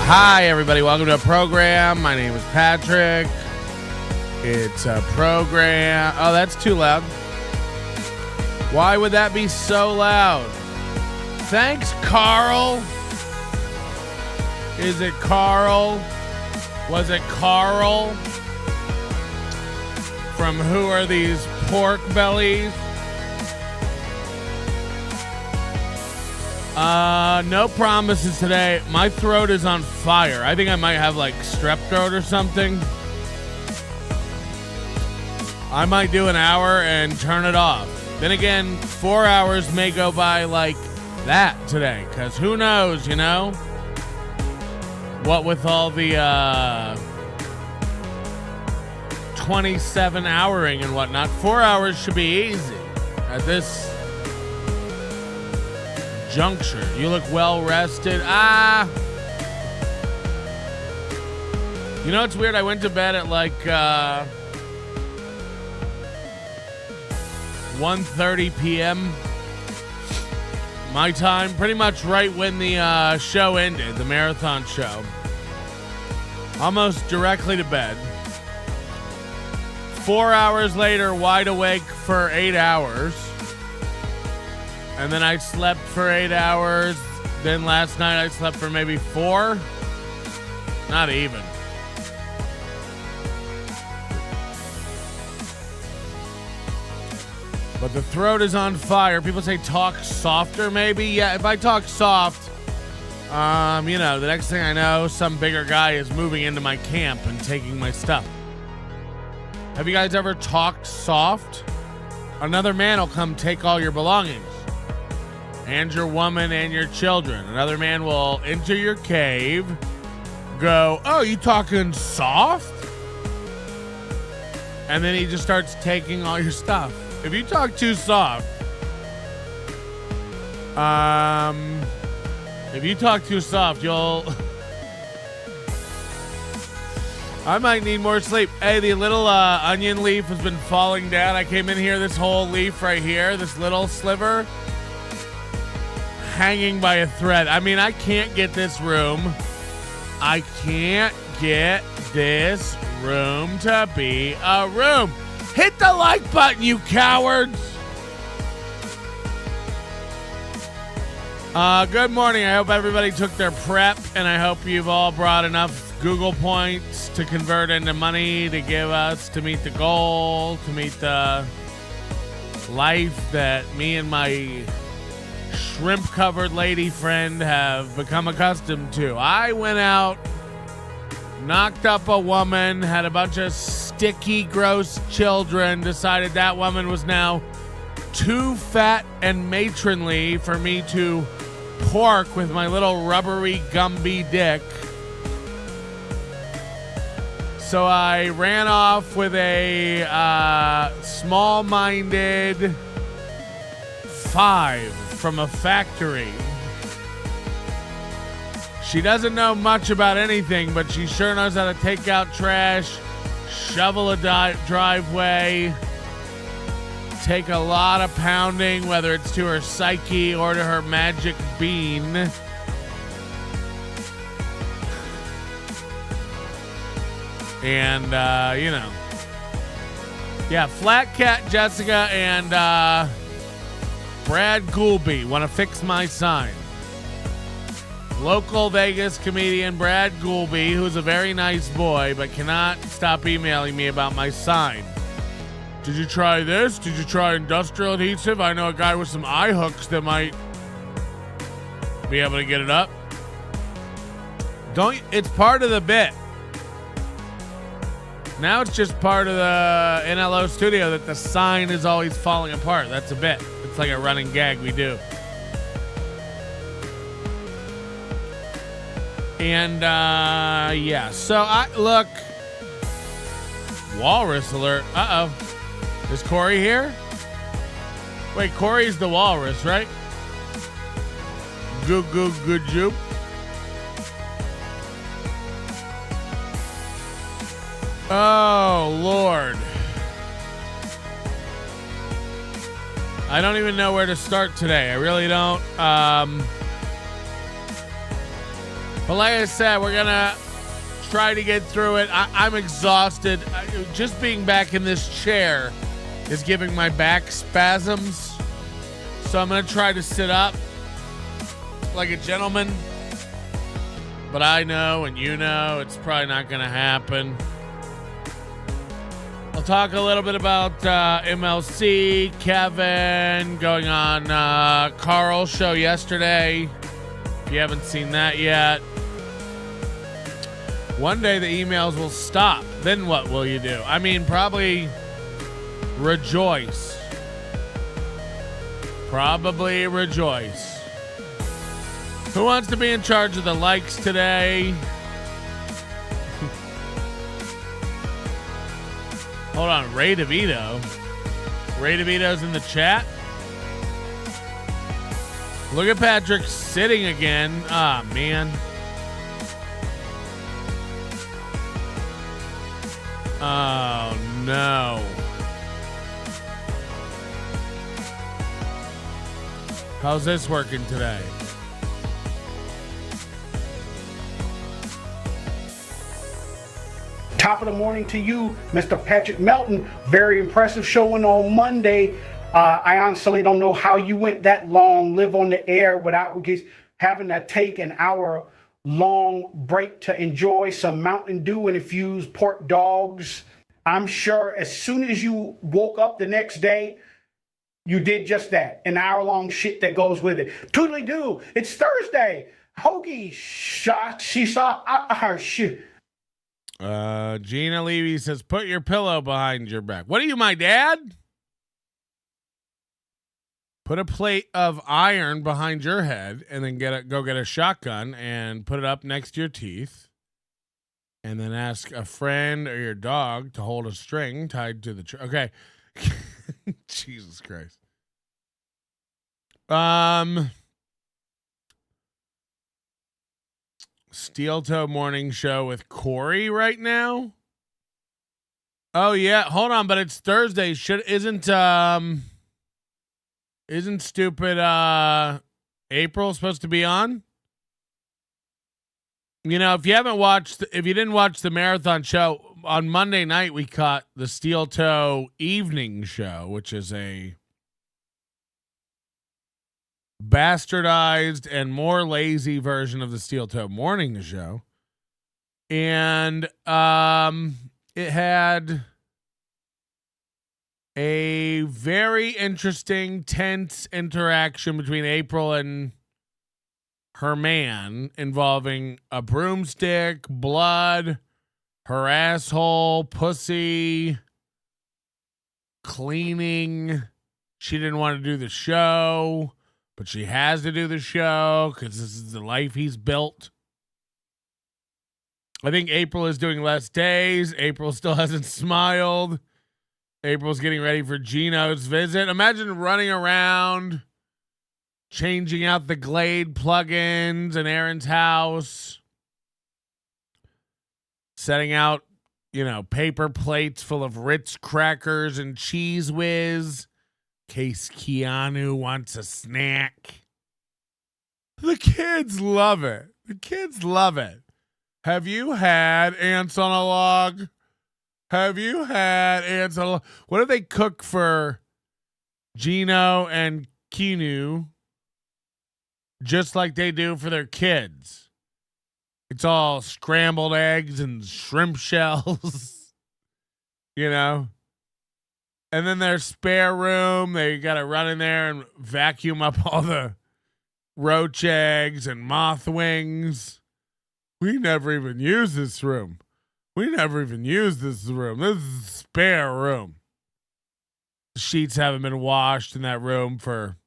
Hi, everybody. Welcome to a program. My name is Patrick. It's a program. Oh, that's too loud. Why would that be so loud? Thanks, Carl. Is it Carl? Was it Carl? From Who Are These Pork Bellies? No promises today. My throat is on fire. I think I might have like strep throat or something. I might do an hour and turn it off. Then again, 4 hours may go by like that today, because who knows, you know? What with all the 27 houring and whatnot. 4 hours should be easy at this juncture. You look well rested. You know, it's weird. I went to bed at like 1:30 p.m. my time, pretty much right when the show ended, the marathon show. Almost directly to bed. 4 hours later, wide awake for 8 hours. And then I slept for 8 hours. Then last night I slept for maybe 4. Not even. But the throat is on fire. People say talk softer maybe. Yeah, if I talk soft, you know, the next thing I know, some bigger guy is moving into my camp and taking my stuff. Have you guys ever talked soft? Another man will come take all your belongings. And your woman and your children. Another man will enter your cave, go, oh, you talking soft? And then he just starts taking all your stuff. If you talk too soft, you'll... I might need more sleep. Hey, the little onion leaf has been falling down. I came in here, this whole leaf right here, this little sliver, hanging by a thread. I mean, I can't get this room. I can't get this room to be a room. Hit the like button, you cowards. Good morning. I hope everybody took their prep, and I hope you've all brought enough Google points to convert into money to give us to meet the goal, to meet the life that me and my shrimp-covered lady friend have become accustomed to. I went out, knocked up a woman, had a bunch of sticky, gross children, decided that woman was now too fat and matronly for me to pork with my little rubbery Gumby dick. So I ran off with a small-minded 5 from a factory. She doesn't know much about anything, but she sure knows how to take out trash, shovel a driveway, take a lot of pounding, whether it's to her psyche or to her magic bean. And, you know. Yeah, Flat Cat Jessica and Brad Goulby want to fix my sign. Local Vegas comedian Brad Goulby, who's a very nice boy, but cannot stop emailing me about my sign. Did you try this? Did you try industrial adhesive? I know a guy with some eye hooks that might be able to get it up. It's part of the bit. Now it's just part of the NLO studio that the sign is always falling apart. That's a bit. It's like a running gag we do. And, yeah. So, look. Walrus alert. Uh-oh. Is Corey here? Wait, Corey's the walrus, right? Good joop. Oh, Lord. I don't even know where to start today. I really don't. But like I said, we're going to try to get through it. I'm exhausted. Just being back in this chair is giving my back spasms. So I'm going to try to sit up like a gentleman. But I know, and you know, it's probably not going to happen. I'll talk a little bit about MLC, Kevin, going on Carl's show yesterday. If you haven't seen that yet. One day the emails will stop. Then what will you do? I mean, probably rejoice. Probably rejoice. Who wants to be in charge of the likes today? Hold on, Ray DeVito. Ray DeVito's in the chat. Look at Patrick sitting again. Ah, man. Oh, no. How's this working today? Top of the morning to you, Mr. Patrick Melton. Very impressive showing on Monday. I honestly don't know how you went that long, live on the air without having to take an hour-long break to enjoy some Mountain Dew and infused pork dogs. I'm sure as soon as you woke up the next day, you did just that. An hour-long shit that goes with it. Toodly-doo, it's Thursday. Hoagie, she saw shit. Gina Levy says, put your pillow behind your back. What are you, my dad? Put a plate of iron behind your head and then go get a shotgun and put it up next to your teeth. And then ask a friend or your dog to hold a string tied to the tree. Okay. Jesus Christ. Steel Toe Morning Show with Corey right now. Oh yeah, hold on, but it's Thursday. Isn't stupid April supposed to be on? You know, if you didn't watch the marathon show on Monday night, we caught the Steel Toe Evening Show, which is a bastardized and more lazy version of the Steel Toe Morning Show. And it had a very interesting, tense interaction between April and her man involving a broomstick, blood, her asshole, pussy, cleaning. She didn't want to do the show, but she has to do the show because this is the life he's built. I think April is doing less days. April still hasn't smiled. April's getting ready for Gino's visit. Imagine running around, changing out the Glade plugins in Aaron's house, setting out, paper plates full of Ritz crackers and Cheese Whiz in case Keanu wants a snack. The kids love it. The kids love it. Have you had ants on a log? Have you had ants on a log? What do they cook for Gino and Keanu? Just like they do for their kids. It's all scrambled eggs and shrimp shells, And then their spare room, they got to run in there and vacuum up all the roach eggs and moth wings. We never even use this room. This is a spare room. The sheets haven't been washed in that room for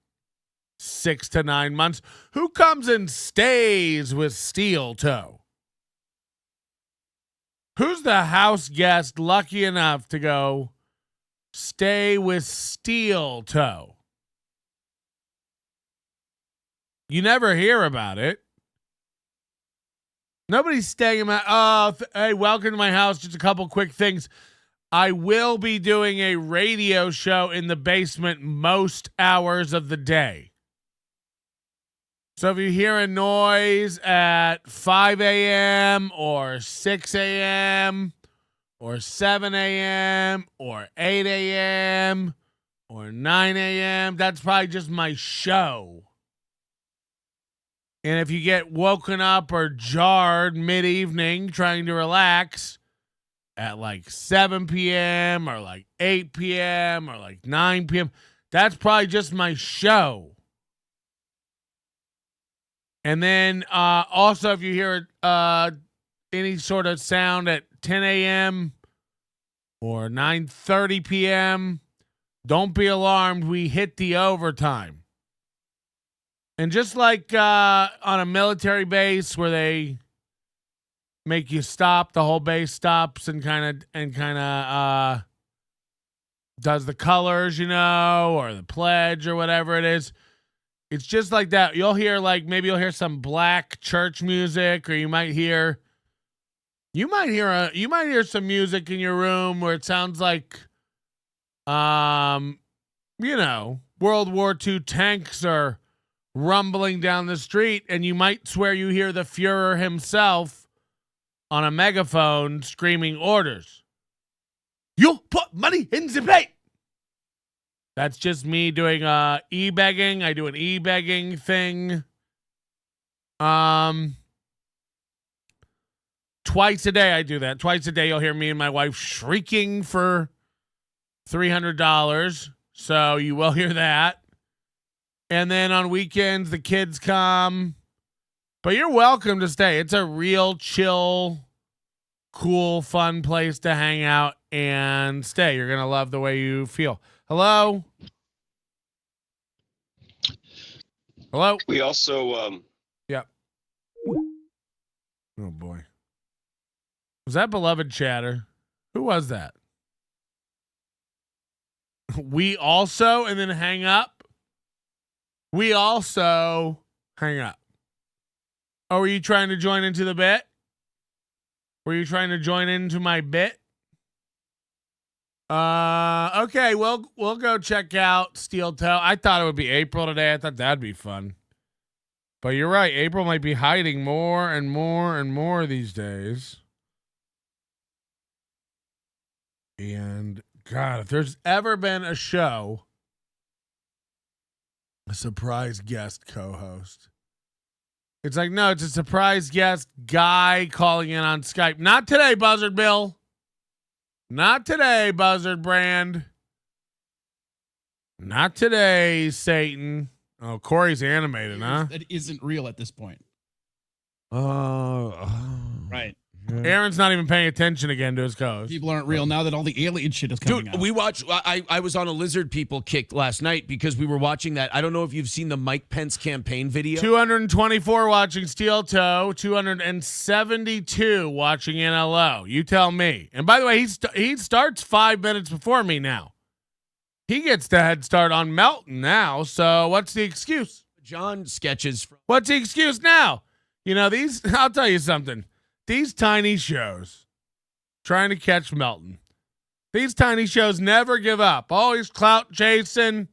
6 to 9 months. Who comes and stays with Steel Toe? Who's the house guest lucky enough to go stay with Steel Toe? You never hear about it. Nobody's staying in my... hey, welcome to my house. Just a couple quick things. I will be doing a radio show in the basement most hours of the day. So if you hear a noise at 5 a.m. or 6 a.m. or 7 a.m. or 8 a.m. or 9 a.m., that's probably just my show. And if you get woken up or jarred mid-evening trying to relax at like 7 p.m. or like 8 p.m. or like 9 p.m., that's probably just my show. And then also if you hear any sort of sound at 10 a.m. or 9:30 p.m., don't be alarmed. We hit the overtime. And just like on a military base where they make you stop, the whole base stops and kind of does the colors, or the pledge or whatever it is. It's just like that. You'll hear maybe you'll hear some black church music, or you might hear some music in your room where it sounds like World War II tanks are rumbling down the street, and you might swear you hear the Fuhrer himself on a megaphone screaming orders. You put money in the plate. That's just me doing e-begging. I do an e-begging thing. Twice a day I do that. Twice a day you'll hear me and my wife shrieking for $300. So you will hear that. And then on weekends, the kids come. But you're welcome to stay. It's a real chill, cool, fun place to hang out and stay. You're going to love the way you feel. Hello? Hello? We also... Yep. Oh, boy. Was that beloved chatter? Who was that? We also, and then hang up? We also hang up. Oh, were you trying to join into the bit? Were you trying to join into my bit? Okay, we'll go check out Steel Toe. I thought it would be April today. I thought that'd be fun. But you're right. April might be hiding more and more and more these days. And God, if there's ever been a show, a surprise guest co-host, it's like, no, it's a surprise guest guy calling in on Skype. Not today, Buzzard Bill. Not today, Buzzard Brand. Not today, Satan. Oh, Corey's animated, huh? That isn't real at this point. Right. Aaron's not even paying attention again to his co-host. People aren't real now that all the alien shit is coming out. Dude, we watched. I was on a lizard people kick last night because we were watching that. I don't know if you've seen the Mike Pence campaign video. 224 watching Steel Toe, 272 watching NLO. You tell me. And by the way, he starts 5 minutes before me now. He gets the head start on Melton now. So what's the excuse? John sketches. What's the excuse now? These. I'll tell you something. These tiny shows trying to catch Melton. These tiny shows never give up. Always clout chasing.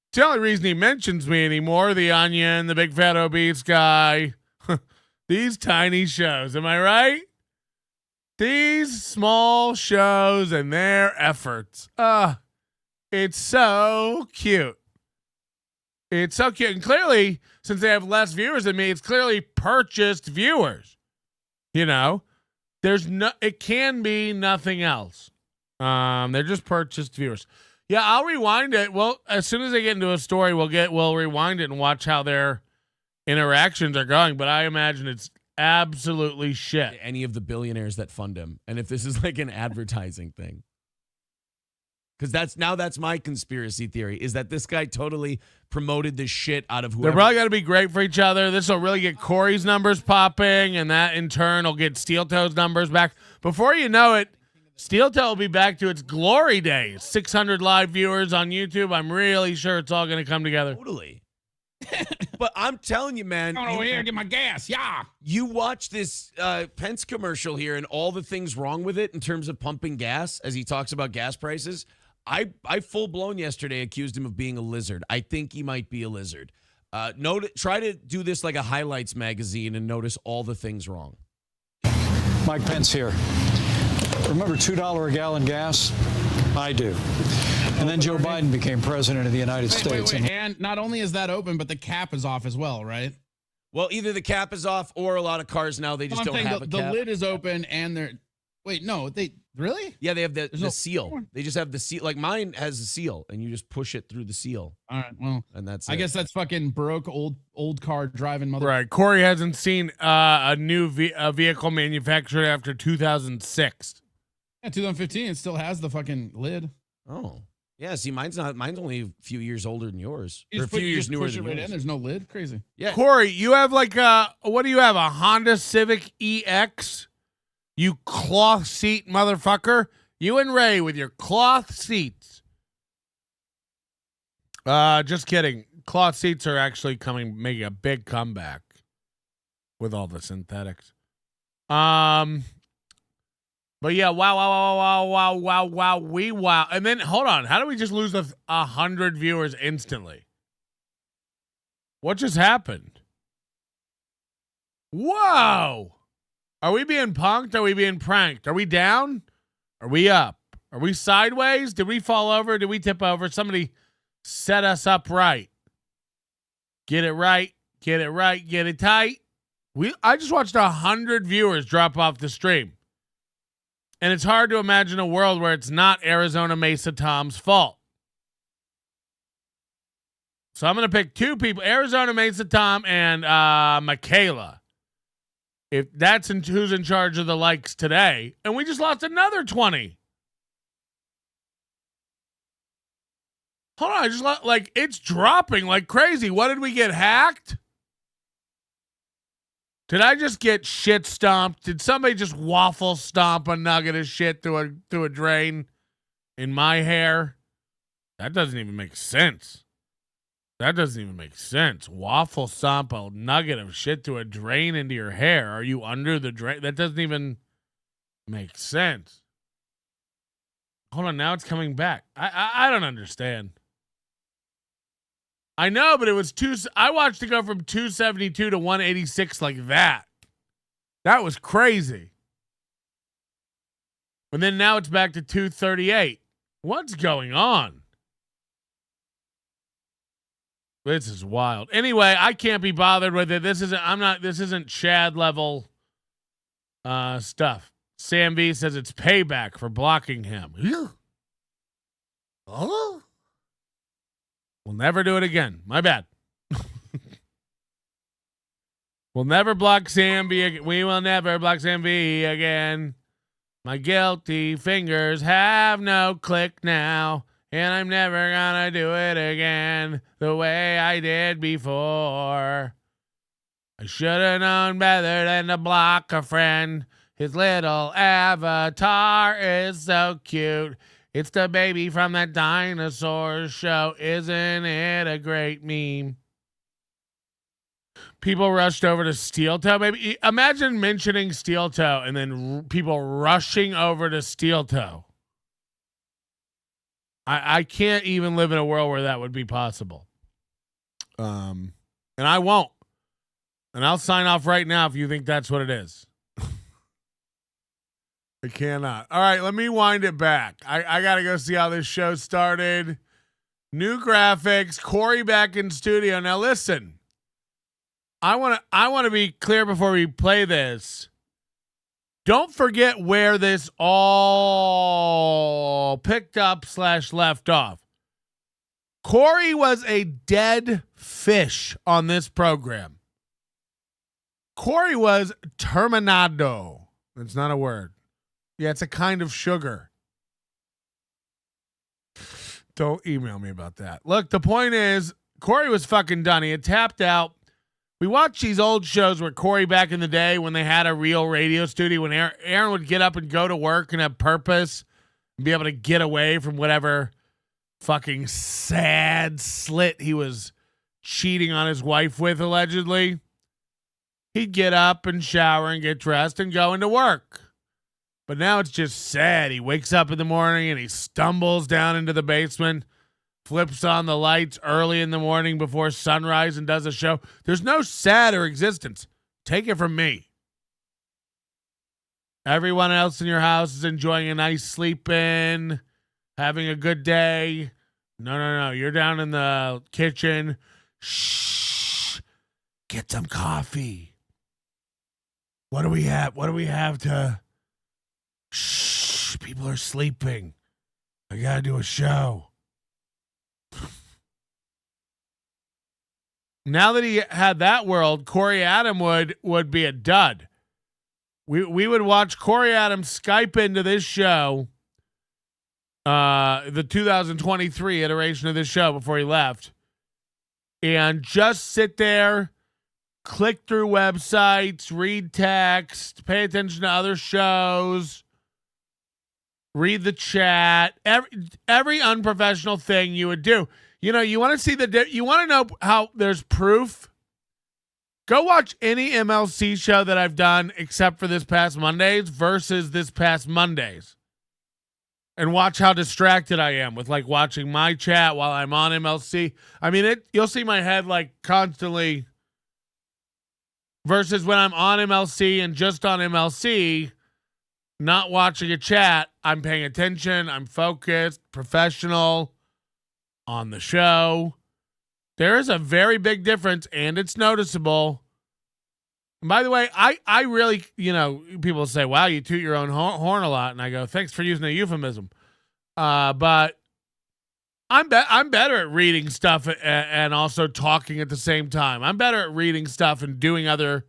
It's the only reason he mentions me anymore. The Onion, the big fat obese guy. These tiny shows. Am I right? These small shows and their efforts. It's so cute. It's so cute. And clearly, since they have less viewers than me, it's clearly purchased viewers. It can be nothing else. They're just purchased viewers. Yeah, I'll rewind it. Well, as soon as I get into a story, we'll rewind it and watch how their interactions are going. But I imagine it's absolutely shit. Any of the billionaires that fund him, and if this is like an advertising thing, because that's my conspiracy theory, is that this guy totally promoted this shit out of whoever. They're probably going to be great for each other. This will really get Corey's numbers popping, and that in turn will get Steel Toe's numbers back. Before you know it, Steel Toe will be back to its glory days. 600 live viewers on YouTube. I'm really sure it's all going to come together. Totally. But I'm telling you, man. Going over here and get my gas. Yeah. You watch this Pence commercial here and all the things wrong with it in terms of pumping gas as he talks about gas prices. I full blown yesterday accused him of being a lizard. I think he might be a lizard. Try to do this like a highlights magazine and notice all the things wrong. Mike Pence here. Remember $2 a gallon gas? I do. And then Joe Biden became president of the United States. Wait. And not only is that open, but the cap is off as well, right? Well, either the cap is off or a lot of cars now, they just don't have a cap. The lid is open and they're... Wait, no, they... Really? Yeah, they have the seal. They just have the seal. Like mine has a seal, and you just push it through the seal. All right, well, and that's I guess that's fucking broke old car driving mother. Right. Corey hasn't seen a new vehicle manufactured after 2006. Yeah, 2015. It still has the fucking lid. Oh, yeah. See, mine's only a few years older than yours. You Or a few years newer push than it right yours. in. There's no lid. Crazy. Yeah. Corey, you have like what do you have? A Honda Civic EX? You cloth seat motherfucker. You and Ray with your cloth seats. Just kidding. Cloth seats are actually making a big comeback with all the synthetics. But yeah, wow. And then hold on. How do we just lose 100 viewers instantly? What just happened? Whoa. Are we being punked? Are we being pranked? Are we down? Are we up? Are we sideways? Did we fall over? Did we tip over? Somebody set us up right. Get it right. Get it right. Get it tight. I just watched 100 viewers drop off the stream. And it's hard to imagine a world where it's not Arizona Mesa Tom's fault. So I'm going to pick two people, Arizona Mesa Tom and Michaela. If that's who's in charge of the likes today, and we just lost another 20. Hold on, I just it's dropping like crazy. What did we get hacked? Did I just get shit stomped? Did somebody just waffle stomp a nugget of shit through a drain in my hair? That doesn't even make sense. Waffle stomp a nugget of shit to a drain into your hair. Are you under the drain? That doesn't even make sense. Hold on, now it's coming back. I don't understand. I know, but it was I watched it go from 272 to 186 like that. That was crazy. And then now it's back to 238. What's going on? This is wild. Anyway, I can't be bothered with it. This isn't Chad level stuff. Sam V says it's payback for blocking him. Oh? We'll never do it again. My bad. We'll never block Sam V again. We will never block Sam V again. My guilty fingers have no click now. And I'm never gonna do it again the way I did before. I should have known better than to block a friend. His little avatar is so cute. It's the baby from that dinosaur show. Isn't it a great meme? People rushed over to Steel Toe. Maybe imagine mentioning Steel Toe and then people rushing over to Steel Toe. I can't even live in a world where that would be possible. And I won't. And I'll sign off right now if you think that's what it is. I cannot. All right, let me wind it back. I got to go see how this show started. New graphics, Corey back in studio. Now listen. I want to be clear before we play this. Don't forget where this all picked up / left off. Corey was a dead fish on this program. Corey was terminado. That's not a word. Yeah, it's a kind of sugar. Don't email me about that. Look, the point is, Corey was fucking done. He had tapped out. We watched these old shows where Corey back in the day when they had a real radio studio, when Aaron would get up and go to work and have purpose and be able to get away from whatever fucking sad slit he was cheating on his wife with, allegedly. He'd get up and shower and get dressed and go into work. But now it's just sad. He wakes up in the morning and he stumbles down into the basement, flips on the lights early in the morning before sunrise and does a show. There's no sadder existence. Take it from me. Everyone else in your house is enjoying a nice sleep in, having a good day. No. You're down in the kitchen. Shh. Get some coffee. What do we have? What do we have to... Shh. People are sleeping. I gotta do a show. Now that he had that world, Corey Adam would be a dud. We would watch Corey Adams Skype into this show, the 2023 iteration of this show before he left, and just sit there, click through websites, read text, pay attention to other shows, read the chat, every unprofessional thing you would do. You know, you want to see you want to know how there's proof. Go watch any MLC show that I've done except for this past Mondays versus this past Mondays. And watch how distracted I am with like watching my chat while I'm on MLC. I mean, you'll see my head like constantly versus when I'm on MLC and just on MLC, not watching a chat. I'm paying attention. I'm focused, professional on the show. There is a very big difference, and it's noticeable. And by the way, I really, people say, wow, you toot your own horn a lot. And I go, thanks for using a euphemism. But I'm better at reading stuff and also talking at the same time. I'm better at reading stuff and doing other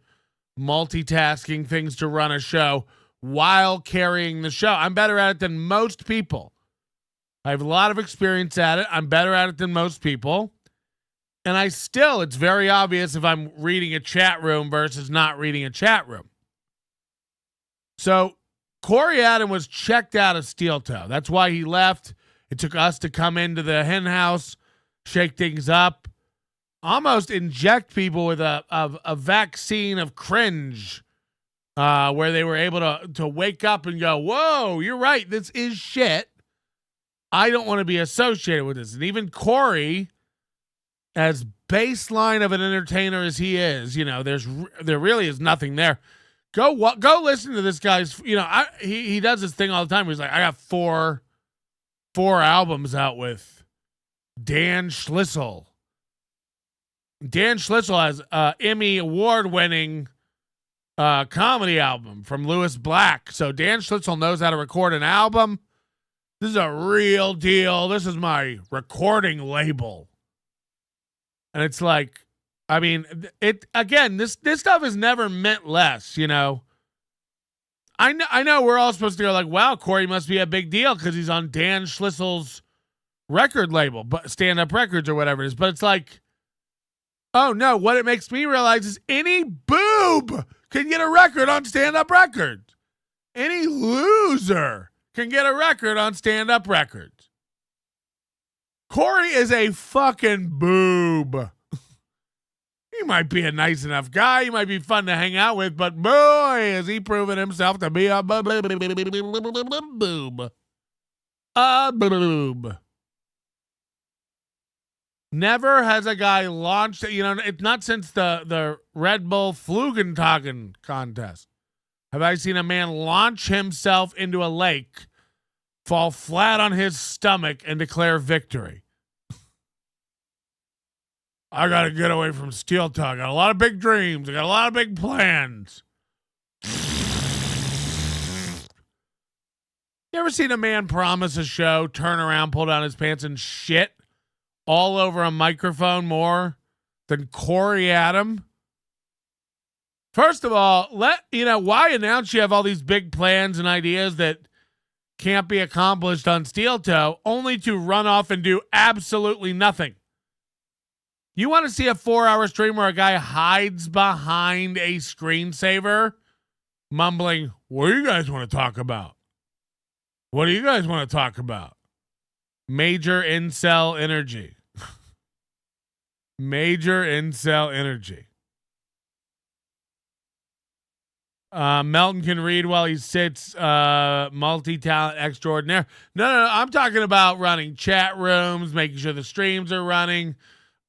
multitasking things to run a show while carrying the show. I'm better at it than most people. I have a lot of experience at it. I'm better at it than most people. And it's very obvious if I'm reading a chat room versus not reading a chat room. So Corey Adam was checked out of Steel Toe. That's why he left. It took us to come into the hen house, shake things up, almost inject people with a vaccine of cringe, where they were able to wake up and go, whoa, you're right. This is shit. I don't want to be associated with this. And even Corey, as baseline of an entertainer as he is, there really is nothing there. Go listen to this guy's. He does this thing all the time. He's like, I got four albums out with Dan Schlissel. Dan Schlissel has Emmy award-winning comedy album from Lewis Black. So Dan Schlissel knows how to record an album. This is a real deal. This is my recording label. And it's like, I mean, this stuff is never meant less, I know we're all supposed to go like, wow, Corey must be a big deal because he's on Dan Schlissel's record label, but Stand Up Records or whatever it is. But it's like, oh no, what it makes me realize is any boob can get a record on Stand Up Records. Any loser can get a record on Stand Up Records. Corey is a fucking boob. He might be a nice enough guy. He might be fun to hang out with, but boy, has he proven himself to be a boob. A boob. Never has a guy launched, it's not since the Red Bull Flugentagen contest have I seen a man launch himself into a lake, fall flat on his stomach, and declare victory. I got to get away from Steel Toe. I got a lot of big dreams. I got a lot of big plans. You ever seen a man promise a show, turn around, pull down his pants, and shit all over a microphone more than Corey Adam? First of all, why announce you have all these big plans and ideas that can't be accomplished on Steel Toe, only to run off and do absolutely nothing? You want to see a 4-hour stream where a guy hides behind a screensaver, mumbling, what do you guys want to talk about? What do you guys want to talk about? Major incel energy. Major incel energy. Melton can read while he sits, multi-talent extraordinaire. No. I'm talking about running chat rooms, making sure the streams are running,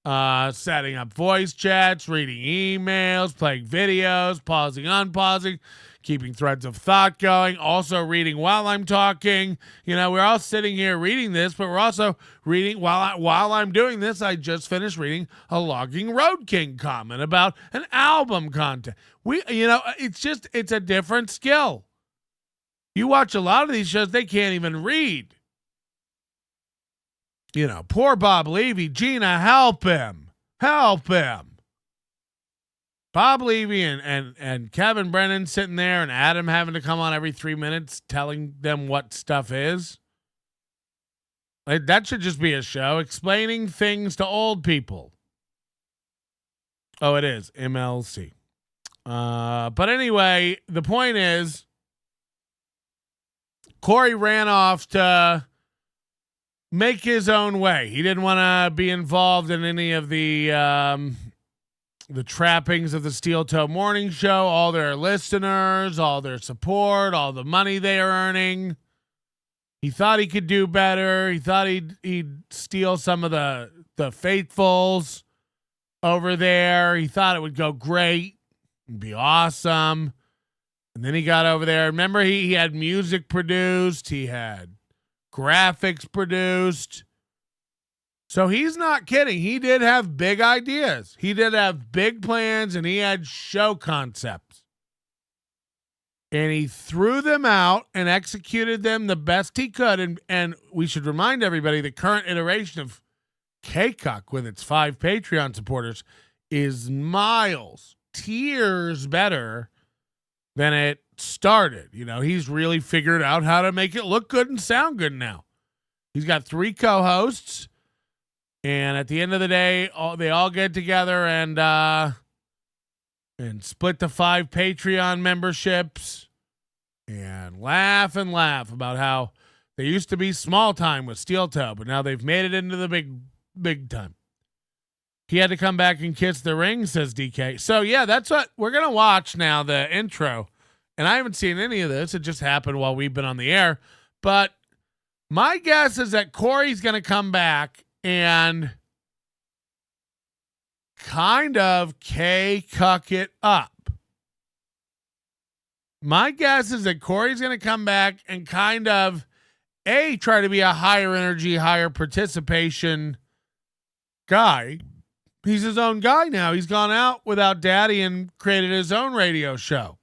setting up voice chats, reading emails, playing videos, pausing, unpausing, keeping threads of thought going, also reading while I'm talking. You know, we're all sitting here reading this, but we're also reading while I'm doing this. I just finished reading a Logging Road King comment about an album content. It's a different skill. You watch a lot of these shows, they can't even read. You know, poor Bob Levy. Gina, help him. Help him. Bob Levy and Kevin Brennan sitting there and Adam having to come on every 3 minutes telling them what stuff is. Like, that should just be a show explaining things to old people. Oh, it is MLC. But anyway, the point is Corey ran off to make his own way. He didn't want to be involved in any of the trappings of the Steel Toe Morning Show, all their listeners, all their support, all the money they are earning. He thought he could do better. He thought he'd steal some of the faithfuls over there. He thought it would go great. It'd be awesome. And then he got over there. Remember, he had music produced. He had graphics produced. So he's not kidding. He did have big ideas. He did have big plans, and he had show concepts. And he threw them out and executed them the best he could. And we should remind everybody the current iteration of K-Cuck with its 5 Patreon supporters is miles, tears better than it started. You know, he's really figured out how to make it look good and sound good now. He's got 3 co-hosts. And at the end of the day, they all get together and split the 5 Patreon memberships and laugh about how they used to be small time with Steel Toe, but now they've made it into the big time. He had to come back and kiss the ring, says DK. So yeah, that's what we're gonna watch now. The intro, and I haven't seen any of this. It just happened while we've been on the air. But my guess is that Corey's gonna come back and kind of K-Cuck it up. My guess is that Corey's going to come back and kind of try to be a higher energy, higher participation guy. He's his own guy now. He's gone out without daddy and created his own radio show.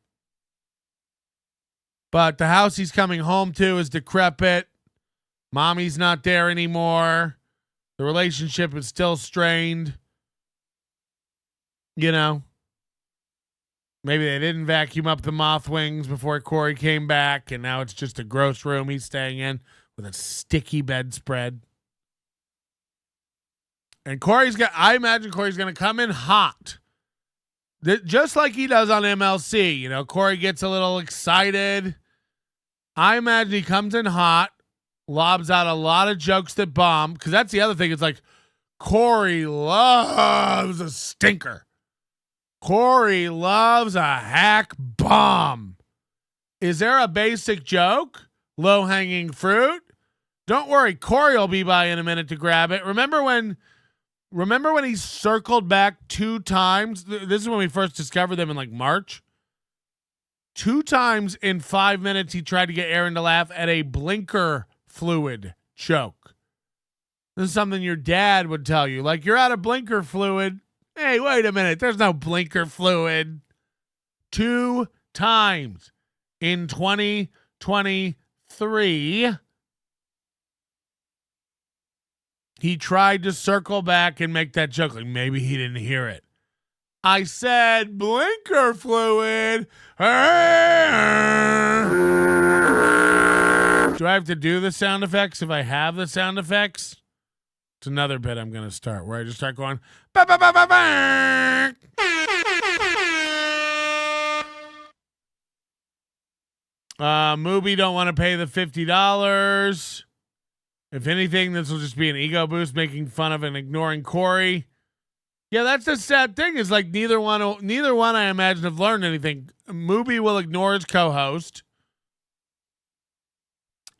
But the house he's coming home to is decrepit. Mommy's not there anymore. The relationship is still strained. You know, maybe they didn't vacuum up the moth wings before Corey came back, and now it's just a gross room he's staying in with a sticky bedspread. And I imagine Corey's going to come in hot. Just like he does on MLC. You know, Corey gets a little excited. I imagine he comes in hot, lobs out a lot of jokes that bomb, because that's the other thing. It's like Corey loves a stinker. Corey loves a hack bomb. Is there a basic joke? Low-hanging fruit? Don't worry, Corey will be by in a minute to grab it. Remember when he circled back 2 times? This is when we first discovered them in like March. 2 times in 5 minutes he tried to get Aaron to laugh at a blinker fluid joke. This is something your dad would tell you. Like, you're out of blinker fluid. Hey, wait a minute. There's no blinker fluid. 2 times in 2023. He tried to circle back and make that joke. Like, maybe he didn't hear it. I said blinker fluid. Do I have to do the sound effects if I have the sound effects? It's another bit I'm going to start where I just start going. Ba, ba, ba, ba, ba. Mubi don't want to pay the $50. If anything, this will just be an ego boost, making fun of and ignoring Corey. Yeah, that's the sad thing. Is like neither one I imagine have learned anything. Mubi will ignore his co-host,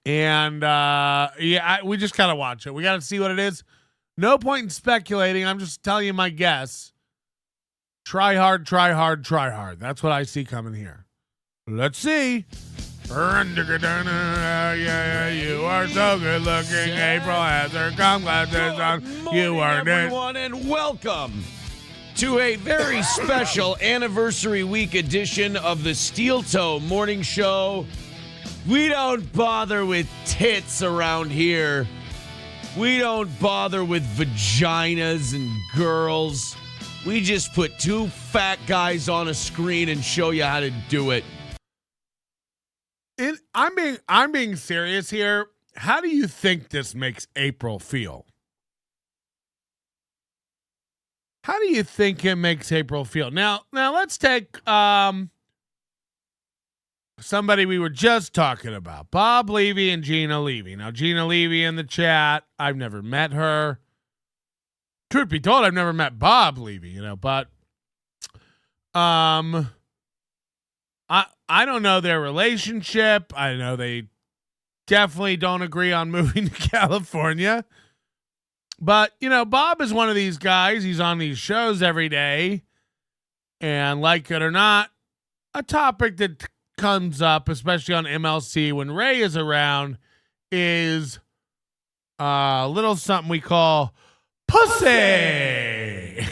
and we just gotta watch it. We gotta see what it is. No point in speculating. I'm just telling you my guess. Try hard, try hard, try hard. That's what I see coming here. Let's see. Yeah, you are so good looking. April has her glasses on. You are everyone, and welcome to a very special anniversary week edition of the Steel Toe Morning Show. We don't bother with tits around here. We don't bother with vaginas and girls. We just put two fat guys on a screen and show you how to do it. I'm being serious here. How do you think this makes April feel? How do you think it makes April feel? Now let's take somebody we were just talking about, Bob Levy and Gina Levy. Now, Gina Levy in the chat, I've never met her. Truth be told, I've never met Bob Levy, but I don't know their relationship. I know they definitely don't agree on moving to California. But, Bob is one of these guys. He's on these shows every day. And like it or not, a topic that comes up, especially on MLC when Ray is around, is a little something we call pussy.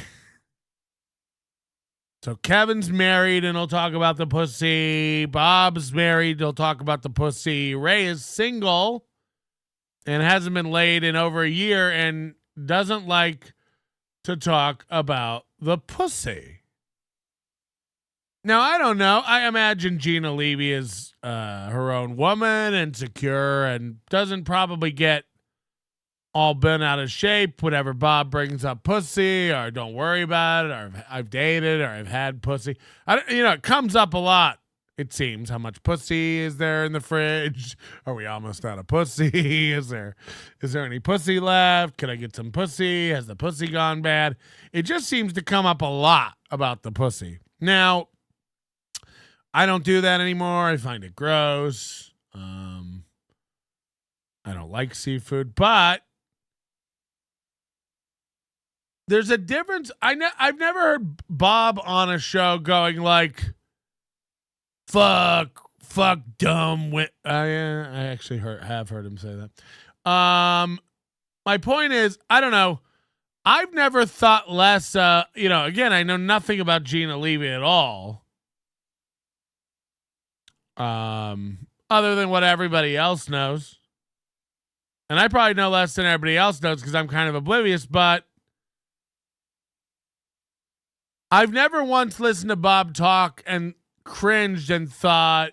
So Kevin's married and he'll talk about the pussy. Bob's married, he'll talk about the pussy. Ray is single and hasn't been laid in over a year and doesn't like to talk about the pussy. Now, I don't know. I imagine Gina Levy is her own woman and secure and doesn't probably get all bent out of shape whenever Bob brings up pussy, or don't worry about it, or I've dated, or I've had pussy. It comes up a lot, it seems. How much pussy is there in the fridge? Are we almost out of pussy? Is there any pussy left? Can I get some pussy? Has the pussy gone bad? It just seems to come up a lot about the pussy. Now, I don't do that anymore. I find it gross. I don't like seafood, but there's a difference. I've never heard Bob on a show going like, fuck dumb. I actually have heard him say that. My point is, I don't know. I've never thought less, again, I know nothing about Gina Levy at all. Other than what everybody else knows. And I probably know less than everybody else knows because I'm kind of oblivious, but I've never once listened to Bob talk and cringed and thought,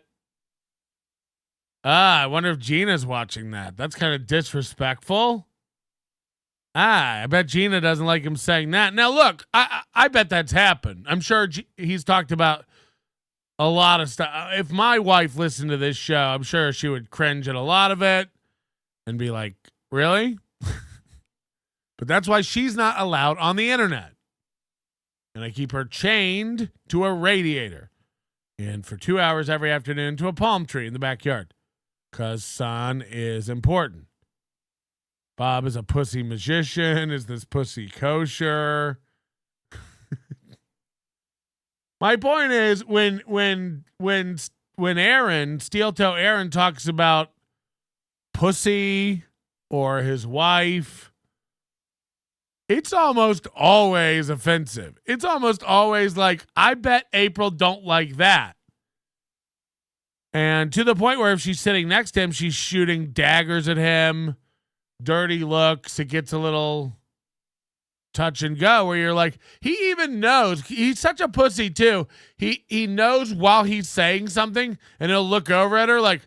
I wonder if Gina's watching that. That's kind of disrespectful. I bet Gina doesn't like him saying that. Now, look, I bet that's happened. I'm sure he's talked about a lot of stuff. If my wife listened to this show, I'm sure she would cringe at a lot of it and be like, really? But that's why she's not allowed on the internet. And I keep her chained to a radiator and for 2 hours every afternoon to a palm tree in the backyard because sun is important. Bob is a pussy magician. Is this pussy kosher? My point is when Aaron, Steel Toe Aaron, talks about pussy or his wife, it's almost always offensive. It's almost always like, I bet April don't like that. And to the point where if she's sitting next to him, she's shooting daggers at him, dirty looks. It gets a little touch and go where you're like, he even knows. He's such a pussy too. He knows while he's saying something and he'll look over at her like,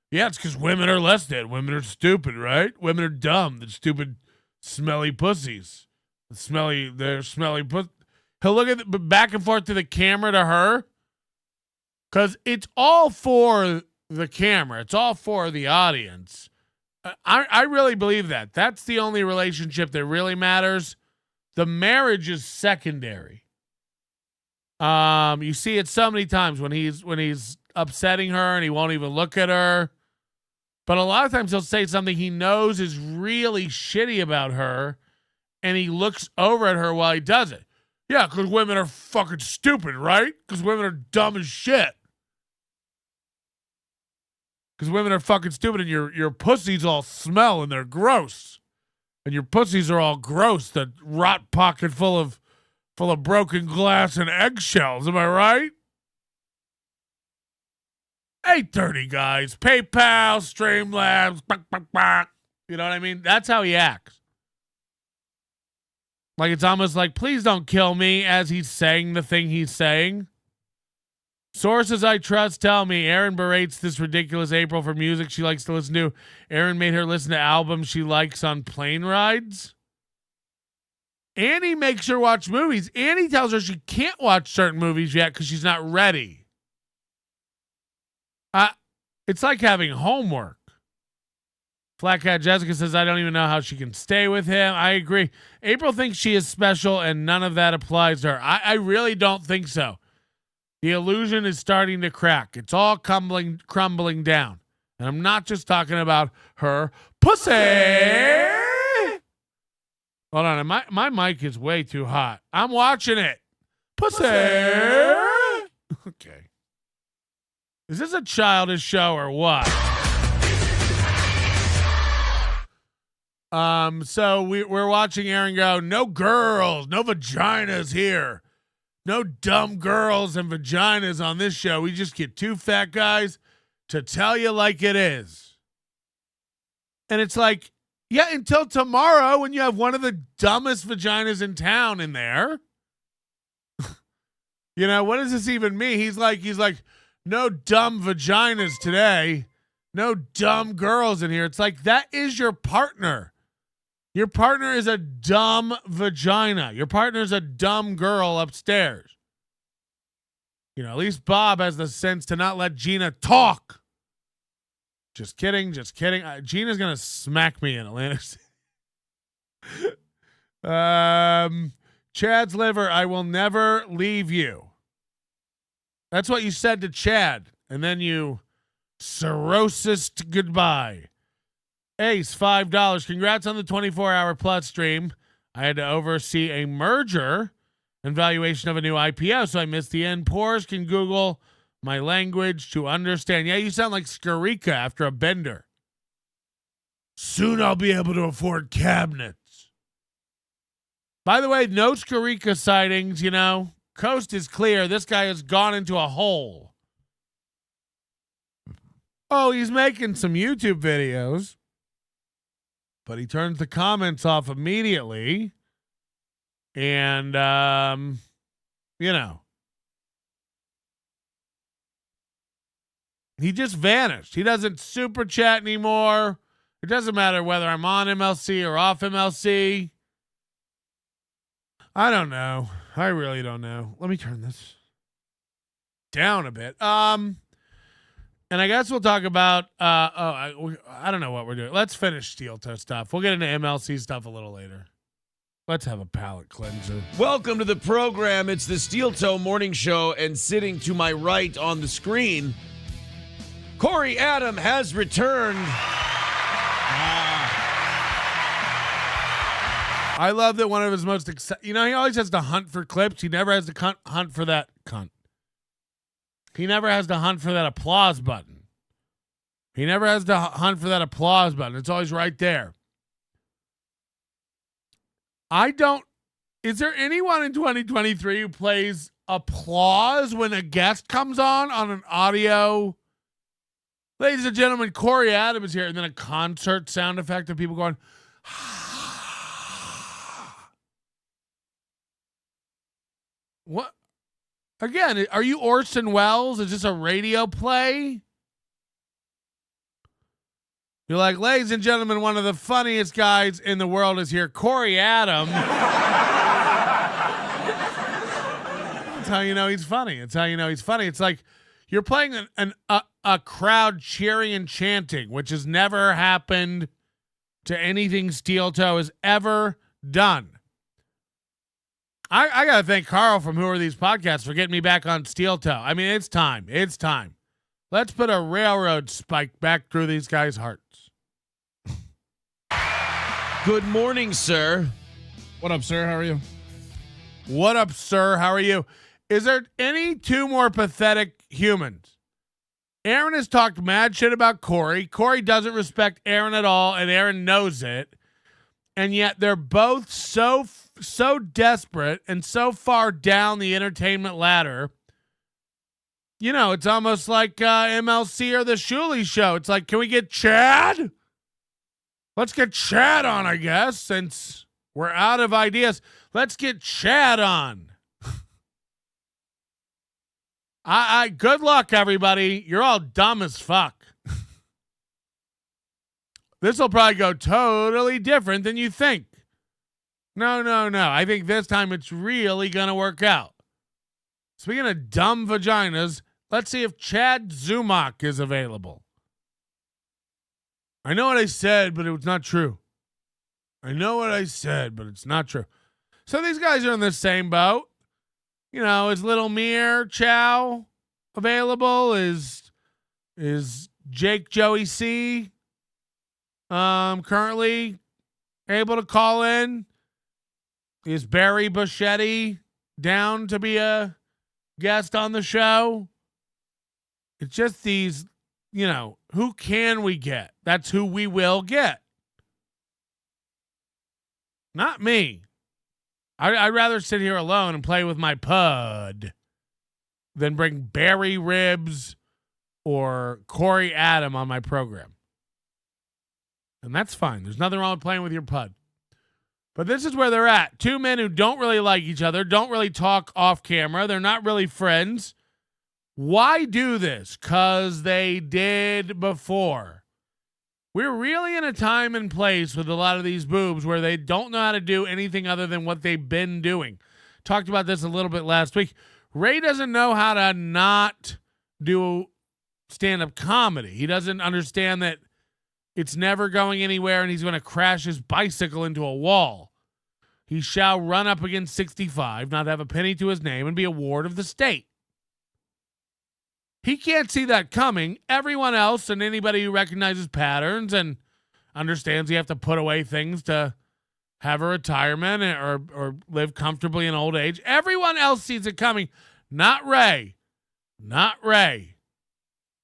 yeah, it's because women are less than. Women are stupid, right? Women are dumb. They're stupid, smelly pussies. They're smelly pussy. He'll look at back and forth to the camera to her because it's all for the camera. It's all for the audience. I really believe that. That's the only relationship that really matters. The marriage is secondary. You see it so many times when he's upsetting her and he won't even look at her. But a lot of times he'll say something he knows is really shitty about her, and he looks over at her while he does it. Yeah, because women are fucking stupid, right? Because women are dumb as shit. Because women are fucking stupid, and your pussies all smell and they're gross. And your pussies are all gross, the rot pocket full of broken glass and eggshells. Am I right? 8:30, guys. PayPal, Streamlabs, you know what I mean? That's how he acts. Like, it's almost like, please don't kill me, as he's saying the thing he's saying. Sources I trust tell me Aaron berates this ridiculous April for music she likes to listen to. Aaron made her listen to albums she likes on plane rides. Annie makes her watch movies. Annie tells her she can't watch certain movies yet because she's not ready. It's like having homework. Flat Cat Jessica says, I don't even know how she can stay with him. I agree. April thinks she is special, and none of that applies to her. I really don't think so. The illusion is starting to crack. It's all crumbling down. And I'm not just talking about her pussy. Hold on. My mic is way too hot. I'm watching it. Pussy. Okay. Is this a childish show or what? So we're watching Aaron go, no girls, no vaginas here. No dumb girls and vaginas on this show. We just get two fat guys to tell you like it is. And it's like, yeah, until tomorrow when you have one of the dumbest vaginas in town in there. You know, what does this even mean? He's like, no dumb vaginas today. No dumb girls in here. It's like, that is your partner. Your partner is a dumb vagina. Your partner is a dumb girl upstairs. You know, at least Bob has the sense to not let Gina talk. Just kidding. Gina's going to smack me in Atlantic City. Chad's liver, I will never leave you. That's what you said to Chad. And then you cirrhosist goodbye. Ace, $5. Congrats on the 24-hour plus stream. I had to oversee a merger and valuation of a new IPO, so I missed the end. Pores can Google my language to understand. Yeah, you sound like Skarika after a bender. Soon I'll be able to afford cabinets. By the way, no Skarika sightings, you know. Coast is clear. This guy has gone into a hole. Oh, he's making some YouTube videos. But he turns the comments off immediately. And, you know. He just vanished. He doesn't super chat anymore. It doesn't matter whether I'm on MLC or off MLC. I don't know. I really don't know. Let me turn this down a bit. And I guess we'll talk about, I don't know what we're doing. Let's finish Steel Toe stuff. We'll get into MLC stuff a little later. Let's have a palate cleanser. Welcome to the program. It's the Steel Toe Morning Show, and sitting to my right on the screen, Corey Adam has returned. I love that one of his most he always has to hunt for clips. He never has to hunt for that cunt. He never has to hunt for that applause button. He never has to hunt for that applause button. It's always right there. Is there anyone in 2023 who plays applause when a guest comes on an audio? Ladies and gentlemen, Corey Adam is here, and then a concert sound effect of people going, what? Again, are you Orson Welles? Is this a radio play? You're like, ladies and gentlemen, one of the funniest guys in the world is here, Corey Adam. That's how you know he's funny. It's how you know he's funny. It's like you're playing a crowd cheering and chanting, which has never happened to anything Steel Toe has ever done. I got to thank Carl from Who Are These Podcasts for getting me back on Steel Toe. I mean, it's time. It's time. Let's put a railroad spike back through these guys' hearts. Good morning, sir. What up, sir? How are you? What up, sir? How are you? Is there any two more pathetic humans? Aaron has talked mad shit about Corey. Corey doesn't respect Aaron at all, and Aaron knows it. And yet they're both so desperate and so far down the entertainment ladder. You know, it's almost like MLC or the Shuley Show. It's like, can we get Chad? Let's get Chad on, I guess, since we're out of ideas. Let's get Chad on. Good luck, everybody. You're all dumb as fuck. This will probably go totally different than you think. No. I think this time it's really going to work out. Speaking of dumb vaginas, let's see if Chad Zumock is available. I know what I said, but it was not true. I know what I said, but it's not true. So these guys are in the same boat. You know, is Little Mir Chow available? Is Jake Joey C currently able to call in? Is Barry Buschetti down to be a guest on the show? It's just these, you know, who can we get? That's who we will get. Not me. I'd rather sit here alone and play with my pud than bring Barry Ribs or Corey Adam on my program. And that's fine. There's nothing wrong with playing with your pud. But this is where they're at. Two men who don't really like each other, don't really talk off camera. They're not really friends. Why do this? 'Cause they did before. We're really in a time and place with a lot of these boobs where they don't know how to do anything other than what they've been doing. Talked about this a little bit last week. Ray doesn't know how to not do stand-up comedy. He doesn't understand that it's never going anywhere and he's going to crash his bicycle into a wall. He shall run up against 65, not have a penny to his name, and be a ward of the state. He can't see that coming. Everyone else and anybody who recognizes patterns and understands you have to put away things to have a retirement or live comfortably in old age. Everyone else sees it coming. Not Ray. Not Ray.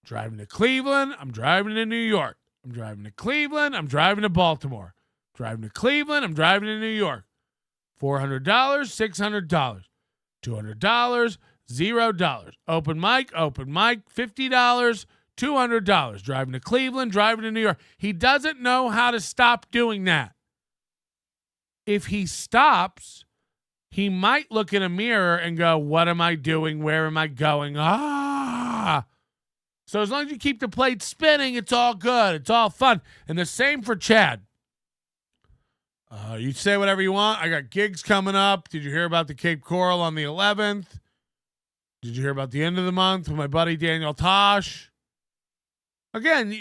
Driving to Cleveland. I'm driving to New York. I'm driving to Cleveland. I'm driving to Baltimore. Driving to Cleveland. I'm driving to New York. $400, $600, $200, $0. Open mic, $50, $200. Driving to Cleveland, driving to New York. He doesn't know how to stop doing that. If he stops, he might look in a mirror and go, what am I doing? Where am I going? So as long as you keep the plate spinning, it's all good. It's all fun. And the same for Chad. You say whatever you want. I got gigs coming up. Did you hear about the Cape Coral on the 11th? Did you hear about the end of the month with my buddy Daniel Tosh? Again,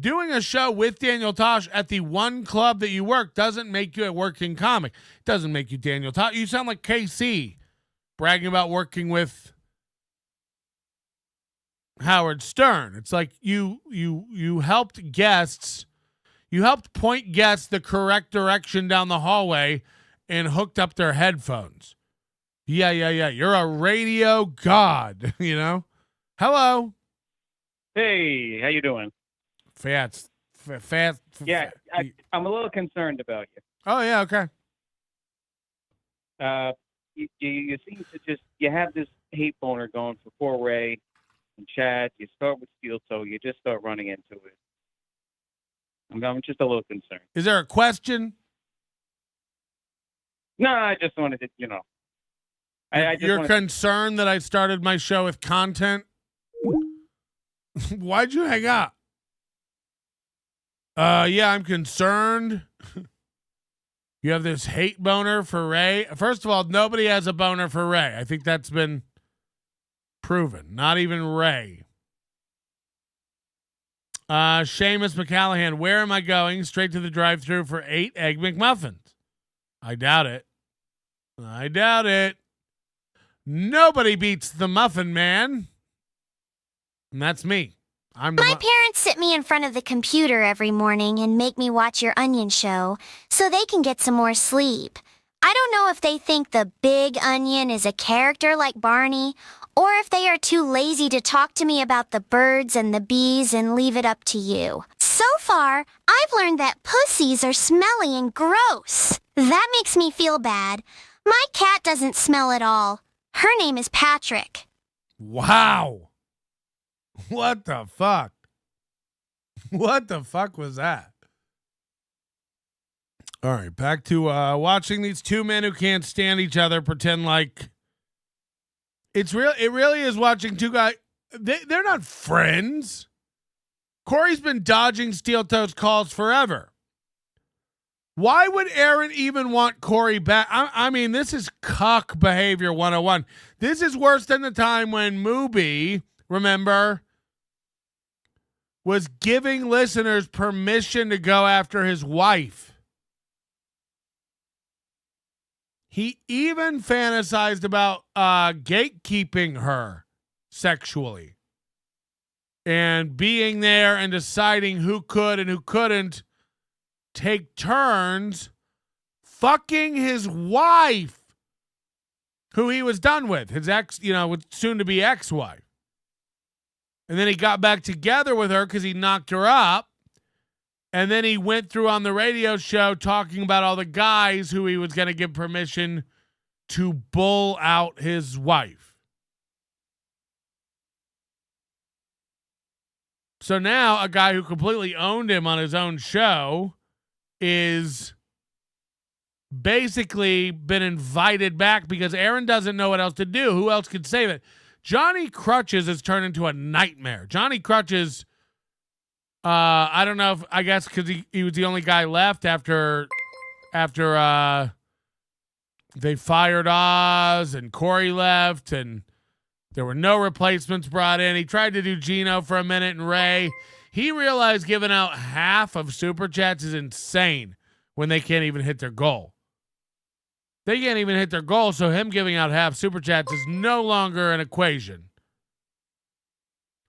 doing a show with Daniel Tosh at the one club that you work doesn't make you a working comic. It doesn't make you Daniel Tosh. You sound like KC bragging about working with Howard Stern. It's like you helped guests. You helped point guests the correct direction down the hallway and hooked up their headphones. Yeah. You're a radio god, you know? Hello. Hey, how you doing? Fast. Yeah, I'm a little concerned about you. Oh, yeah, okay. You seem to you have this hate boner going for poor Ray and Chad. You start with Steel Toe. You just start running into it. I'm just a little concerned. Is there a question? No, I just wanted to, You're concerned that I started my show with content? Why'd you hang up? Yeah, I'm concerned. You have this hate boner for Ray. First of all, nobody has a boner for Ray. I think that's been proven. Not even Ray. Seamus McCallahan, where am I going? Straight to the drive-thru for 8 Egg McMuffins. I doubt it. I doubt it. Nobody beats the Muffin Man. And that's me. My parents sit me in front of the computer every morning and make me watch your Onion show so they can get some more sleep. I don't know if they think the Big Onion is a character like Barney, or if they are too lazy to talk to me about the birds and the bees and leave it up to you. So far, I've learned that pussies are smelly and gross. That makes me feel bad. My cat doesn't smell at all. Her name is Patrick. Wow. What the fuck? What the fuck was that? All right, back to watching these two men who can't stand each other pretend like it's real. It really is watching two guys. They're not friends. Corey's been dodging Steel Toe's calls forever. Why would Aaron even want Corey back? I mean, this is cuck behavior 101. This is worse than the time when Mubi, remember, was giving listeners permission to go after his wife. He even fantasized about gatekeeping her sexually and being there and deciding who could and who couldn't take turns fucking his wife, who he was done with, his ex, soon to be ex-wife. And then he got back together with her because he knocked her up. And then he went through on the radio show talking about all the guys who he was going to give permission to bull out his wife. So now a guy who completely owned him on his own show is basically been invited back because Aaron doesn't know what else to do. Who else could save it? Johnny Crutches has turned into a nightmare. Johnny Crutches, I don't know if, I guess because he was the only guy left after they fired Oz and Corey left and there were no replacements brought in. He tried to do Gino for a minute and Ray. He realized giving out half of Super Chats is insane when they can't even hit their goal. They can't even hit their goal, so him giving out half Super Chats is no longer an equation.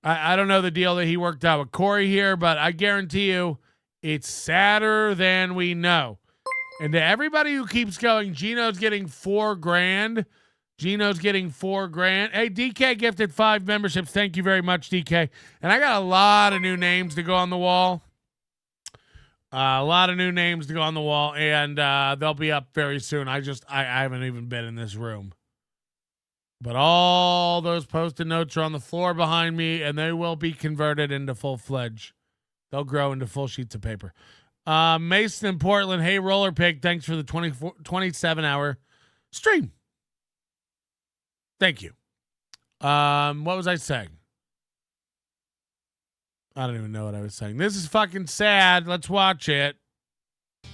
I don't know the deal that he worked out with Corey here, but I guarantee you it's sadder than we know. And to everybody who keeps going, Gino's getting $4,000. Gino's getting $4,000. Hey, DK gifted 5 memberships. Thank you very much, DK. And I got a lot of new names to go on the wall. And they'll be up very soon. I haven't even been in this room. But all those Post-it notes are on the floor behind me, and they will be converted into full-fledged. They'll grow into full sheets of paper. Mason in Portland, hey, Roller Pig, thanks for the 27-hour stream. Thank you. What was I saying? I don't even know what I was saying. This is fucking sad. Let's watch it.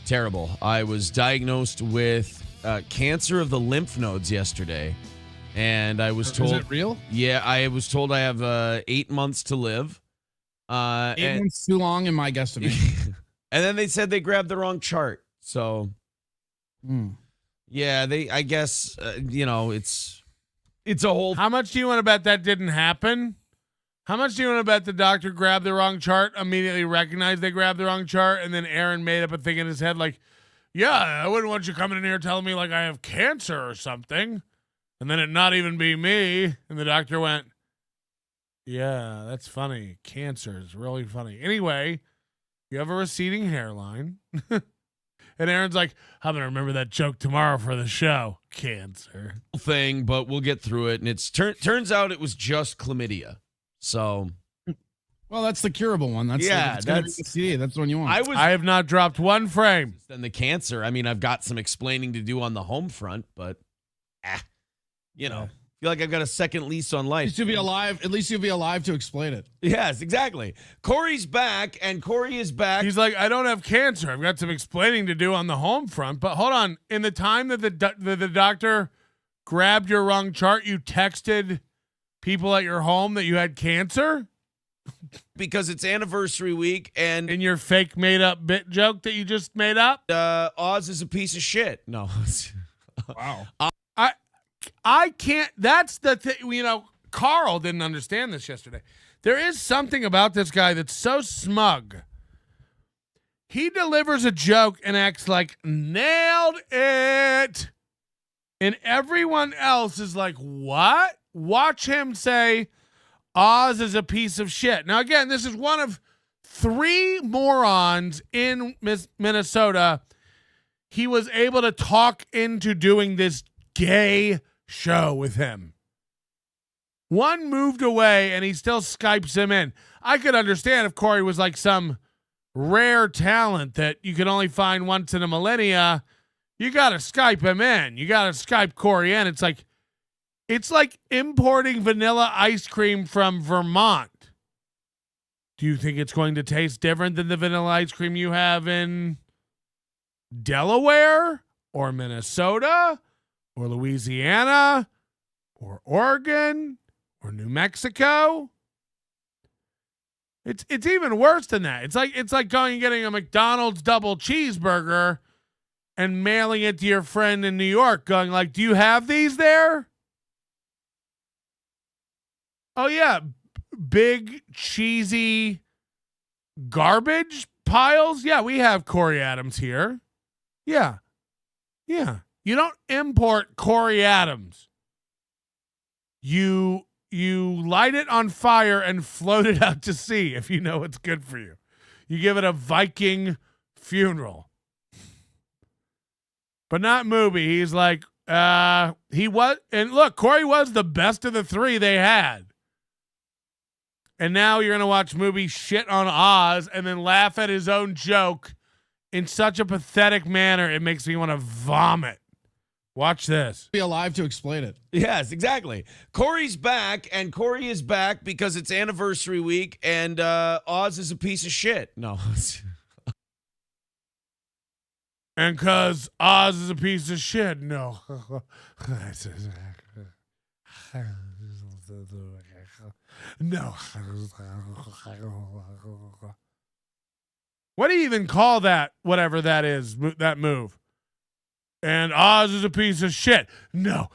Terrible. I was diagnosed with cancer of the lymph nodes yesterday. And I was told... Is it real? Yeah, I was told I have 8 months to live. 8 months too long in my guesstimate. And then they said they grabbed the wrong chart. So, yeah, I guess, it's a whole... How much do you want to bet that didn't happen? How much do you want to bet the doctor grabbed the wrong chart, immediately recognized they grabbed the wrong chart, and then Aaron made up a thing in his head like, yeah, I wouldn't want you coming in here telling me like I have cancer or something. And then it not even be me. And the doctor went, yeah, that's funny. Cancer is really funny. Anyway, you have a receding hairline. And Aaron's like, I'm going to remember that joke tomorrow for the show. Cancer. Thing, but we'll get through it. And it's turns out it was just chlamydia. So. Well, that's the curable one. That's that's the one you want. I have not dropped one frame. Then the cancer. I mean, I've got some explaining to do on the home front, but feel like I've got a second lease on life. At least you'll be alive to explain it. Yes, exactly. Corey's back, and Corey is back. He's like, I don't have cancer. I've got some explaining to do on the home front. But hold on. In the time that the doctor grabbed your wrong chart, you texted people at your home that you had cancer? Because it's anniversary week, and in your fake made-up bit joke that you just made up? Oz is a piece of shit. No. Wow. I can't. That's the thing. You know, Carl didn't understand this yesterday. There is something about this guy that's so smug. He delivers a joke and acts like nailed it. And everyone else is like, what? Watch him say Oz is a piece of shit. Now, again, this is one of 3 morons in Minnesota he was able to talk into doing this gay show with him. One moved away and he still Skypes him in. I could understand if Corey was like some rare talent that you could only find once in a millennia. You got to Skype him in. You got to Skype Corey in. It's like importing vanilla ice cream from Vermont. Do you think it's going to taste different than the vanilla ice cream you have in Delaware or Minnesota or Louisiana or Oregon or New Mexico? It's even worse than that. It's like going and getting a McDonald's double cheeseburger and mailing it to your friend in New York, going like, "Do you have these there?" Oh yeah, big cheesy garbage piles. Yeah, we have Corey Adams here. Yeah. You don't import Corey Adams. You light it on fire and float it out to sea if you know what's good for you. You give it a Viking funeral. But not Mooby. He's like, he was, and look, Corey was the best of the 3 they had. And now you're going to watch Mooby shit on Oz and then laugh at his own joke in such a pathetic manner, it makes me want to vomit. Watch this. Be alive to explain it. Yes, exactly. Corey's back, and Corey is back because it's anniversary week, and Oz is a piece of shit. No. And because Oz is a piece of shit. No. No. What do you even call that, whatever that is, that move? And Oz is a piece of shit. No.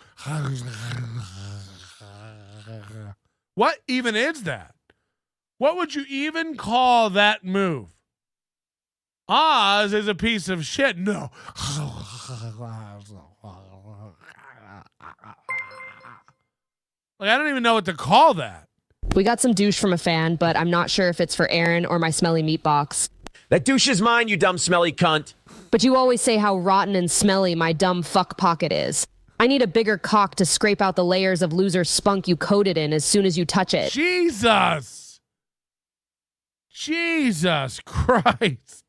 What even is that? What would you even call that move? Oz is a piece of shit. No. Like, I don't even know what to call that. We got some douche from a fan, but I'm not sure if it's for Aaron or my smelly meat box. That douche is mine, you dumb smelly cunt. But you always say how rotten and smelly my dumb fuck pocket is. I need a bigger cock to scrape out the layers of loser spunk you coated in as soon as you touch it. Jesus Christ.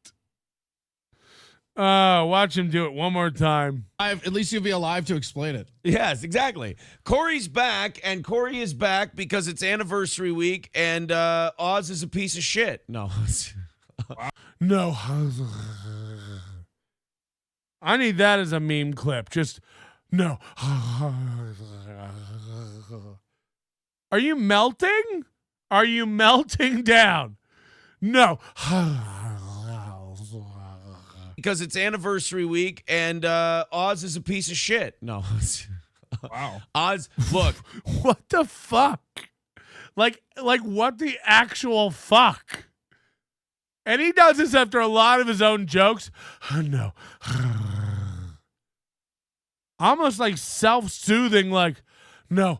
Watch him do it one more time. At least you'll be alive to explain it. Yes, exactly. Corey's back, and Corey is back because it's anniversary week, and Oz is a piece of shit. No. No. I need that as a meme clip. Just, no. Are you melting? Are you melting down? No. Because it's anniversary week, and Oz is a piece of shit. No. Wow. Oz, look. What the fuck? Like what the actual fuck? And he does this after a lot of his own jokes. No. Almost like self-soothing, like, no.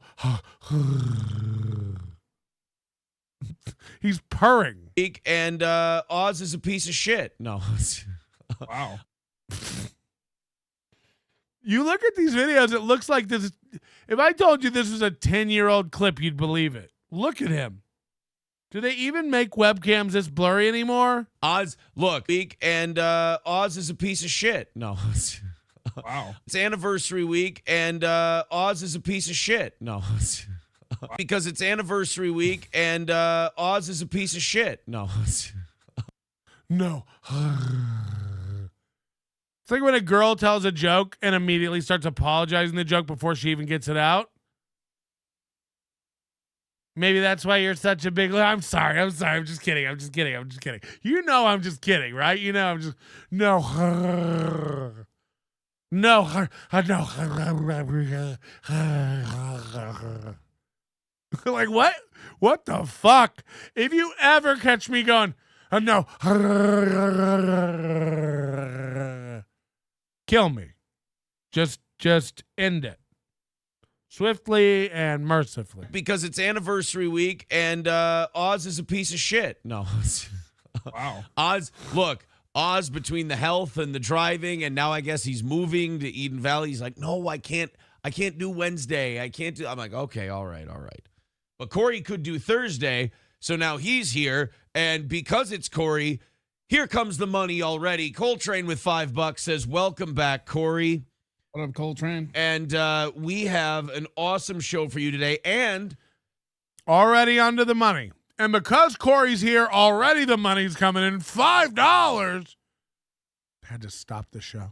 He's purring. And Oz is a piece of shit. No. Wow. You look at these videos, it looks like this. If I told you this was a 10-year-old clip, you'd believe it. Look at him. Do they even make webcams this blurry anymore? Oz, look, and Oz is a piece of shit. No. Wow. It's anniversary week, and Oz is a piece of shit. No. Because it's anniversary week, and Oz is a piece of shit. No. No. It's like when a girl tells a joke and immediately starts apologizing the joke before she even gets it out. Maybe that's why you're such a big. I'm sorry. I'm just kidding. You know I'm just kidding, right? You know I'm just no. No, no. Like, what? What the fuck? If you ever catch me going, no. Kill me. Just end it. Swiftly and mercifully. Because it's anniversary week and Oz is a piece of shit. No. Wow. Oz between the health and the driving, and now I guess he's moving to Eden Valley. He's like, no, I can't do Wednesday. I'm like, okay, all right. But Corey could do Thursday, so now he's here, and because it's Corey, here comes the money already. Coltrane with $5 says, welcome back, Corey. What up, Coltrane? And we have an awesome show for you today, and already under the money. And because Corey's here, already the money's coming in. $5. I had to stop the show.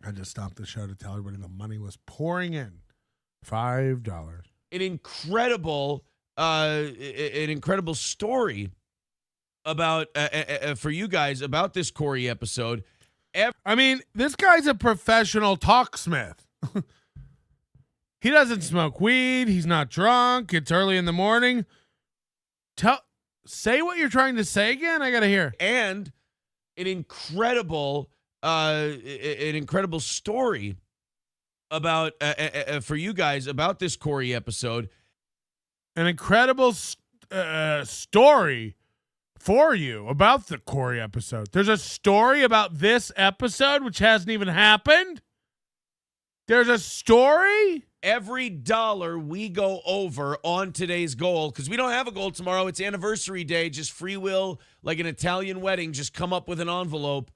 To tell everybody the money was pouring in. $5. An incredible story about for you guys about this Corey episode. I mean, this guy's a professional talksmith. He doesn't smoke weed. He's not drunk. It's early in the morning. Say what you're trying to say again. I gotta hear. And an incredible story about for you guys about this Corey episode. An incredible story for you about the Corey episode. There's a story about this episode which hasn't even happened. There's a story. Every dollar we go over on today's goal, because we don't have a goal tomorrow. It's anniversary day. Just free will, like an Italian wedding. Just come up with an envelope.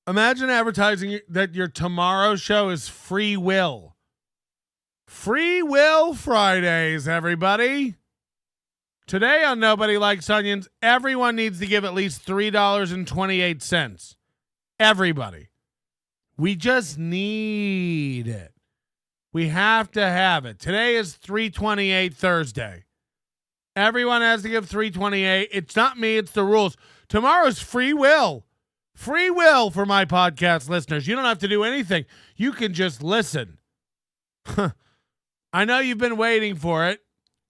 Imagine advertising that your tomorrow show is free will. Free will Fridays, everybody. Today on Nobody Likes Onions, everyone needs to give at least $3.28. Everybody. We just need it. We have to have it. Today is $3.28 Thursday. Everyone has to give $3.28. It's not me, it's the rules. Tomorrow's free will. Free will for my podcast listeners. You don't have to do anything. You can just listen. I know you've been waiting for it.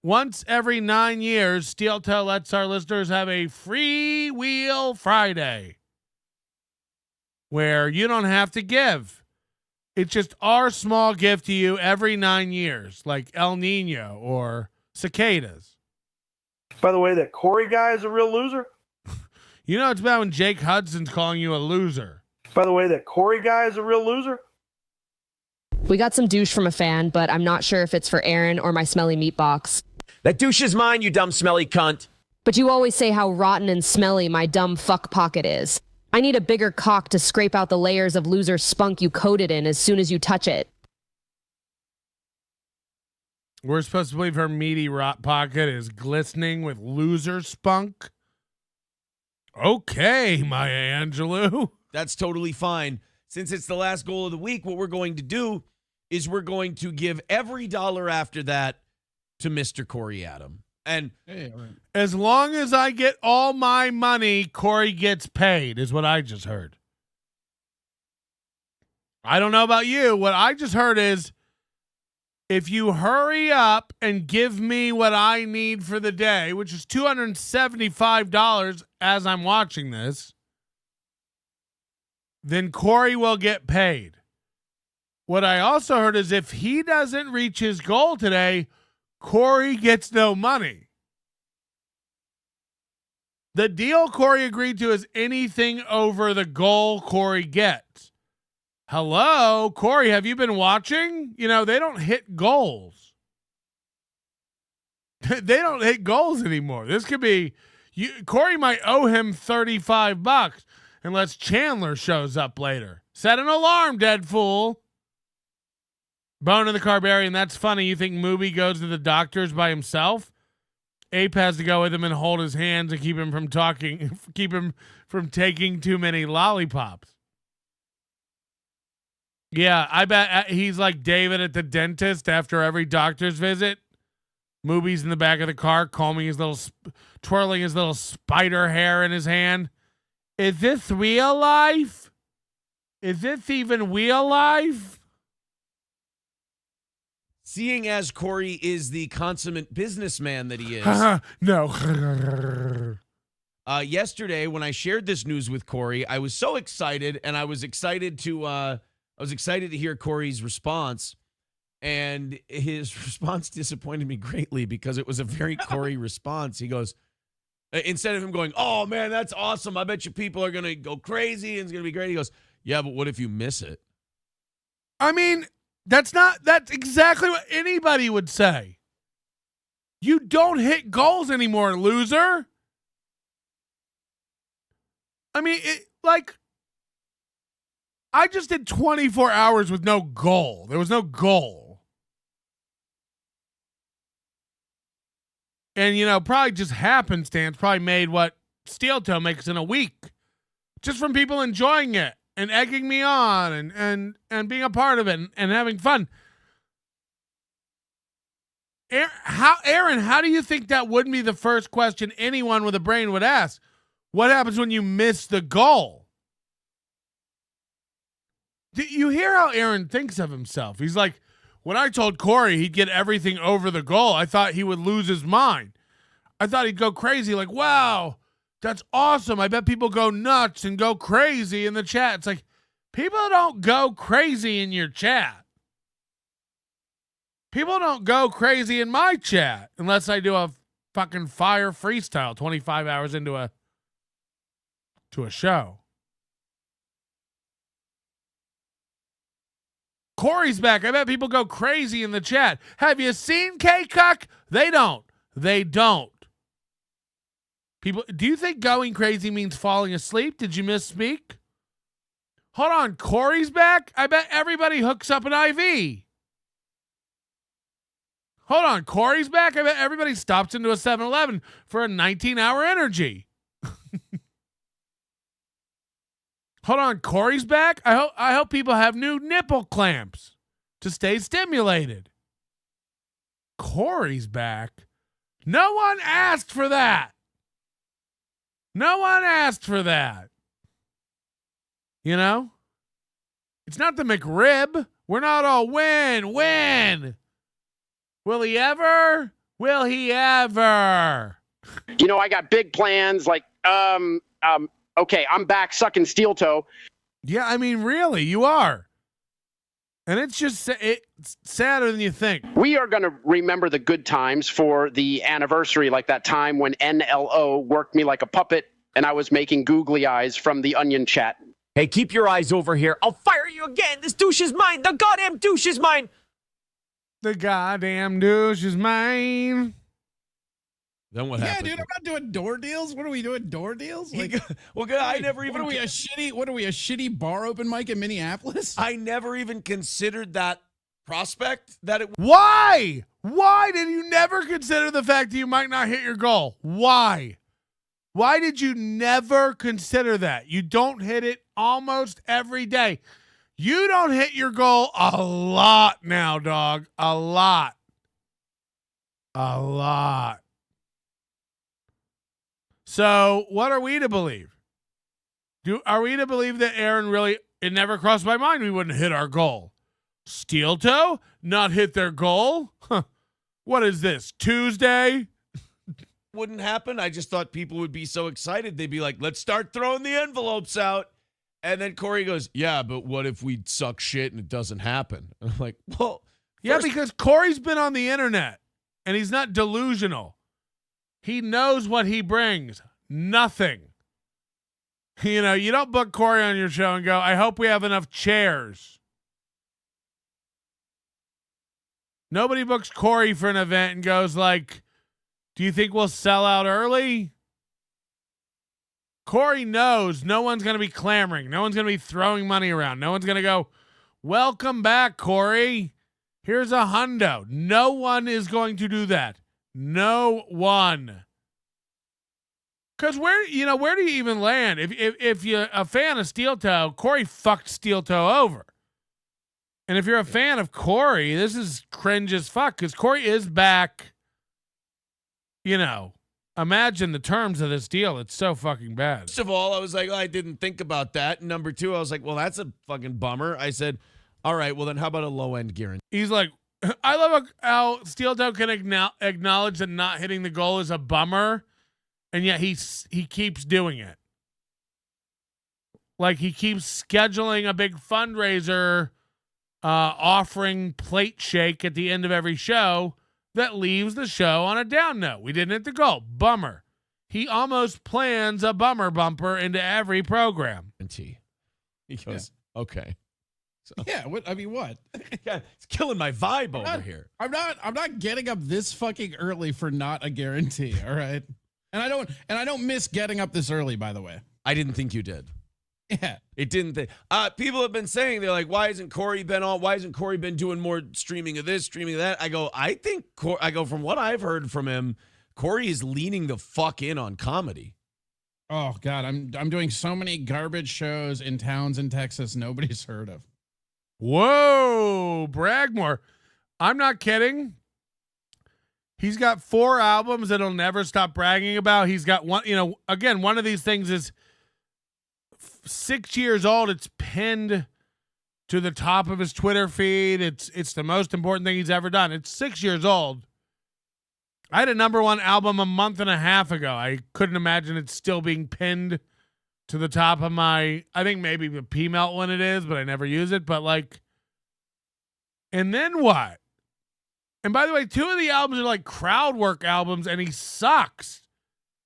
Once every 9 years, Steel Toe lets our listeners have a free wheel Friday where you don't have to give. It's just our small gift to you every 9 years, like El Nino or cicadas. By the way, that Corey guy is a real loser. You know it's bad when Jake Hudson's calling you a loser. By the way, that Corey guy is a real loser. We got some douche from a fan, but I'm not sure if it's for Aaron or my smelly meat box. That douche is mine, you dumb smelly cunt. But you always say how rotten and smelly my dumb fuck pocket is. I need a bigger cock to scrape out the layers of loser spunk you coated in as soon as you touch it. We're supposed to believe her meaty rot pocket is glistening with loser spunk? Okay, Maya Angelou. That's totally fine. Since it's the last goal of the week, what we're going to do is we're going to give every dollar after that to Mr. Corey Adam. And as long as I get all my money, Corey gets paid, is what I just heard. I don't know about you. What I just heard is if you hurry up and give me what I need for the day, which is $275 as I'm watching this, then Corey will get paid. What I also heard is if he doesn't reach his goal today, Corey gets no money. The deal Corey agreed to is anything over the goal Corey gets. Hello, Corey, have you been watching? You know, they don't hit goals. They don't hit goals anymore. This could be, Corey might owe him $35 unless Chandler shows up later. Set an alarm, dead fool. Bone in the Carbarian, that's funny. You think Mooby goes to the doctors by himself? Ape has to go with him and hold his hand to keep him from talking, keep him from taking too many lollipops. Yeah, I bet he's like David at the dentist after every doctor's visit. Mooby's in the back of the car, combing his little, twirling his little spider hair in his hand. Is this real life? Is this even real life? Seeing as Corey is the consummate businessman that he is. No. Yesterday, when I shared this news with Corey, I was so excited, and I was excited to hear Corey's response. And his response disappointed me greatly because it was a very Corey response. He goes, instead of him going, "Oh man, that's awesome. I bet you people are gonna go crazy and it's gonna be great." He goes, "Yeah, but what if you miss it?" I mean, that's exactly what anybody would say. You don't hit goals anymore, loser. I mean, I just did 24 hours with no goal. There was no goal. And, probably just happenstance probably made what Steel Toe makes in a week. Just from people enjoying it and egging me on and being a part of it and having fun. Aaron, how do you think that wouldn't be the first question anyone with a brain would ask? What happens when you miss the goal? You hear how Aaron thinks of himself. He's like, when I told Corey he'd get everything over the goal, I thought he would lose his mind. I thought he'd go crazy, like, wow, that's awesome. I bet people go nuts and go crazy in the chat. It's like, people don't go crazy in your chat. People don't go crazy in my chat unless I do a fucking fire freestyle 25 hours into a show. Corey's back. I bet people go crazy in the chat. Have you seen K-Cuck? They don't. People, do you think going crazy means falling asleep? Did you misspeak? Hold on. Corey's back? I bet everybody hooks up an IV. Hold on. Corey's back? I bet everybody stops into a 7-Eleven for a 19-hour energy. Hold on, Corey's back? I hope people have new nipple clamps to stay stimulated. Corey's back? No one asked for that. No one asked for that. It's not the McRib. We're not all win. Will he ever? Will he ever? I got big plans like, okay, I'm back sucking steel toe. Yeah, I mean, really, you are. And it's sadder than you think. We are going to remember the good times for the anniversary, like that time when NLO worked me like a puppet and I was making googly eyes from the Onion chat. Hey, keep your eyes over here. I'll fire you again. This douche is mine. The goddamn douche is mine. The goddamn douche is mine. Then what happened? Yeah, dude, I'm not doing door deals. What are we doing? Door deals? Like, I never even. What are we, a shitty bar open mic in Minneapolis? I never even considered that prospect. Why? Why did you never consider the fact that you might not hit your goal? Why? Why did you never consider that? You don't hit it almost every day. You don't hit your goal a lot now, dog. A lot. So what are we to believe? Are we to believe that Aaron really, it never crossed my mind we wouldn't hit our goal? Steel Toe not hit their goal? Huh. What is this, Tuesday? Wouldn't happen. I just thought people would be so excited. They'd be like, let's start throwing the envelopes out. And then Corey goes, yeah, but what if we suck shit and it doesn't happen? And I'm like, well. Yeah, because Corey's been on the internet and he's not delusional. He knows what he brings. Nothing. You don't book Corey on your show and go, I hope we have enough chairs. Nobody books Corey for an event and goes like, do you think we'll sell out early? Corey knows no one's going to be clamoring. No one's going to be throwing money around. No one's going to go, welcome back, Corey. Here's a hundo. No one is going to do that. No one. Because where do you even land? If you're a fan of Steel Toe, Corey fucked Steel Toe over. And if you're a fan of Corey, this is cringe as fuck because Corey is back, imagine the terms of this deal. It's so fucking bad. First of all, I was like, I didn't think about that. Number two, I was like, well, that's a fucking bummer. I said, all right, well then how about a low end guarantee? He's like, I love how Steel Toe can acknowledge that not hitting the goal is a bummer, and yet he keeps doing it. Like he keeps scheduling a big fundraiser, offering plate shake at the end of every show that leaves the show on a down note. We didn't hit the goal. Bummer. He almost plans a bummer bumper into every program. He goes, okay. So. Yeah, what? It's killing my vibe over here. I'm not getting up this fucking early for not a guarantee, all right? And I don't miss getting up this early, by the way. I didn't think you did. Yeah. It didn't. People have been saying, they're like, why hasn't Corey been doing more streaming of this, streaming of that? I think from what I've heard from him, Corey is leaning the fuck in on comedy. Oh God, I'm doing so many garbage shows in towns in Texas nobody's heard of. Whoa, brag more. I'm not kidding. He's got 4 albums that he'll never stop bragging about. He's got one, again, one of these things is 6 years old. It's pinned to the top of his Twitter feed. It's the most important thing he's ever done. It's 6 years old. I had a #1 album a month and a half ago. I couldn't imagine it still being pinned to the top of my, I think maybe the P-Melt one it is, but I never use it. But like, and then what? And by the way, 2 of the albums are like crowd work albums, and he sucks.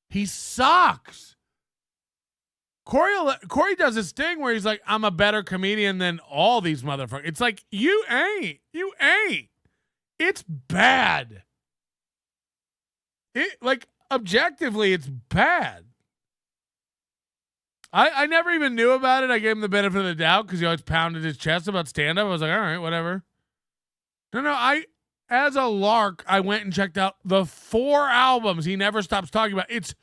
He sucks. Corey does this thing where he's like, I'm a better comedian than all these motherfuckers. It's like, you ain't. It's bad. Objectively, it's bad. I never even knew about it. I gave him the benefit of the doubt because he always pounded his chest about stand-up. I was like, all right, whatever. No, as a lark, I went and checked out the 4 albums he never stops talking about. It's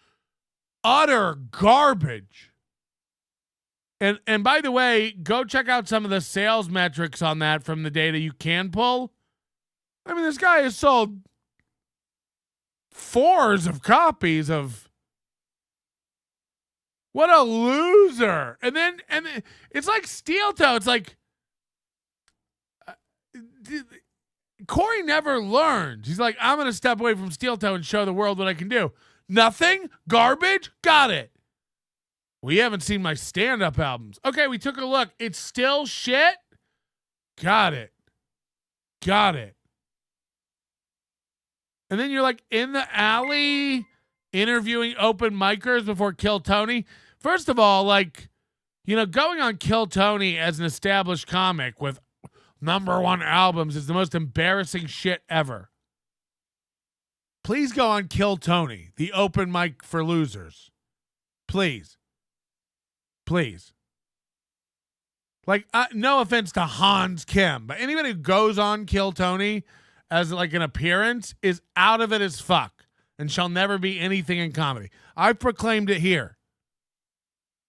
utter garbage. And by the way, go check out some of the sales metrics on that from the data you can pull. I mean, this guy has sold 4s of copies of. What a loser. And then it's like Steel Toe. It's like Corey never learned. He's like, I'm going to step away from Steel Toe and show the world what I can do. Nothing? Garbage? Got it. We haven't seen my stand-up albums. Okay, we took a look. It's still shit? Got it. And then you're like in the alley interviewing open micers before Kill Tony. First of all, going on Kill Tony as an established comic with #1 albums is the most embarrassing shit ever. Please go on Kill Tony, the open mic for losers. Please. No offense to Hans Kim, but anybody who goes on Kill Tony as like an appearance is out of it as fuck and shall never be anything in comedy. I proclaimed it here.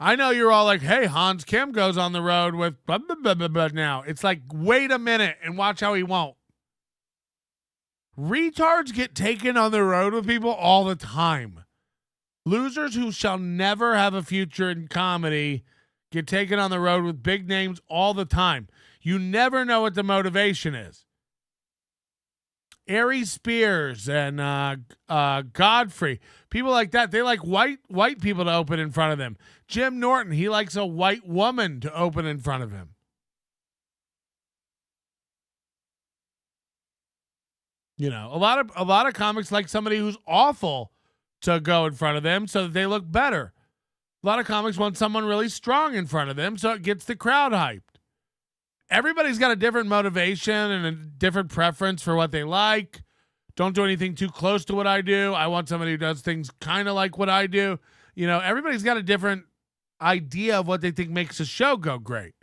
I know you're all like, hey, Hans Kim goes on the road with blah, blah, blah, blah, blah now. It's like, wait a minute and watch how he won't. Retards get taken on the road with people all the time. Losers who shall never have a future in comedy get taken on the road with big names all the time. You never know what the motivation is. Ari Spears and Godfrey, people like that, they like white people to open in front of them. Jim Norton, he likes a white woman to open in front of him. A lot of comics like somebody who's awful to go in front of them so that they look better. A lot of comics want someone really strong in front of them so it gets the crowd hyped. Everybody's got a different motivation and a different preference for what they like. Don't do anything too close to what I do. I want somebody who does things kind of like what I do. Everybody's got a different idea of what they think makes a show go great.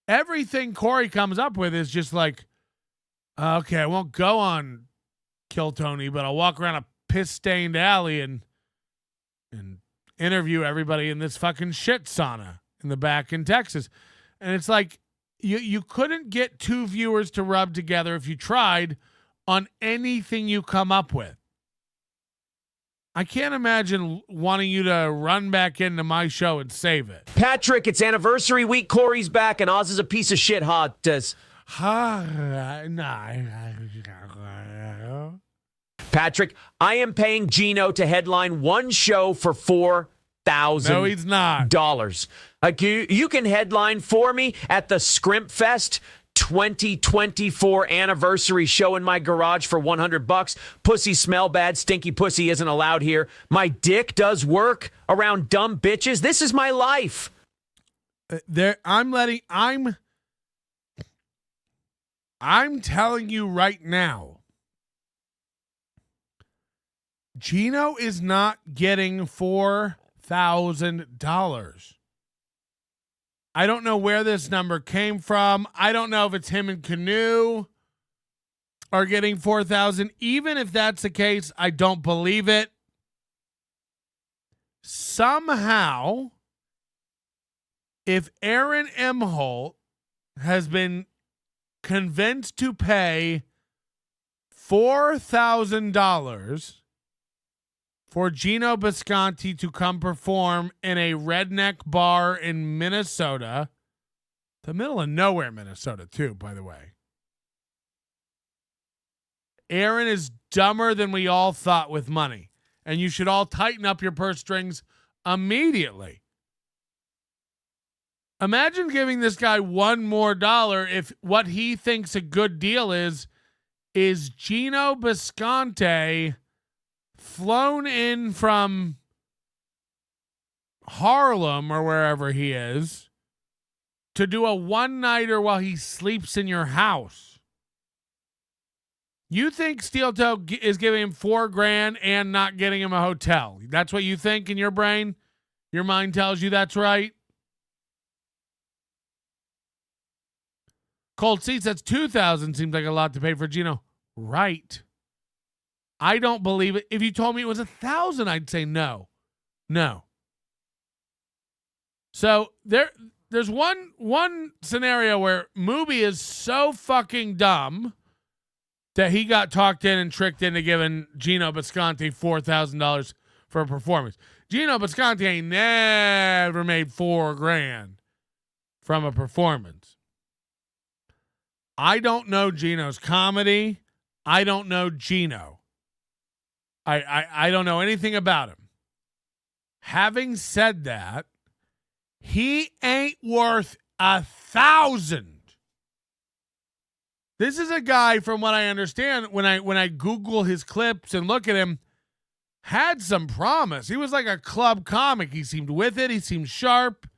Everything Corey comes up with is just like, okay, I won't go on Kill Tony, but I'll walk around a piss-stained alley and interview everybody in this fucking shit sauna in the back in Texas. And it's like, you couldn't get 2 viewers to rub together if you tried on anything you come up with. I can't imagine wanting you to run back into my show and save it. Patrick, it's anniversary week. Corey's back, and Oz is a piece of shit. Patrick, I am paying Gino to headline one show for $4,000. No, he's not. Like you can headline for me at the Scrimp Fest 2024 anniversary show in my garage for $100. Pussy smell bad, stinky pussy isn't allowed here. My dick does work around dumb bitches. This is my life. I'm telling you right now, Gino is not getting $4,000. I don't know where this number came from. I don't know if it's him and Canoe are getting 4,000. Even if that's the case, I don't believe it. Somehow, if Aaron M. Holt has been convinced to pay $4,000 for Gino Bisconti to come perform in a redneck bar in Minnesota, the middle of nowhere, Minnesota, too, by the way. Aaron is dumber than we all thought with money, and you should all tighten up your purse strings immediately. Imagine giving this guy one more dollar if what he thinks a good deal is Gino Bisconti flown in from Harlem or wherever he is to do a one-nighter while he sleeps in your house. You think Steel Toe is giving him $4,000 and not getting him a hotel? That's what you think in your brain? Your mind tells you that's right? Cold Seats, that's $2,000. Seems like a lot to pay for Gino. Right. I don't believe it. If you told me it was $1,000, I'd say no. No. So there's one scenario where Mubi is so fucking dumb that he got talked in and tricked into giving Gino Bisconti $4,000 for a performance. Gino Bisconti ain't never made $4,000 from a performance. I don't know Gino's comedy. I don't know Gino. I don't know anything about him. Having said that, he ain't worth $1,000. This is a guy, from what I understand, when I Google his clips and look at him, had some promise. He was like a club comic. He seemed with it. He seemed sharp.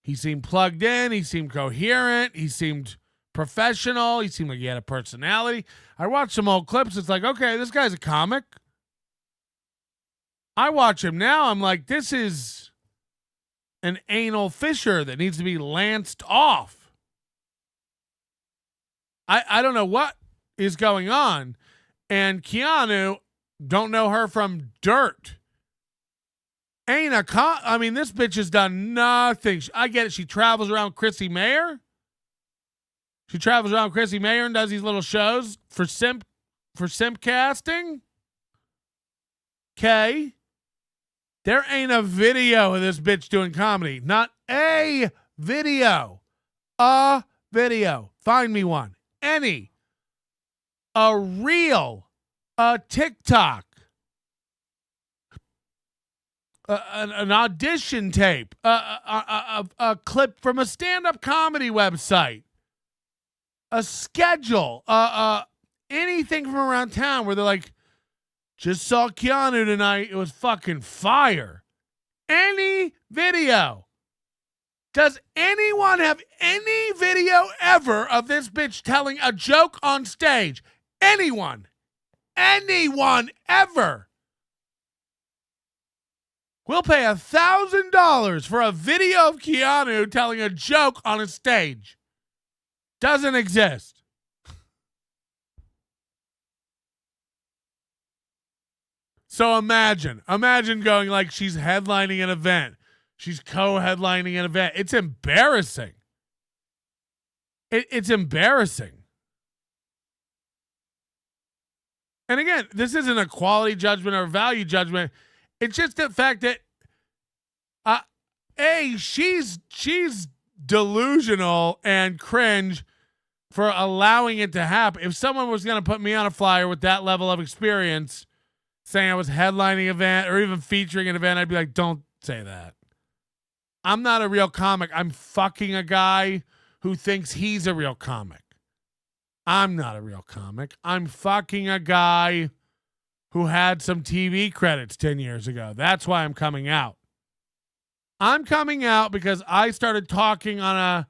He seemed plugged in. He seemed coherent. He seemed professional. He seemed like he had a personality. I watched some old clips. It's like, okay, this guy's a comic. I watch him now. I'm like, this is an anal fissure that needs to be lanced off. I don't know what is going on. And Keanu, don't know her from dirt. This bitch has done nothing. I get it. She travels around Chrissy Mayer. She travels around Chrissy Mayer and does these little shows for simp casting. Okay. There ain't a video of this bitch doing comedy. Not a video. A video. Find me one. Any. A reel. A TikTok. An audition tape. A clip from a stand-up comedy website. A schedule. Anything from around town where they're like, just saw Keanu tonight. It was fucking fire. Any video. Does anyone have any video ever of this bitch telling a joke on stage? Anyone? Anyone ever? We'll pay $1,000 for a video of Keanu telling a joke on a stage. Doesn't exist. So imagine going like she's headlining an event. She's co-headlining an event. It's embarrassing. It's embarrassing. And again, this isn't a quality judgment or value judgment. It's just the fact that, she's delusional and cringe for allowing it to happen. If someone was going to put me on a flyer with that level of experience, saying I was headlining an event or even featuring an event, I'd be like, don't say that. I'm not a real comic. I'm fucking a guy who thinks he's a real comic. I'm not a real comic. I'm fucking a guy who had some TV credits 10 years ago. That's why I'm coming out. I'm coming out because I started talking on a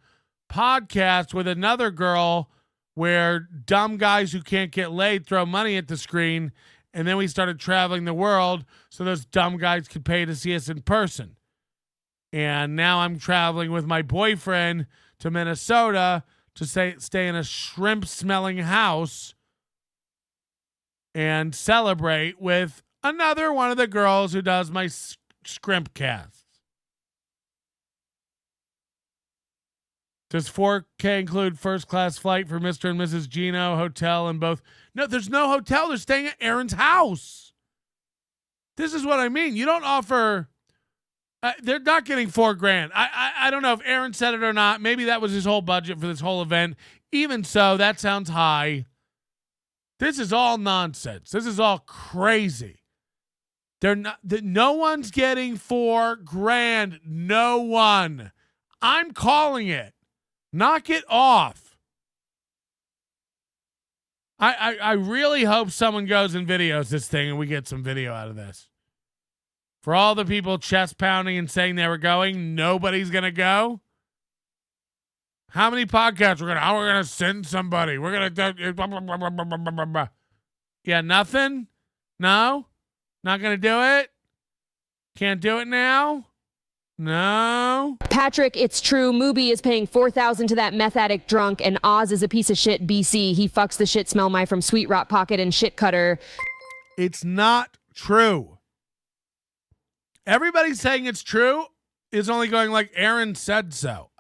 podcast with another girl where dumb guys who can't get laid throw money at the screen, and then we started traveling the world so those dumb guys could pay to see us in person. And now I'm traveling with my boyfriend to Minnesota to stay in a shrimp-smelling house and celebrate with another one of the girls who does my scrimp casts. Does 4K include first-class flight for Mr. and Mrs. Gino, hotel, and both? No, there's no hotel. They're staying at Aaron's house. This is what I mean. You don't offer... they're not getting $4,000. I don't know if Aaron said it or not. Maybe that was his whole budget for this whole event. Even so, that sounds high. This is all nonsense. This is all crazy. They're not. No one's getting $4,000. No one. I'm calling it. Knock it off. I really hope someone goes and videos this thing and we get some video out of this. For all the people chest pounding and saying they were going, nobody's going to go. How many podcasts we're going to send somebody? We're going to yeah, nothing? No? Not going to do it? Can't do it now? No. Patrick, it's true. Mubi is paying $4,000 to that meth addict drunk, and Oz is a piece of shit BC. He fucks the shit smell my from Sweet Rot Pocket and Shit Cutter. It's not true. Everybody saying it's true is only going like Aaron said so.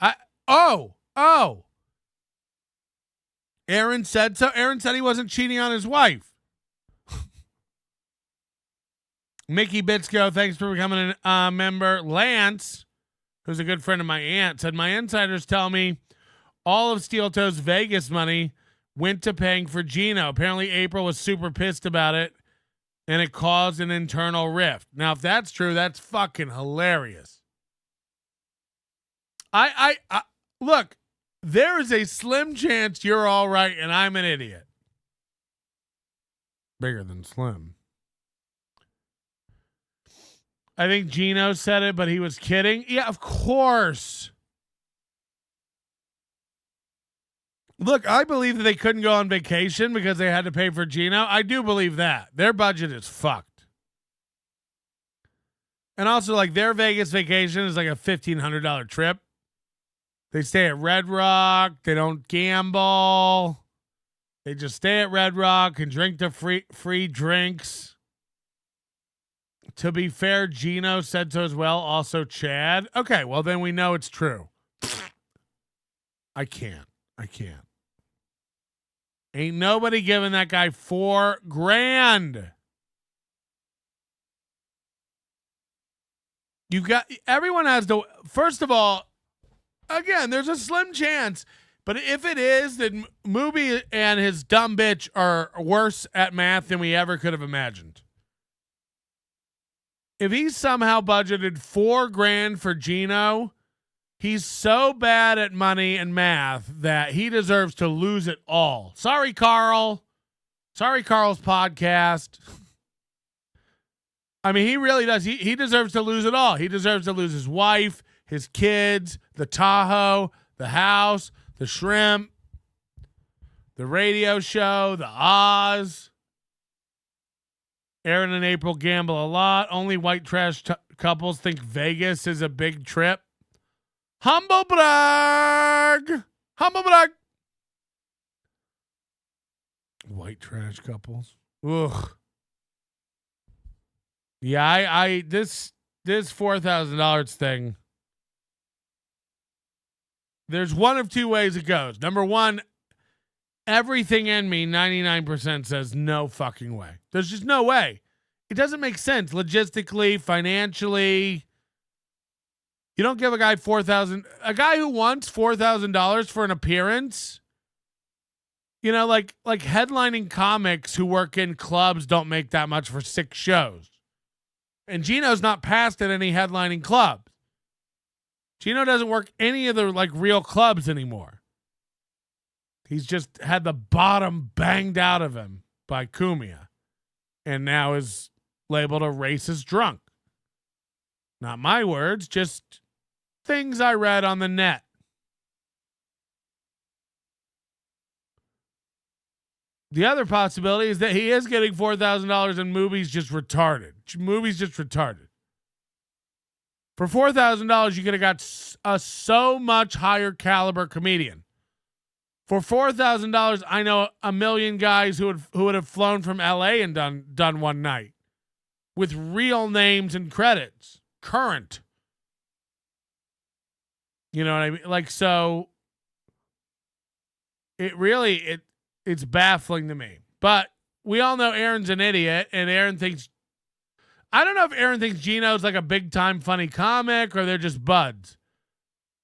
Aaron said so. Aaron said he wasn't cheating on his wife. Mickey Bitsko, thanks for becoming a member. Lance, who's a good friend of my aunt, said, my insiders tell me all of Steel Toe's Vegas money went to paying for Gino. Apparently April was super pissed about it, and it caused an internal rift. Now, if that's true, that's fucking hilarious. I look, there is a slim chance you're all right and I'm an idiot. Bigger than slim. I think Gino said it, but he was kidding. Yeah, of course. Look, I believe that they couldn't go on vacation because they had to pay for Gino. I do believe that. Their budget is fucked. And also, like, their Vegas vacation is like a $1,500 trip. They stay at Red Rock. They don't gamble. They just stay at Red Rock and drink the free drinks. To be fair, Gino said so as well. Also, Chad. Okay, well, then we know it's true. I can't. Ain't nobody giving that guy $4,000. Everyone has to, first of all, again, there's a slim chance, but if it is, then Mubi and his dumb bitch are worse at math than we ever could have imagined. If he somehow budgeted $4,000 for Gino, he's so bad at money and math that he deserves to lose it all. Sorry, Carl. Sorry, Carl's podcast. I mean, he really does. He deserves to lose it all. He deserves to lose his wife, his kids, the Tahoe, the house, the shrimp, the radio show, the Oz. Aaron and April gamble a lot. Only white trash couples think Vegas is a big trip. Humble brag. Humble brag. White trash couples. Ugh. Yeah, this $4,000 thing. There's one of two ways it goes. Number one, everything in me, 99% says no fucking way. There's just no way. It doesn't make sense logistically, financially. You don't give a guy a guy who wants $4,000 for an appearance. You know, like headlining comics who work in clubs don't make that much for 6 shows. And Gino's not passed at any headlining clubs. Gino doesn't work any of the like real clubs anymore. He's just had the bottom banged out of him by Cumia, and now is labeled a racist drunk. Not my words, just things I read on the net. The other possibility is that he is getting $4,000 and movies just retarded. Movies just retarded. For $4,000, you could have got a so much higher caliber comedian. For $4,000, I know a million guys who would have flown from LA and done one night with real names and credits, current. You know what I mean? Like, so it's baffling to me. But we all know Aaron's an idiot, and Aaron thinks, I don't know if Aaron thinks Gino's like a big time funny comic or they're just buds.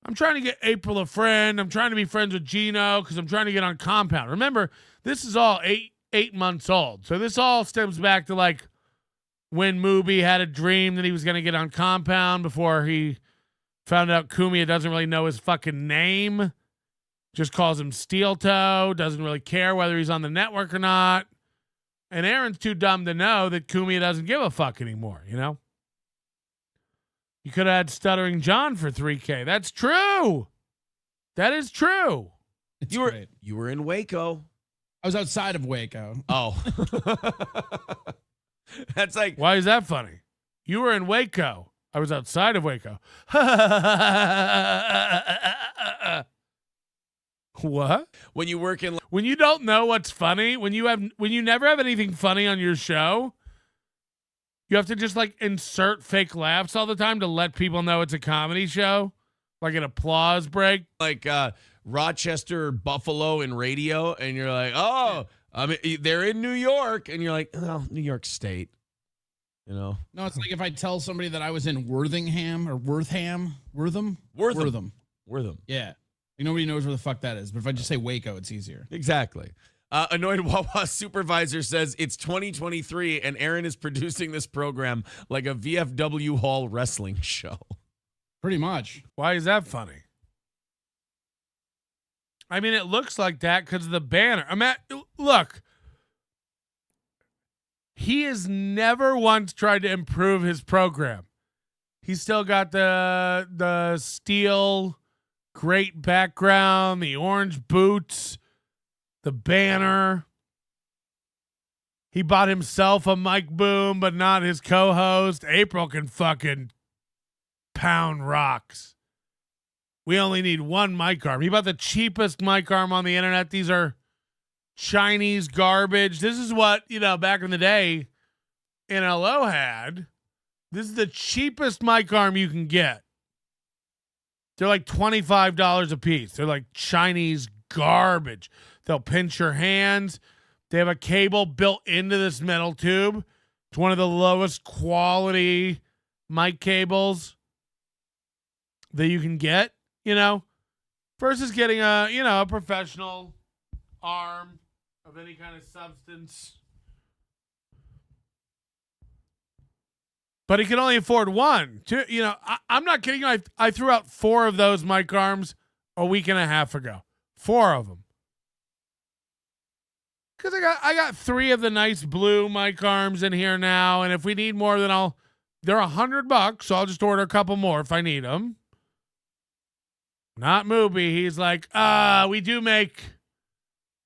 I'm trying to get April a friend. I'm trying to be friends with Gino because I'm trying to get on Compound. Remember, this is all eight months old. So this all stems back to like when Mubi had a dream that he was going to get on Compound before he found out Cumia doesn't really know his fucking name. Just calls him Steel Toe. Doesn't really care whether he's on the network or not. And Aaron's too dumb to know that Cumia doesn't give a fuck anymore, you know? You could have had Stuttering John for $3K. That's true. That is true. You were in Waco. I was outside of Waco. Oh. That's like, why is that funny? You were in Waco. I was outside of Waco. What? When you work in, when you don't know what's funny, when you never have anything funny on your show, you have to just like insert fake laughs all the time to let people know it's a comedy show, like an applause break, like Rochester or Buffalo in radio, and you're like, oh, I mean, they're in New York, and you're like, oh, New York State, you know? No, it's like if I tell somebody that I was in Wortham. Yeah. Nobody knows where the fuck that is, but if I just say Waco, it's easier. Exactly. Annoyed Wawa supervisor says it's 2023 and Aaron is producing this program like a VFW Hall wrestling show. Pretty much. Why is that funny? I mean, it looks like that because of the banner. Look, he has never once tried to improve his program. He's still got the steel, great background, the orange boots, the banner. He bought himself a mic boom, but not his co-host. April can fucking pound rocks. We only need one mic arm. He bought the cheapest mic arm on the internet. These are Chinese garbage. This is what, back in the day, NLO had. This is the cheapest mic arm you can get. They're like $25 a piece. They're like Chinese garbage. They'll pinch your hands. They have a cable built into this metal tube. It's one of the lowest quality mic cables that you can get, versus getting a professional arm of any kind of substance. But he can only afford one. I'm not kidding you. I threw out 4 of those mic arms a week and a half ago. 4 of them. Because I got 3 of the nice blue mic arms in here now, and if we need more, then they're $100, so I'll just order a couple more if I need them. Not Mubi. He's like, we do make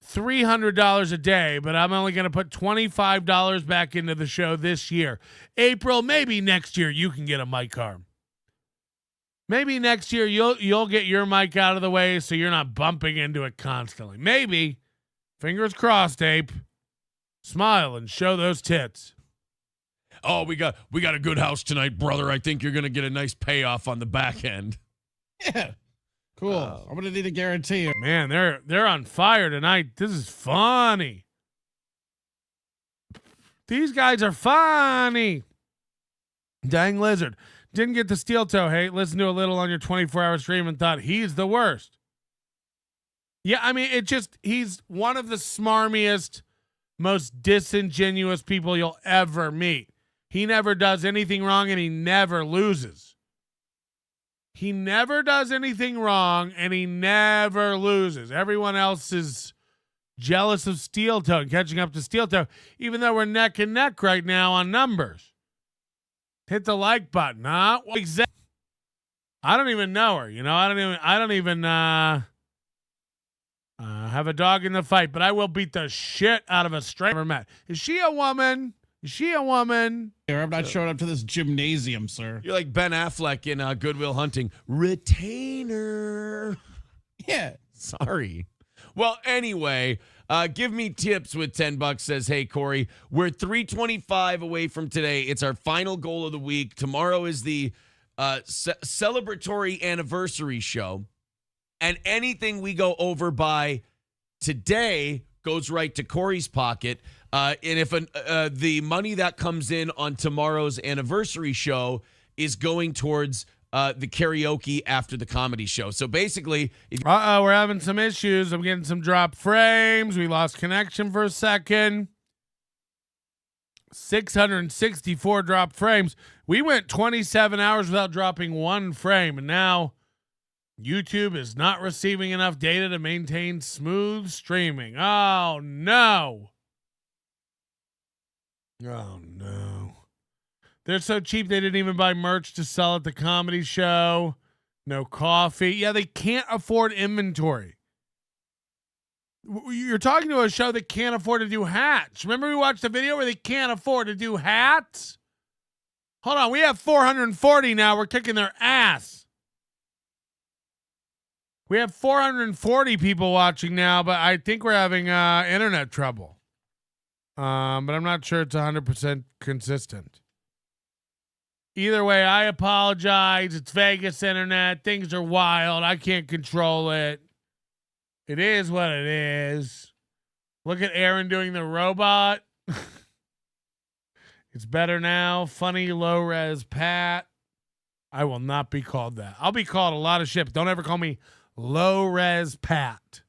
$300 a day, but I'm only going to put $25 back into the show this year. April, maybe next year you can get a mic arm. Maybe next year you'll get your mic out of the way so you're not bumping into it constantly. Maybe. Fingers crossed, Ape. Smile and show those tits. Oh, we got a good house tonight, brother. I think you're going to get a nice payoff on the back end. Yeah. Cool. I'm gonna need a guarantee. Man, they're on fire tonight. This is funny. These guys are funny. Dang Lizard. Didn't get the steel toe hate. Listened to a little on your 24-hour stream and thought he's the worst. Yeah, I mean, he's one of the smarmiest, most disingenuous people you'll ever meet. He never does anything wrong and he never loses. He never does anything wrong and he never loses. Everyone else is jealous of Steel Toe and catching up to Steel Toe, even though we're neck and neck right now on numbers. Hit the like button, huh? Exactly. I don't even know her. You know, I don't even have a dog in the fight, but I will beat the shit out of a stranger I've ever met. Is she a woman? Is she a woman? I'm not showing up to this gymnasium, sir. You're like Ben Affleck in Good Will Hunting. Retainer. Yeah. Sorry. Well, anyway, give me tips with $10 says, hey, Corey, we're 325 away from today. It's our final goal of the week. Tomorrow is the celebratory anniversary show. And anything we go over by today goes right to Corey's pocket. And if the money that comes in on tomorrow's anniversary show is going towards the karaoke after the comedy show. So basically, we're having some issues. I'm getting some drop frames. We lost connection for a second. 664 drop frames. We went 27 hours without dropping one frame, and now YouTube is not receiving enough data to maintain smooth streaming. Oh no. Oh no. They're so cheap they didn't even buy merch to sell at the comedy show. No coffee. Yeah, they can't afford inventory. You're talking to a show that can't afford to do hats. Remember we watched the video where they can't afford to do hats? Hold on, we have 440 now. We're kicking their ass. We have 440 people watching now, but I think we're having internet trouble. But I'm not sure it's 100% consistent. Either way, I apologize. It's Vegas internet. Things are wild. I can't control it. It is what it is. Look at Aaron doing the robot. It's better now. Funny low-res Pat. I will not be called that. I'll be called a lot of shit. Don't ever call me low-res Pat.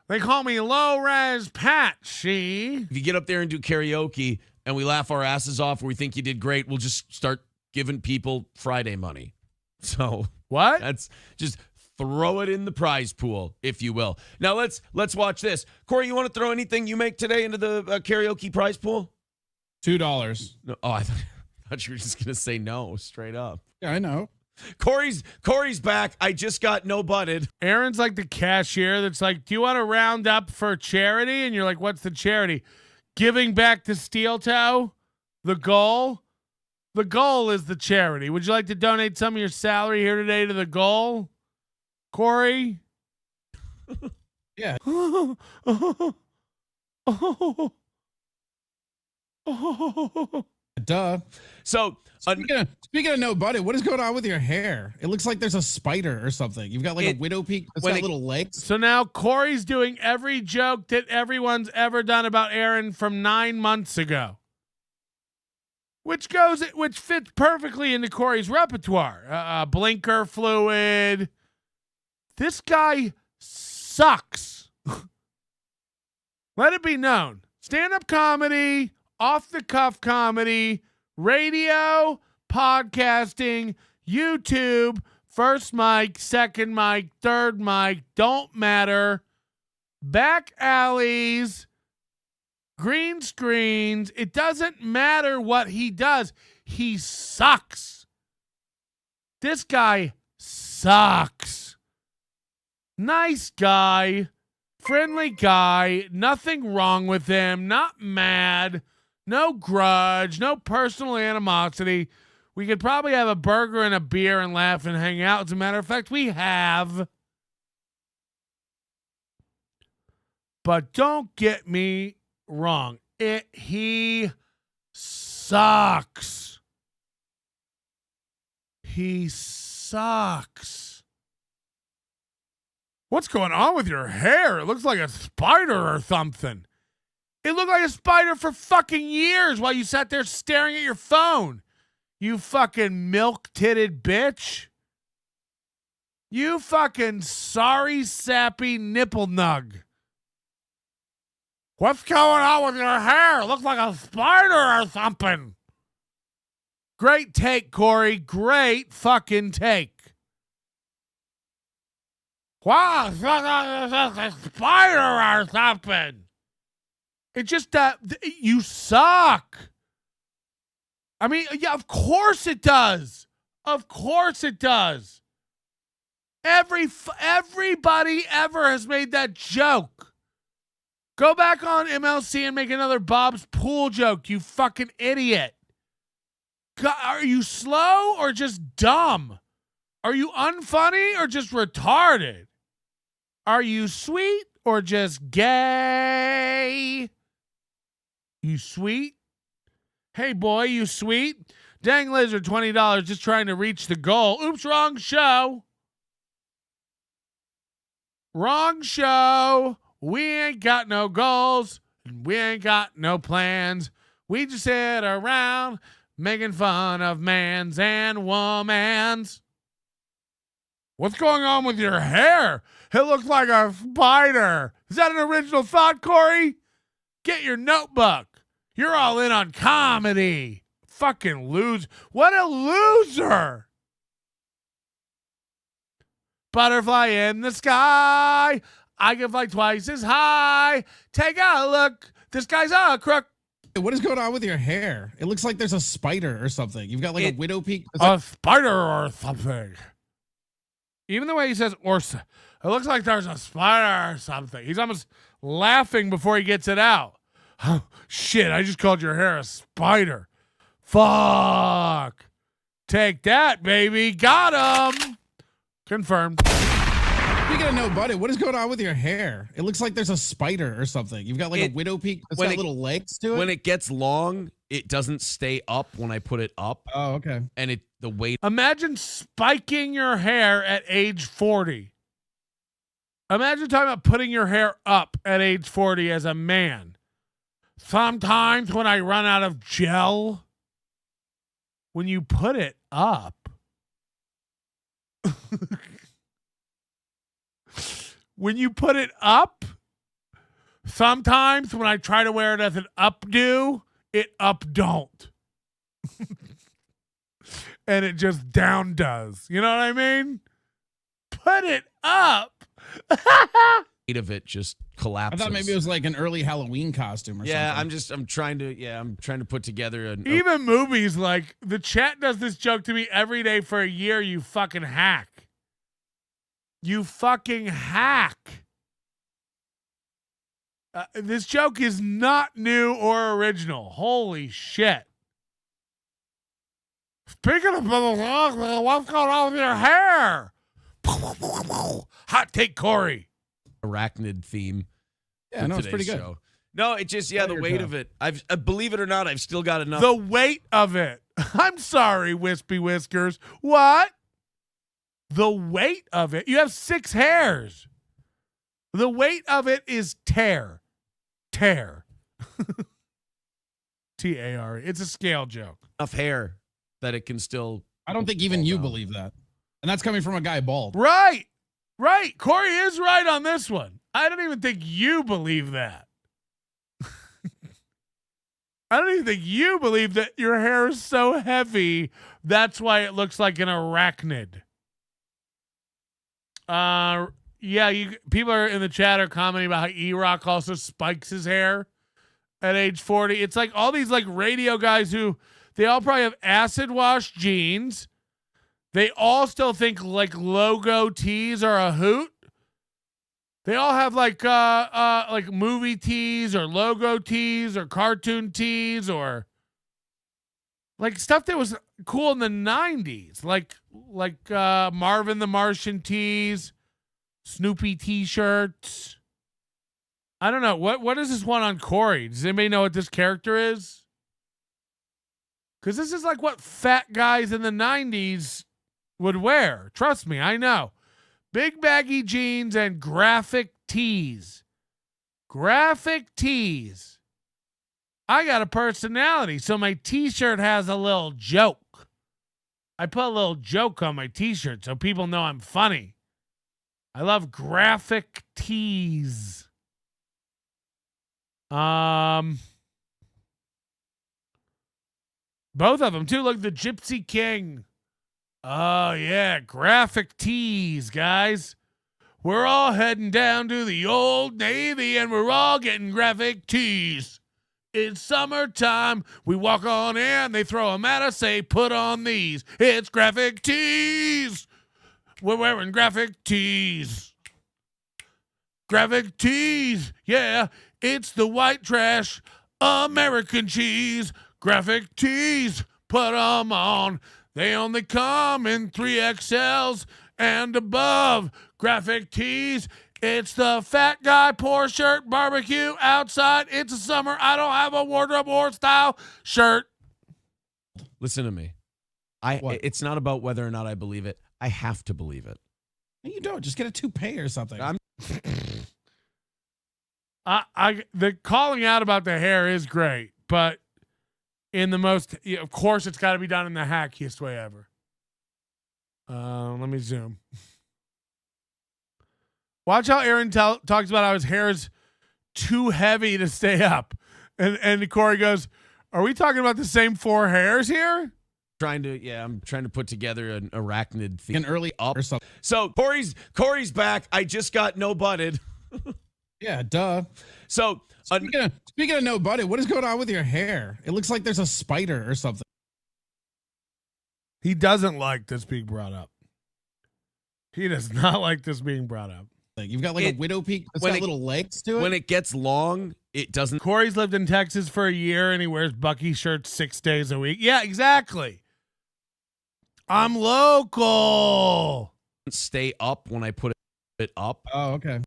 They call me low-res Pat, she. If you get up there and do karaoke and we laugh our asses off or we think you did great, we'll just start giving people Friday money. So what? That's just throw it in the prize pool, if you will. Now let's watch this. Corey, you want to throw anything you make today into the karaoke prize pool? $2. No, oh, I thought you were just gonna say no, straight up. Yeah, I know. Corey's back. I just got no butted. Aaron's like the cashier that's like, do you want to round up for charity? And you're like, what's the charity? Giving back to Steel Toe? The goal? The goal is the charity. Would you like to donate some of your salary here today to the goal? Corey? Yeah. Duh. So speaking of no buddy, what is going on with your hair? It looks like there's a spider or something. You've got like a widow peak. It's got little legs. So now Corey's doing every joke that everyone's ever done about Aaron from 9 months ago, which fits perfectly into Corey's repertoire. Blinker fluid. This guy sucks. Let it be known. Stand-up comedy, off-the-cuff comedy, radio, podcasting, YouTube, first mic, second mic, third mic, don't matter. Back alleys, green screens. It doesn't matter what he does. He sucks. This guy sucks. Nice guy, friendly guy, nothing wrong with him, not mad, no grudge, no personal animosity. We could probably have a burger and a beer and laugh and hang out. As a matter of fact, we have. But don't get me wrong. He sucks. He sucks. sucks. What's going on with your hair? It looks like a spider or something. It looked like a spider for fucking years while you sat there staring at your phone. You fucking milk-titted bitch. You fucking sorry, sappy nipple nug. What's going on with your hair? It looks like a spider or something. Great take, Corey. Great fucking take. Wow, it's like a spider or something. It's just that you suck. I mean, yeah, of course it does. Of course it does. Everybody ever has made that joke. Go back on MLC and make another Bob's Pool joke, you fucking idiot. God, are you slow or just dumb? Are you unfunny or just retarded? Are you sweet or just gay? You sweet? Hey, boy, you sweet? Dang Lizard, $20 just trying to reach the goal. Oops, wrong show. Wrong show. We ain't got no goals. And we ain't got no plans. We just sit around making fun of mans and womans. What's going on with your hair? It looks like a spider. Is that an original thought, Corey? Get your notebook. You're all in on comedy. Fucking lose. What a loser. Butterfly in the sky. I can fly twice as high. Take a look. This guy's a crook. What is going on with your hair? It looks like there's a spider or something. You've got like a widow peak. A spider or something. Even the way he says Orsa. It looks like there's a spider or something. He's almost laughing before he gets it out. Oh, shit, I just called your hair a spider. Fuck. Take that, baby. Got him. Confirmed. Speaking of no buddy, what is going on with your hair? It looks like there's a spider or something. You've got like a widow peak. It's got little legs to it. When it gets long, it doesn't stay up when I put it up. Oh, okay. And the weight. Imagine spiking your hair at age 40. Imagine talking about putting your hair up at age 40 as a man. Sometimes when I run out of gel, when you put it up, when you put it up, sometimes when I try to wear it as an updo, it up don't. And it just down does. You know what I mean? Put it up. Of it just collapses. I thought maybe it was like an early Halloween costume or something. I'm trying to put together even movies, like the chat does this joke to me every day for a year. You fucking hack. You fucking hack. This joke is not new or original. Holy shit. Speaking of what's going on with your hair? Hot take, Corey. Arachnid theme. Yeah, no, it's pretty good. Show. No, it just the weight of it. I've believe it or not, I've still got enough. The weight of it. I'm sorry, Wispy Whiskers. What? The weight of it. You have 6 hairs. The weight of it is tear. Tear. TAR. It's a scale joke. Enough hair that it can still. I don't think even you believe that. And that's coming from a guy bald. Right. Right. Corey is right on this one. I don't even think you believe that. I don't even think you believe that your hair is so heavy. That's why it looks like an arachnid. People are in the chat are commenting about how E-Rock also spikes his hair at age 40. It's like all these like radio guys who they all probably have acid wash jeans. They all still think like logo tees are a hoot. They all have like movie tees or logo tees or cartoon tees or like stuff that was cool in the 90s, like Marvin the Martian tees, Snoopy t-shirts. I don't know. What is this one on Corey? Does anybody know what this character is? Because this is like what fat guys in the 90s would wear. Trust me, I know. Big baggy jeans and graphic tees. Graphic tees. I got a personality, so my t-shirt has a little joke. I put a little joke on my t-shirt so people know I'm funny. I love graphic tees. Both of them too. Look, the Gypsy King. Oh yeah, graphic tees, guys. We're all heading down to the Old Navy and we're all getting graphic tees. It's summertime. We walk on in, they throw them at us, say, put on these. It's graphic tees. We're wearing graphic tees. Graphic tees. Yeah, it's the white trash American cheese. Graphic tees. Put them on. They only come in 3XLs and above. Graphic tees. It's the fat guy, poor shirt, barbecue outside. It's a summer. I don't have a wardrobe or style shirt. Listen to me. What? It's not about whether or not I believe it. I have to believe it. No, you don't. Just get a toupee or something. The calling out about the hair is great, but in the most, of course, it's got to be done in the hackiest way ever. Let me zoom. Watch how Aaron talks about how his hair is too heavy to stay up. And Corey goes, are we talking about the same 4 hairs here? I'm trying to put together an arachnid theme. An early up or something. So Corey's back. I just got no butted. Yeah, duh. So speaking of no butted, what is going on with your hair? It looks like there's a spider or something. He doesn't like this being brought up. He does not like this being brought up. You've got like a widow peak that's got little legs to it. When it gets long, it doesn't. Corey's lived in Texas for a year and he wears Bucky shirts 6 days a week. Yeah, exactly. I'm local. Stay up when I put it up. Oh, okay.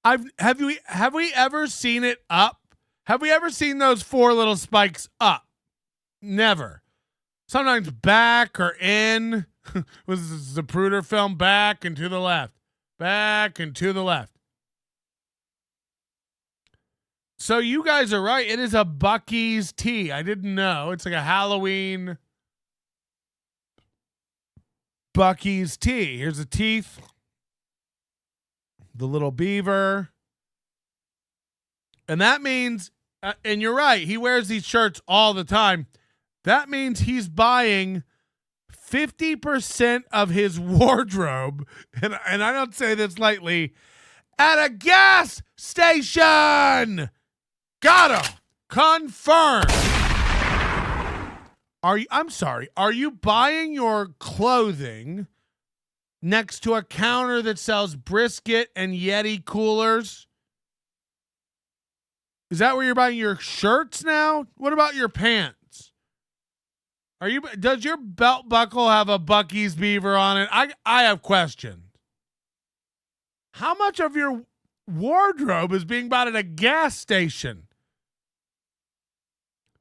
Have we ever seen it up? Have we ever seen those 4 little spikes up? Never. Sometimes back or in. Was the Zapruder film back and to the left? Back and to the left. So you guys are right. It is a Bucky's tee. I didn't know. It's like a Halloween Bucky's tee. Here's the teeth. The little beaver. And that means, and you're right, he wears these shirts all the time. That means he's buying 50% of his wardrobe, and I don't say this lightly, at a gas station. Got him. Confirmed. Are you buying your clothing next to a counter that sells brisket and Yeti coolers? Is that where you're buying your shirts now? What about your pants? Does your belt buckle have a Bucky's beaver on it? I have questions. How much of your wardrobe is being bought at a gas station?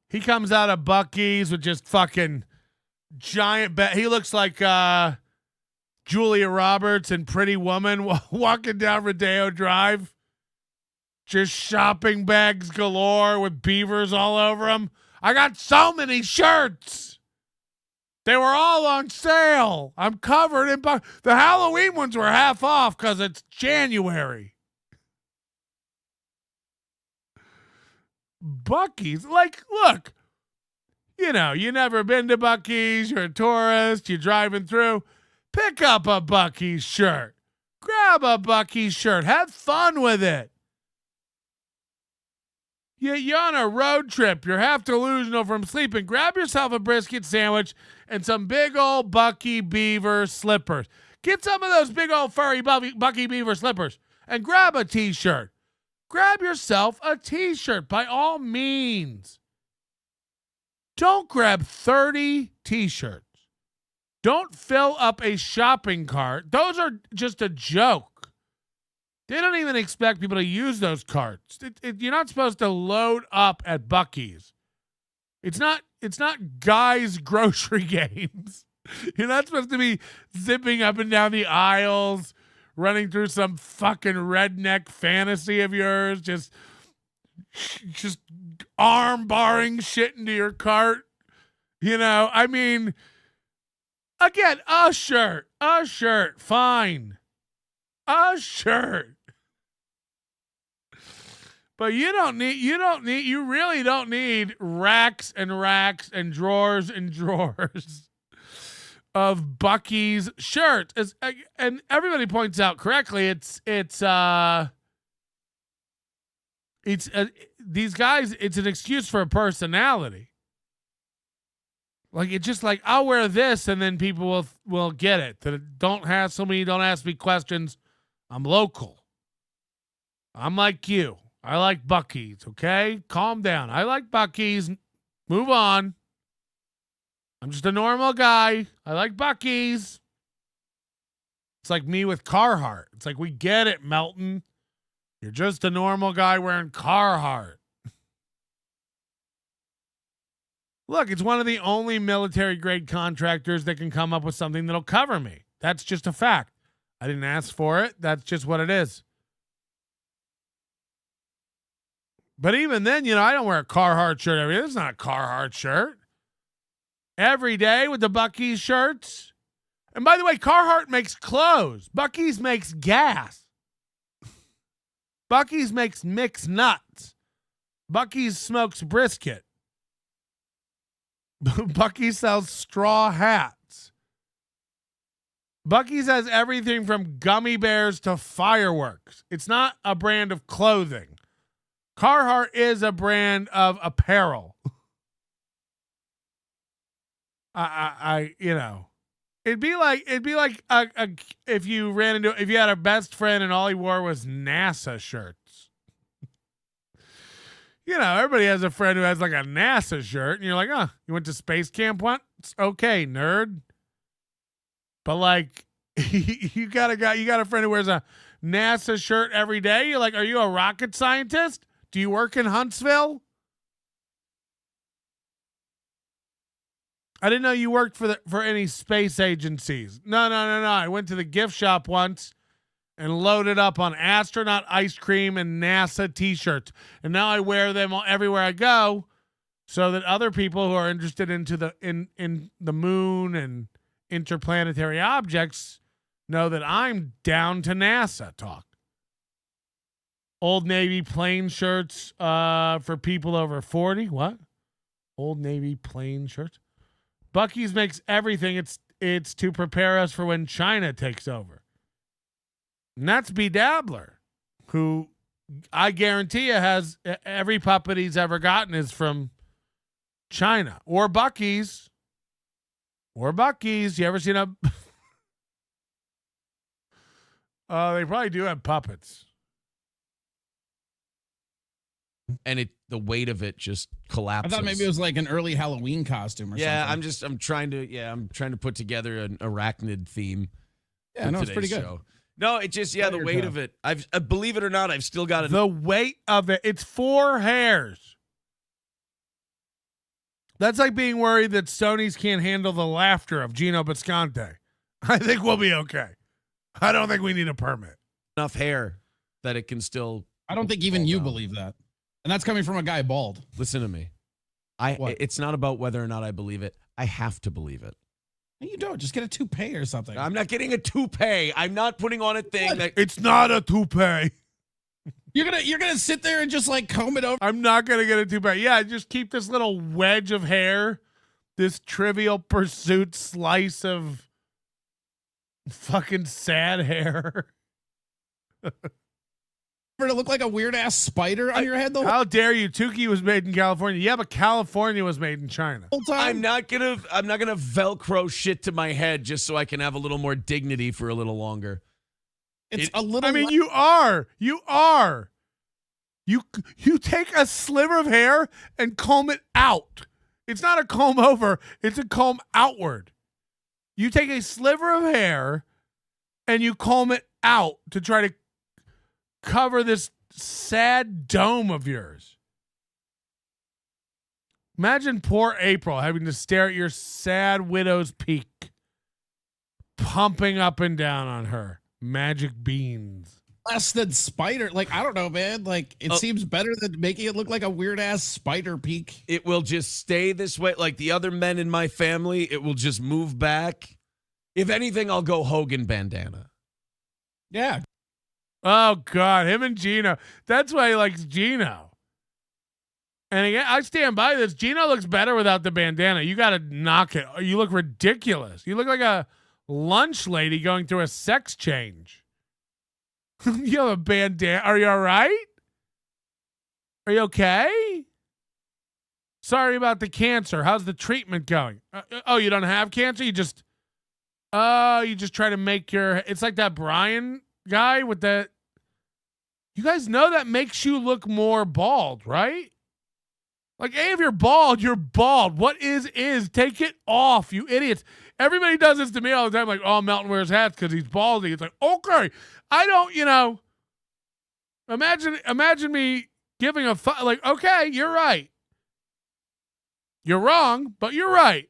He comes out of Bucky's with just fucking giant he looks like Julia Roberts and Pretty Woman walking down Rodeo Drive. Just shopping bags galore with beavers all over them. I got so many shirts. They were all on sale. I'm covered in the Halloween ones were half off because it's January. Bucky's, like, look, you never been to Bucky's, you're a tourist, you're driving through, pick up a Bucky's shirt. Grab a Bucky's shirt. Have fun with it. You're on a road trip. You're half delusional from sleeping. Grab yourself a brisket sandwich and some big old Bucky Beaver slippers. Get some of those big old furry Bucky Beaver slippers and grab a t-shirt. Grab yourself a t-shirt by all means. Don't grab 30 t-shirts. Don't fill up a shopping cart. Those are just a joke. They don't even expect people to use those carts. You're not supposed to load up at Bucky's. It's not guys' grocery games. You're not supposed to be zipping up and down the aisles, running through some fucking redneck fantasy of yours, just arm barring shit into your cart. You know, I mean, again, a shirt, fine. A shirt. But you really don't need racks and racks and drawers of Bucky's shirts. And everybody points out correctly, these guys, it's an excuse for a personality. Like, it's just like, I'll wear this and then people will get it. That don't hassle me, don't ask me questions. I'm local. I'm like you. I like Bucky's, okay? Calm down. I like Bucky's. Move on. I'm just a normal guy. I like Bucky's. It's like me with Carhartt. It's like, we get it, Melton. You're just a normal guy wearing Carhartt. Look, it's one of the only military-grade contractors that can come up with something that'll cover me. That's just a fact. I didn't ask for it. That's just what it is. But even then, you know, I don't wear a Carhartt shirt every day. It's not a Carhartt shirt. Every day with the Bucky's shirts. And by the way, Carhartt makes clothes. Bucky's makes gas. Bucky's makes mixed nuts. Bucky's smokes brisket. Bucky's sells straw hats. Bucky's has everything from gummy bears to fireworks. It's not a brand of clothing. Carhartt is a brand of apparel. You know, it'd be like if you had a best friend and all he wore was NASA shirts. You know, everybody has a friend who has like a NASA shirt, and you're like, oh, you went to space camp once? Okay, nerd. But like, you got a friend who wears a NASA shirt every day. You're like, are you a rocket scientist? Do you work in Huntsville? I didn't know you worked for any space agencies. No. I went to the gift shop once and loaded up on astronaut ice cream and NASA t-shirts. And now I wear them everywhere I go so that other people who are interested in the moon and interplanetary objects know that I'm down to NASA talk. Old Navy plain shirts for people over 40. What? Old Navy plain shirts? Bucky's makes everything. It's to prepare us for when China takes over. And that's B. Dabbler, who I guarantee you has every puppet he's ever gotten is from China or Bucky's. Or Bucky's. You ever seen a... they probably do have puppets. And the weight of it just collapses. I thought maybe it was like an early Halloween costume or something. Yeah, I'm trying to put together an arachnid theme. Yeah, no, it's pretty good. Show. No, it just, the weight of it. Believe it or not, I've still got it. The weight of it. It's 4 hairs. That's like being worried that Stoney's can't handle the laughter of Gino Bisconte. I think we'll be okay. I don't think we need a permit. Enough hair that it can still. I don't think even you believe that. And that's coming from a guy bald. Listen to me. It's not about whether or not I believe it. I have to believe it. No, you don't. Just get a toupee or something. I'm not getting a toupee. I'm not putting on a thing that. It's not a toupee. You're gonna sit there and just like comb it over. I'm not gonna get a toupee. Yeah, just keep this little wedge of hair, this Trivial Pursuit slice of fucking sad hair. For it to look like a weird ass spider on your head though. How dare you? Tukey was made in California. Yeah, but California was made in China. I'm not gonna Velcro shit to my head just so I can have a little more dignity for a little longer. It's a little. I mean, you are. You take a sliver of hair and comb it out. It's not a comb over. It's a comb outward. You take a sliver of hair and you comb it out to try to cover this sad dome of yours. Imagine poor April having to stare at your sad widow's peak pumping up and down on her. Magic beans. Less than spider. Like, I don't know, man. Like, it seems better than making it look like a weird ass spider peak. It will just stay this way. Like the other men in my family, it will just move back. If anything, I'll go Hogan bandana. Yeah. Oh, God. Him and Gino. That's why he likes Gino. And again, I stand by this. Gino looks better without the bandana. You got to knock it. You look ridiculous. You look like a lunch lady going through a sex change. You have a bandana. Are you all right? Are you okay? Sorry about the cancer. How's the treatment going? You don't have cancer? You just try to make it's like that Brian guy with the, you guys know that makes you look more bald, right? Like, hey, if you're bald, you're bald. What is, take it off, you idiots. Everybody does this to me all the time. Like, oh, Melton wears hats because he's baldy. It's like, okay, I don't, imagine me giving like, okay, you're right. You're wrong, but you're right.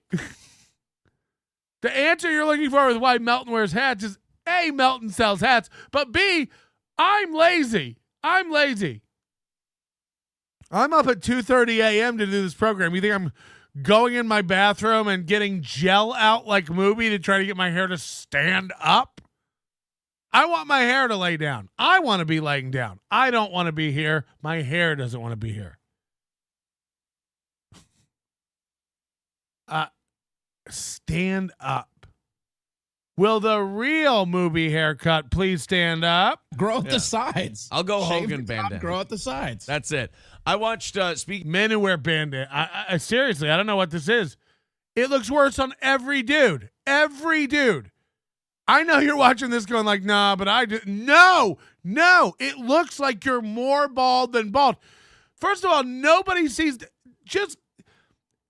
The answer you're looking for with why Melton wears hats is A, Melton sells hats, but B, I'm lazy. I'm up at 2:30 a.m. to do this program. You think I'm going in my bathroom and getting gel out like Movie to try to get my hair to stand up? I want my hair to lay down. I want to be laying down. I don't want to be here. My hair doesn't want to be here. Stand up. Will the real Movie haircut please stand up? Grow at the sides. I'll go Shave Hogan the top, bandana. grow at the sides. That's it. I watched men who wear bandana. I seriously, I don't know what this is. It looks worse on every dude. Every dude. I know you're watching this going like, nah, but I do. No. It looks like you're more bald than bald. First of all, nobody sees, just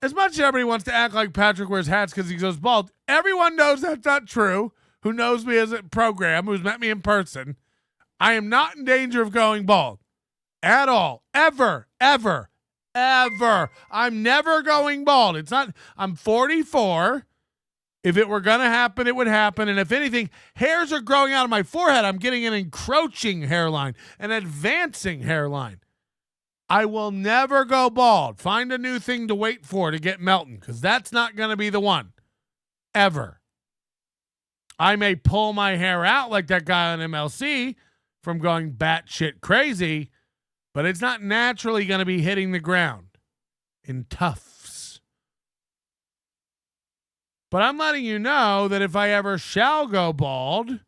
as much as everybody wants to act like Patrick wears hats because he goes bald, everyone knows that's not true. Who knows me as a program, who's met me in person. I am not in danger of going bald at all. Ever. I'm never going bald. It's not, I'm 44. If it were going to happen, it would happen. And if anything, hairs are growing out of my forehead. I'm getting an encroaching hairline, an advancing hairline. I will never go bald. Find a new thing to wait for to get Melton, because that's not going to be the one. Ever. I may pull my hair out like that guy on MLC from going batshit crazy, but it's not naturally going to be hitting the ground in tufts. But I'm letting you know that if I ever shall go bald,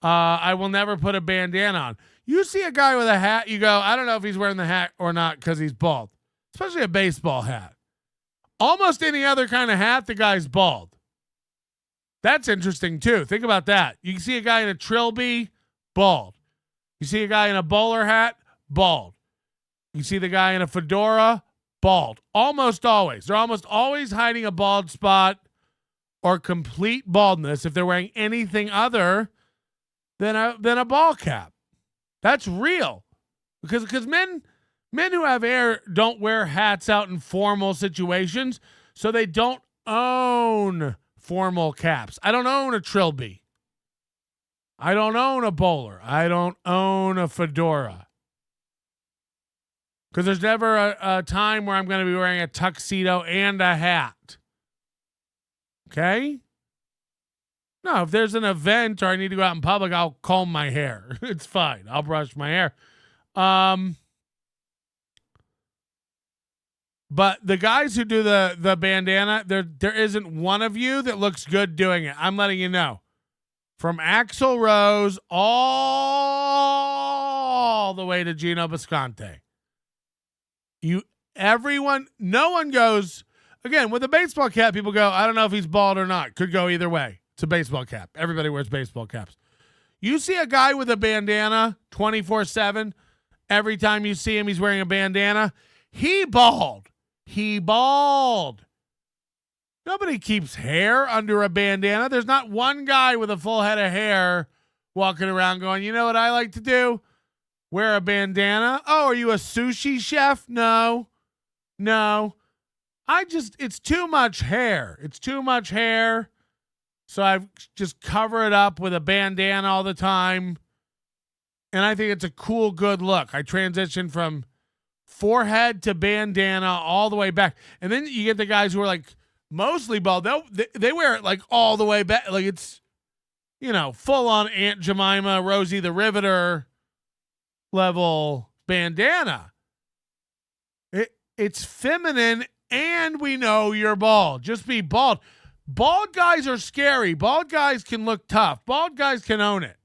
I will never put a bandana on. You see a guy with a hat, you go, I don't know if he's wearing the hat or not because he's bald, especially a baseball hat. Almost any other kind of hat, the guy's bald. That's interesting too. Think about that. You can see a guy in a trilby, bald. You see a guy in a bowler hat, bald. You see the guy in a fedora, bald. Almost always. They're almost always hiding a bald spot or complete baldness if they're wearing anything other than a ball cap. That's real. Because men who have hair don't wear hats out in formal situations, so they don't own formal caps. I don't own a trilby. I don't own a bowler. I don't own a fedora. Because there's never a time where I'm going to be wearing a tuxedo and a hat. Okay? No, if there's an event or I need to go out in public, I'll comb my hair. It's fine. I'll brush my hair. But the guys who do the bandana, there isn't one of you that looks good doing it. I'm letting you know. From Axl Rose all the way to Gino Bisconte. No one goes, again, with a baseball cap, people go, I don't know if he's bald or not. Could go either way. It's a baseball cap. Everybody wears baseball caps. You see a guy with a bandana 24/7. Every time you see him, he's wearing a bandana. He bald. Nobody keeps hair under a bandana. There's not one guy with a full head of hair walking around going, you know what I like to do? Wear a bandana. Oh, are you a sushi chef? No. It's too much hair. So I just cover it up with a bandana all the time. And I think it's a cool, good look. I transition from forehead to bandana all the way back. And then you get the guys who are like mostly bald. They wear it like all the way back. Like it's, full on Aunt Jemima, Rosie the Riveter level bandana. It's feminine, and we know you're bald. Just be bald. Bald guys are scary. Bald guys can look tough. Bald guys can own it.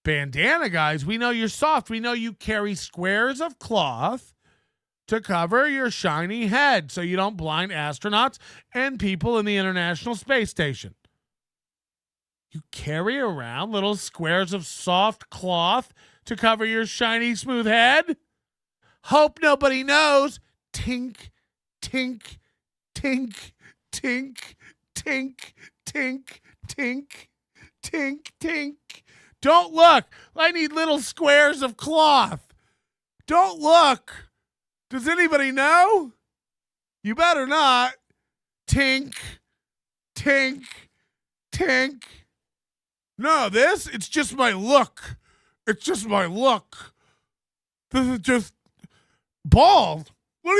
Bandana guys, we know you're soft. We know you carry squares of cloth to cover your shiny head so you don't blind astronauts and people in the International Space Station. You carry around little squares of soft cloth to cover your shiny, smooth head. Hope nobody knows. Tink, tink, tink, tink, tink, tink, tink, tink, tink. Don't look. I need little squares of cloth. Don't look. Does anybody know? You better not. Tink, tink, tink. No, it's just my look. It's just my look. This is just bald. What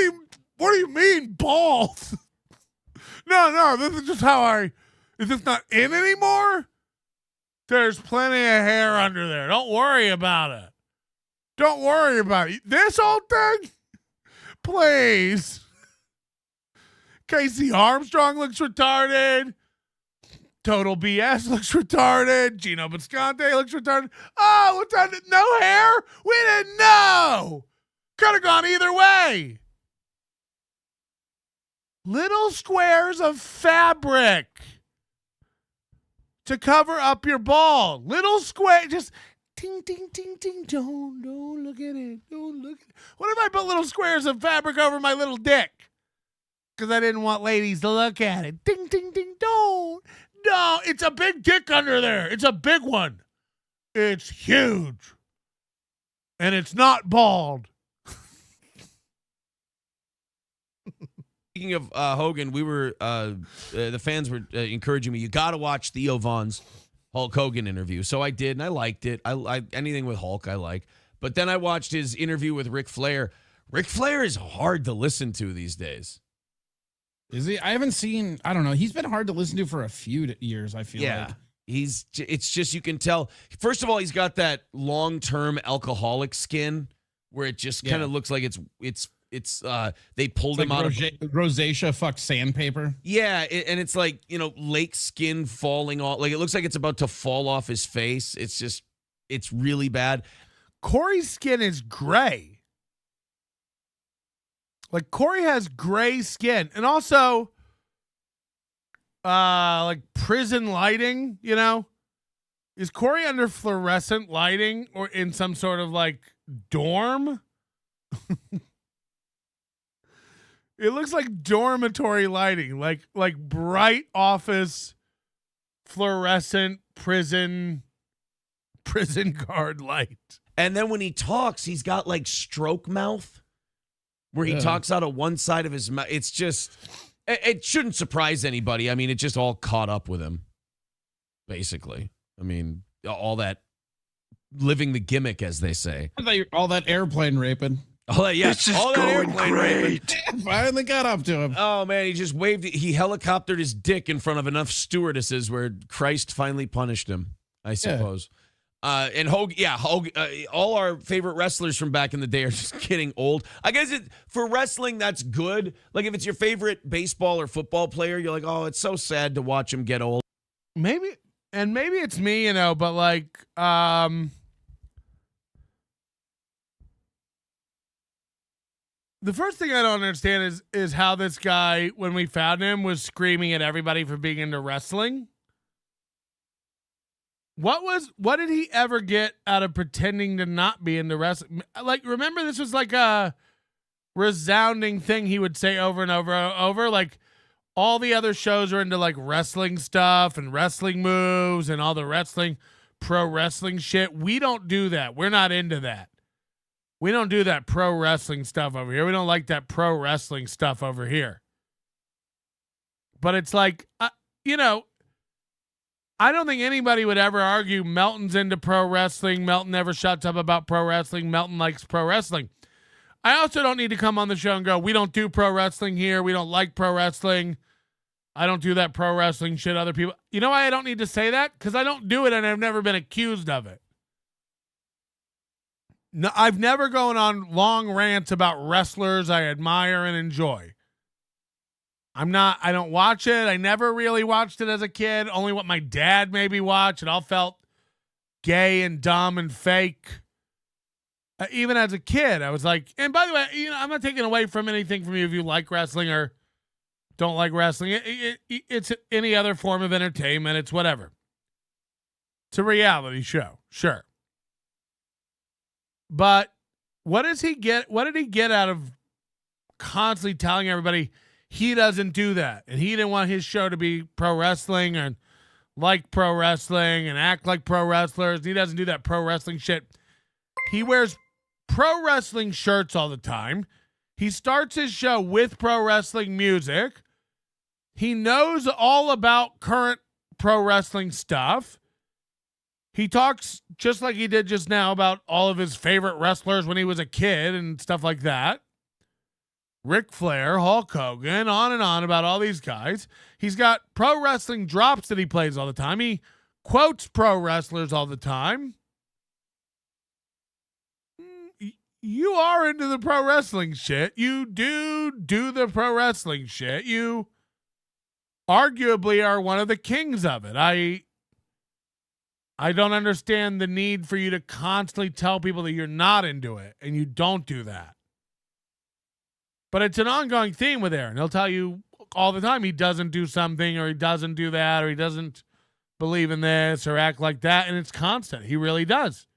do you mean bald? No, this is just how is this not in anymore? There's plenty of hair under there. Don't worry about it. Don't worry about it. This old thing? Please. Casey Armstrong looks retarded. Total BS looks retarded. Gino Bisconte looks retarded. Oh, what's that? No hair? We didn't know. Could have gone either way. Little squares of fabric to cover up your ball. Little square, just ting, ting, ting, ting. Don't look at it. Don't look at it. What if I put little squares of fabric over my little dick? Because I didn't want ladies to look at it. Ding, ding, ding, don't. No, it's a big dick under there. It's a big one. It's huge. And it's not bald. Speaking of Hogan, we were the fans were encouraging me. You got to watch Theo Von's Hulk Hogan interview. So I did, and I liked it. I anything with Hulk I like. But then I watched his interview with Ric Flair. Ric Flair is hard to listen to these days. Is he? I haven't seen. I don't know. He's been hard to listen to for a few years. I feel like. It's just, you can tell. First of all, he's got that long-term alcoholic skin where it just kind of looks like it's they pulled him out of rosacea fucked sandpaper. Yeah, and it's like, lake skin falling off. Like it looks like it's about to fall off his face. It's really bad. Corey's skin is gray. Like Corey has gray skin, and also like prison lighting, Is Corey under fluorescent lighting or in some sort of like dorm? It looks like dormitory lighting, like bright office fluorescent prison guard light. And then when he talks, he's got like stroke mouth where he talks out of one side of his mouth. It's just, it shouldn't surprise anybody. I mean, it just all caught up with him, basically. I mean, all that living the gimmick, as they say. All that airplane raping. Oh, yeah. This is all that going airplane great. Finally got up to him. Oh, man. He just waved. He helicoptered his dick in front of enough stewardesses where Christ finally punished him, I suppose. And Hogan, all our favorite wrestlers from back in the day are just getting old. I guess for wrestling, that's good. Like if it's your favorite baseball or football player, you're like, oh, it's so sad to watch him get old. Maybe it's me, but like, the first thing I don't understand is how this guy, when we found him, was screaming at everybody for being into wrestling. What did he ever get out of pretending to not be into wrestling? Like, remember, this was like a resounding thing he would say over and over. Like, all the other shows are into like wrestling stuff and wrestling moves and all the pro wrestling shit. We don't do that. We're not into that. We don't do that pro wrestling stuff over here. We don't like that pro wrestling stuff over here. But it's like, I don't think anybody would ever argue Melton's into pro wrestling. Melton never shuts up about pro wrestling. Melton likes pro wrestling. I also don't need to come on the show and go, we don't do pro wrestling here. We don't like pro wrestling. I don't do that pro wrestling shit other people. You know why I don't need to say that? Because I don't do it and I've never been accused of it. No, I've never gone on long rants about wrestlers I admire and enjoy. I don't watch it. I never really watched it as a kid. Only what my dad maybe watched. It all felt gay and dumb and fake. Even as a kid, I was like, and by the way, I'm not taking away from anything from you if you like wrestling or don't like wrestling. It's any other form of entertainment. It's whatever. It's a reality show. Sure. But what does he get? What did he get out of constantly telling everybody he doesn't do that? And he didn't want his show to be pro wrestling and like pro wrestling and act like pro wrestlers. He doesn't do that pro wrestling shit. He wears pro wrestling shirts all the time. He starts his show with pro wrestling music. He knows all about current pro wrestling stuff. He talks just like he did just now about all of his favorite wrestlers when he was a kid and stuff like that. Ric Flair, Hulk Hogan, on and on about all these guys. He's got pro wrestling drops that he plays all the time. He quotes pro wrestlers all the time. You are into the pro wrestling shit. You do the pro wrestling shit. You arguably are one of the kings of it. I don't understand the need for you to constantly tell people that you're not into it, and you don't do that. But it's an ongoing theme with Aaron. He'll tell you all the time he doesn't do something, or he doesn't do that, or he doesn't believe in this or act like that, and it's constant. He really does.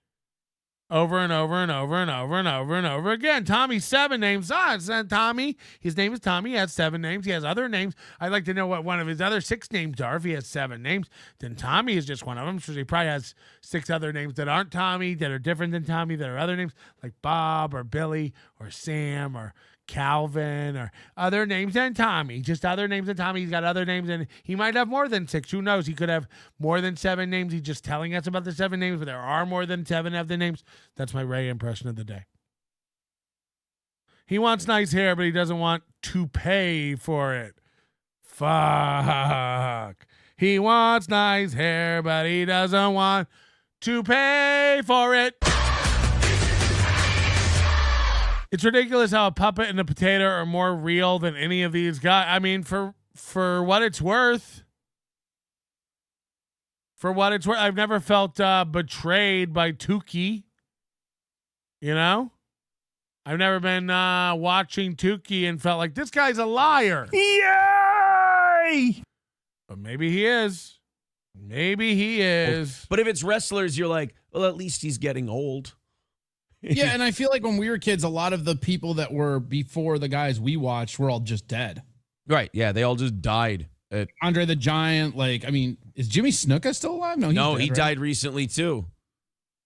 Over and over and over and over and over and over again. Tommy's 7 names. It's not Tommy. His name is Tommy. He has 7 names. He has other names. I'd like to know what one of his other 6 names are. If he has 7 names, then Tommy is just one of them. So he probably has 6 other names that aren't Tommy, that are different than Tommy, that are other names, like Bob or Billy or Sam or Calvin or other names than Tommy. Just other names than Tommy. He's got other names, and he might have more than 6. Who knows? He could have more than 7 names. He's just telling us about the 7 names, but there are more than 7 of the names. That's my Ray impression of the day. He wants nice hair, but he doesn't want to pay for it. Fuck. He wants nice hair, but he doesn't want to pay for it. It's ridiculous how a puppet and a potato are more real than any of these guys. I mean, for what it's worth. For what it's worth, I've never felt betrayed by Tukey. You know? I've never been watching Tukey and felt like this guy's a liar. Yay! But maybe he is. Maybe he is. But if it's wrestlers, you're like, well, at least he's getting old. Yeah, and I feel like when we were kids, a lot of the people that were before the guys we watched were all just dead. Right, yeah, they all just died. Andre the Giant, like, I mean, is Jimmy Snuka still alive? No, he died recently, too.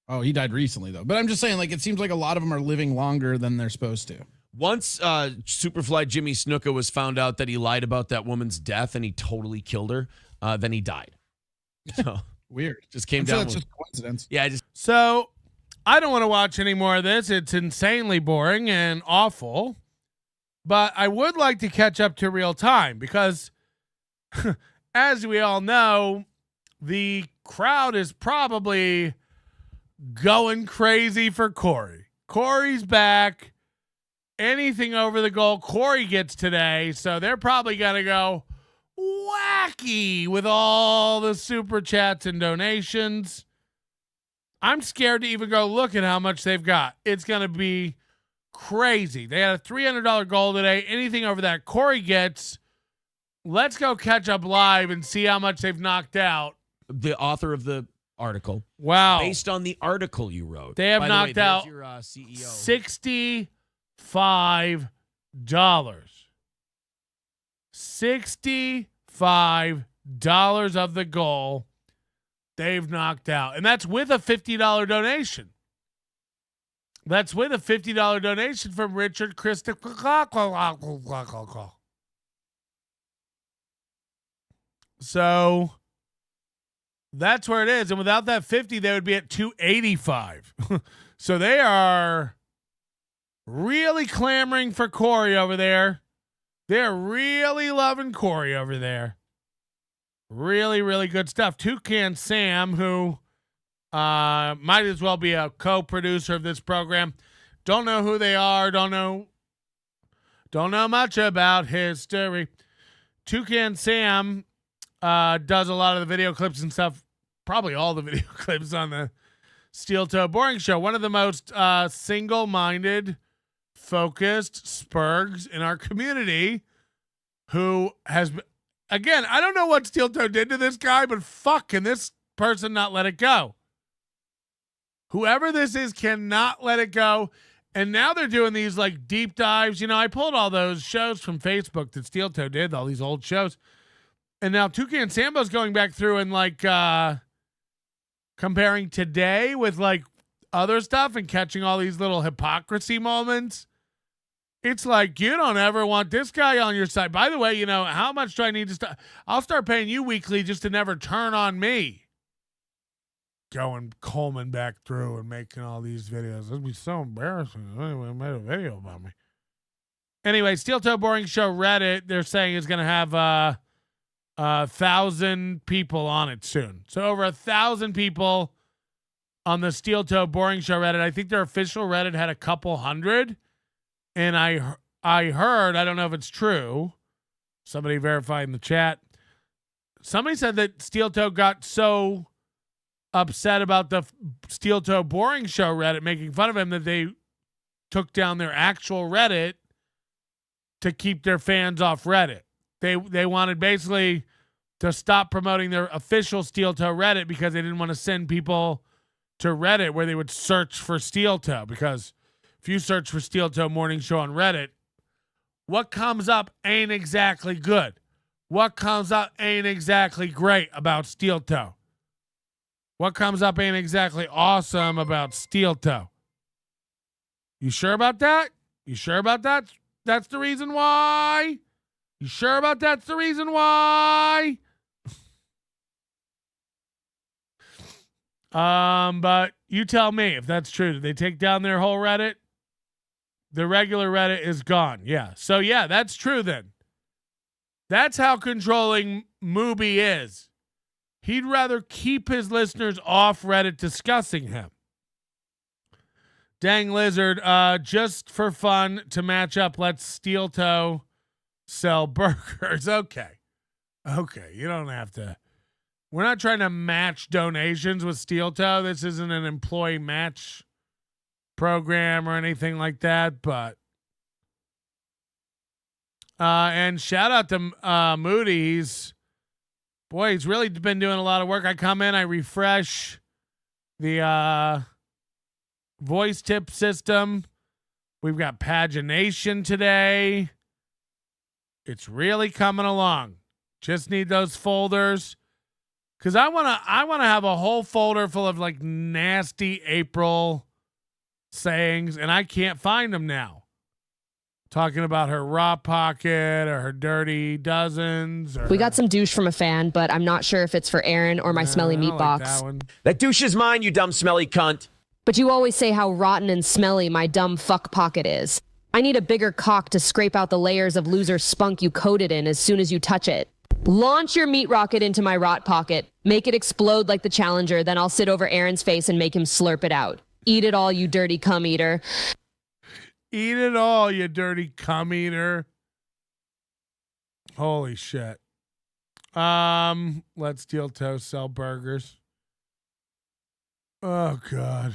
Oh, he died recently, though. But I'm just saying, like, it seems like a lot of them are living longer than they're supposed to. Once Superfly Jimmy Snuka was found out that he lied about that woman's death and he totally killed her, then he died. So weird. Just came I'm down. Sure that's just coincidence. Yeah, So I don't want to watch any more of this. It's insanely boring and awful. But I would like to catch up to real time because, as we all know, the crowd is probably going crazy for Corey. Corey's back. Anything over the goal Corey gets today. So they're probably going to go wacky with all the super chats and donations. I'm scared to even go look at how much they've got. It's going to be crazy. They had a $300 goal today. Anything over that Corey gets, let's go catch up live and see how much they've knocked out. The author of the article. Wow. Based on the article you wrote. They have knocked out your, CEO. $65. $65 of the goal they've knocked out. And that's with a $50 donation. That's with a $50 donation from Richard Christopher. So That's where it is. And without that 50, they would be at 285. So they are really clamoring for Corey over there. They're really loving Corey over there. Really, really good stuff. Toucan Sam, who might as well be a co-producer of this program. Don't know who they are. Don't know much about history. Toucan Sam does a lot of the video clips and stuff. Probably all the video clips on the Steel Toe Boring Show. One of the most single-minded, focused spurgs in our community, who has, again, I don't know what Steel Toe did to this guy, but fuck, can this person not let it go? Whoever this is cannot let it go. And now they're doing these like deep dives. You know, I pulled all those shows from Facebook that Steel Toe did, all these old shows. And now Toucan Sambo's going back through and like comparing today with like other stuff and catching all these little hypocrisy moments. It's like, you don't ever want this guy on your side. By the way, you know, how much do I need to start? I'll start paying you weekly just to never turn on me. Going Coleman back through and making all these videos. It'd be so embarrassing. Anyway, I made a video about me. Anyway, Steel Toe Boring Show Reddit, they're saying is going to have 1,000 people on it soon. So over 1,000 people on the Steel Toe Boring Show Reddit. I think their official Reddit had a couple hundred. And I heard, I don't know if it's true, somebody verified in the chat, somebody said that Steel Toe got so upset about the Steel Toe Boring Show Reddit making fun of him that they took down their actual Reddit to keep their fans off Reddit. They wanted basically to stop promoting their official Steel Toe Reddit because they didn't want to send people to Reddit where they would search for Steel Toe, because if you search for Steel Toe Morning Show on Reddit, what comes up ain't exactly good. What comes up ain't exactly great about Steel Toe. What comes up ain't exactly awesome about Steel Toe. You sure about that? You sure about that? That's the reason why? You sure about that's the reason why? But you tell me if that's true. Did they take down their whole Reddit? The regular Reddit is gone. Yeah. So yeah, that's true then. That's how controlling Mubi is. He'd rather keep his listeners off Reddit discussing him. Dang Lizard, just for fun to match up, let's Steel Toe sell burgers. Okay. You don't have to. We're not trying to match donations with Steel Toe. This isn't an employee match program or anything like that, but and shout out to Moody. He's really been doing a lot of work. I come in, I refresh the voice tip system. We've got pagination today. It's really coming along. Just need those folders, because I wanna have a whole folder full of like nasty April sayings, and I can't find them now. Talking about her raw pocket or her dirty dozens. Or We got some douche from a fan, but I'm not sure if it's for Aaron or my smelly meat box. That douche is mine, you dumb smelly cunt. But you always say how rotten and smelly my dumb fuck pocket is. I need a bigger cock to scrape out the layers of loser spunk you coated in as soon as you touch it. Launch your meat rocket into my rot pocket. Make it explode like the Challenger, then I'll sit over Aaron's face and make him slurp it out. Eat it all, you dirty cum eater. Eat it all, you dirty cum eater. Holy shit. Let's Steel Toe sell burgers. Oh God.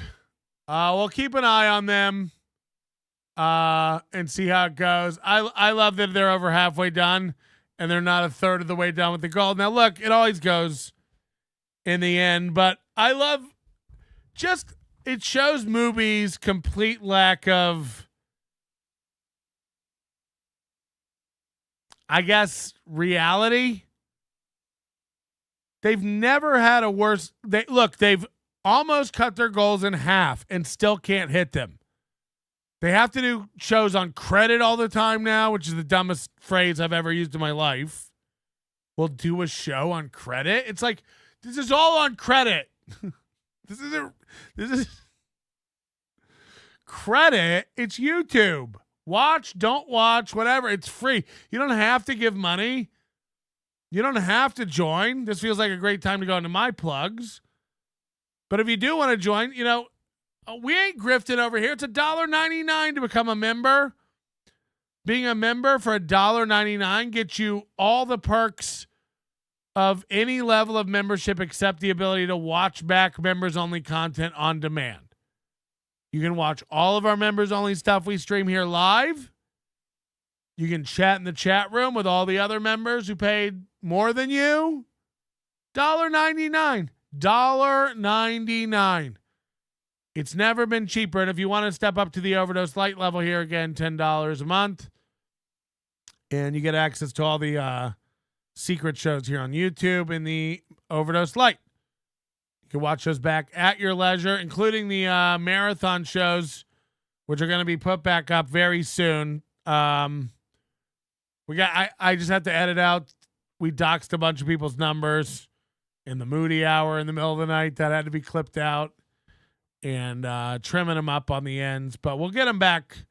We'll keep an eye on them and see how it goes. I love that they're over halfway done and they're not a third of the way done with the goal. Now look, it always goes in the end, but I love just, it shows Mubi's complete lack of, I guess, reality. They've never had a worse, they've almost cut their goals in half and still can't hit them. They have to do shows on credit all the time now, which is the dumbest phrase I've ever used in my life. We'll do a show on credit. It's like, This is all on credit. This is credit. It's YouTube. Watch, don't watch, whatever. It's free. You don't have to give money. You don't have to join. This feels like a great time to go into my plugs. But if you do want to join, you know, we ain't grifting over here. It's $1.99 to become a member. Being a member for $1.99 gets you all the perks of any level of membership except the ability to watch back members-only content on demand. You can watch all of our members-only stuff we stream here live. You can chat in the chat room with all the other members who paid more than you. $1.99. $1.99. It's never been cheaper. And if you want to step up to the Overdose Light level here, again, $10 a month. And you get access to all the secret shows here on YouTube in the Overdose Light. You can watch those back at your leisure, including the marathon shows, which are going to be put back up very soon. I just have to edit out. We doxed a bunch of people's numbers in the Moody Hour in the middle of the night. That had to be clipped out and trimming them up on the ends. But we'll get them back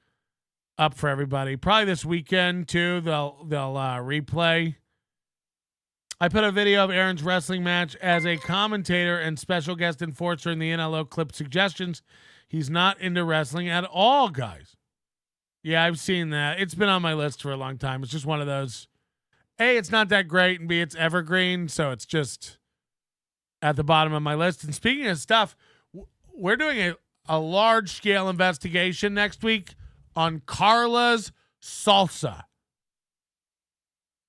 up for everybody. Probably this weekend, too. They'll replay. I put a video of Aaron's wrestling match as a commentator and special guest enforcer in the NLO clip suggestions. He's not into wrestling at all, guys. Yeah, I've seen that. It's been on my list for a long time. It's just one of those, A, it's not that great, and B, it's evergreen, so it's just at the bottom of my list. And speaking of stuff, we're doing a large-scale investigation next week on Carla's Salsa.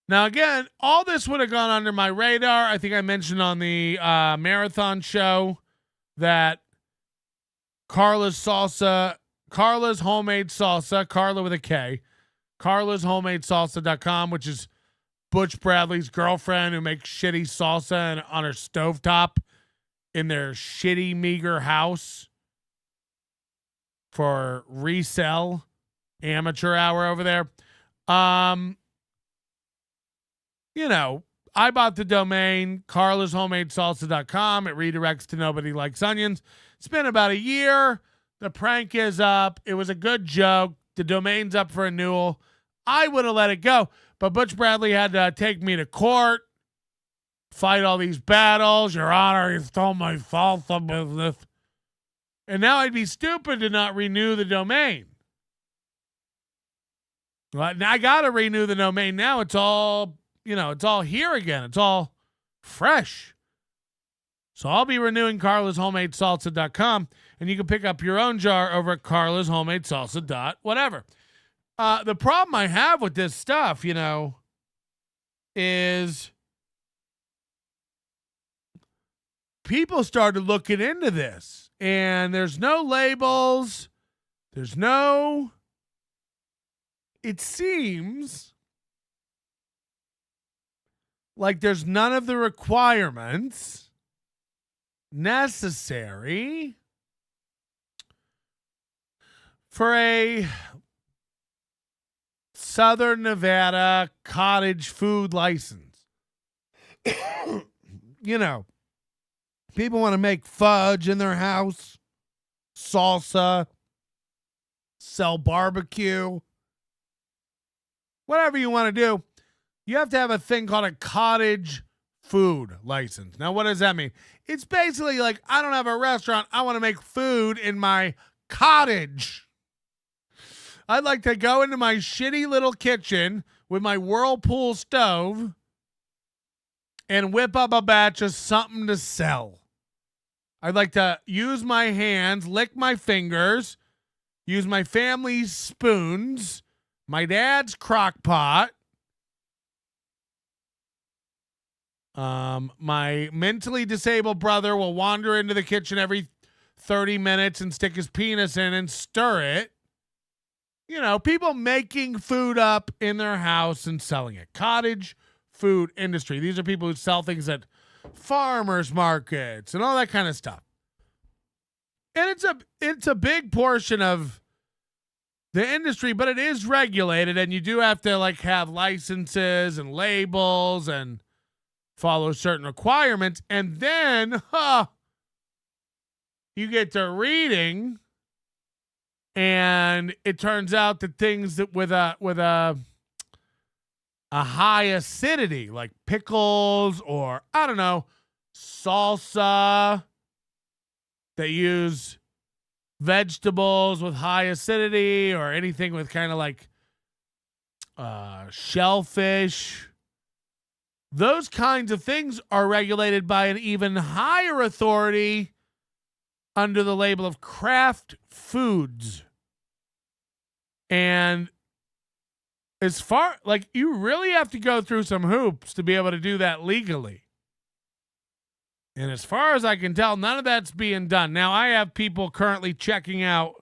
Now, again, all this would have gone under my radar. I think I mentioned on the marathon show that Carla's Homemade Salsa, Carla with a K, carlasHomemadeSalsa.com, which is Butch Bradley's girlfriend who makes shitty salsa on her stovetop in their shitty, meager house for resell, amateur hour over there. You know, I bought the domain carlasHomemadeSalsa.com. It redirects to Nobody Likes Onions. It's been about a year. The prank is up. It was a good joke. The domain's up for renewal. I would have let it go, but Butch Bradley had to take me to court, fight all these battles. Your Honor, you stole my salsa business. And now I'd be stupid to not renew the domain. Well, I got to renew the domain now. It's all, it's all here again. It's all fresh. So I'll be renewing carlasHomemadeSalsa.com, and you can pick up your own jar over at carlasHomemadeSalsa.whatever. The problem I have with this stuff, is people started looking into this, and there's no labels. It seems like there's none of the requirements necessary for a Southern Nevada cottage food license. People want to make fudge in their house, salsa, sell barbecue, whatever you want to do. You have to have a thing called a cottage food license. Now, what does that mean? It's basically like, I don't have a restaurant. I want to make food in my cottage. I'd like to go into my shitty little kitchen with my Whirlpool stove and whip up a batch of something to sell. I'd like to use my hands, lick my fingers, use my family's spoons, my dad's crock pot, my mentally disabled brother will wander into the kitchen every 30 minutes and stick his penis in and stir it. People making food up in their house and selling it. Cottage food industry. These are people who sell things at farmers markets and all that kind of stuff. And it's a big portion of the industry, but it is regulated, and you do have to have licenses and labels and follow certain requirements, and then you get to reading, and it turns out that things that with a high acidity, like pickles or I don't know, salsa, they use vegetables with high acidity or anything with kind of like shellfish. Those kinds of things are regulated by an even higher authority under the label of craft foods. And as far, like, you really have to go through some hoops to be able to do that legally. And as far as I can tell, none of that's being done. Now, I have people currently checking out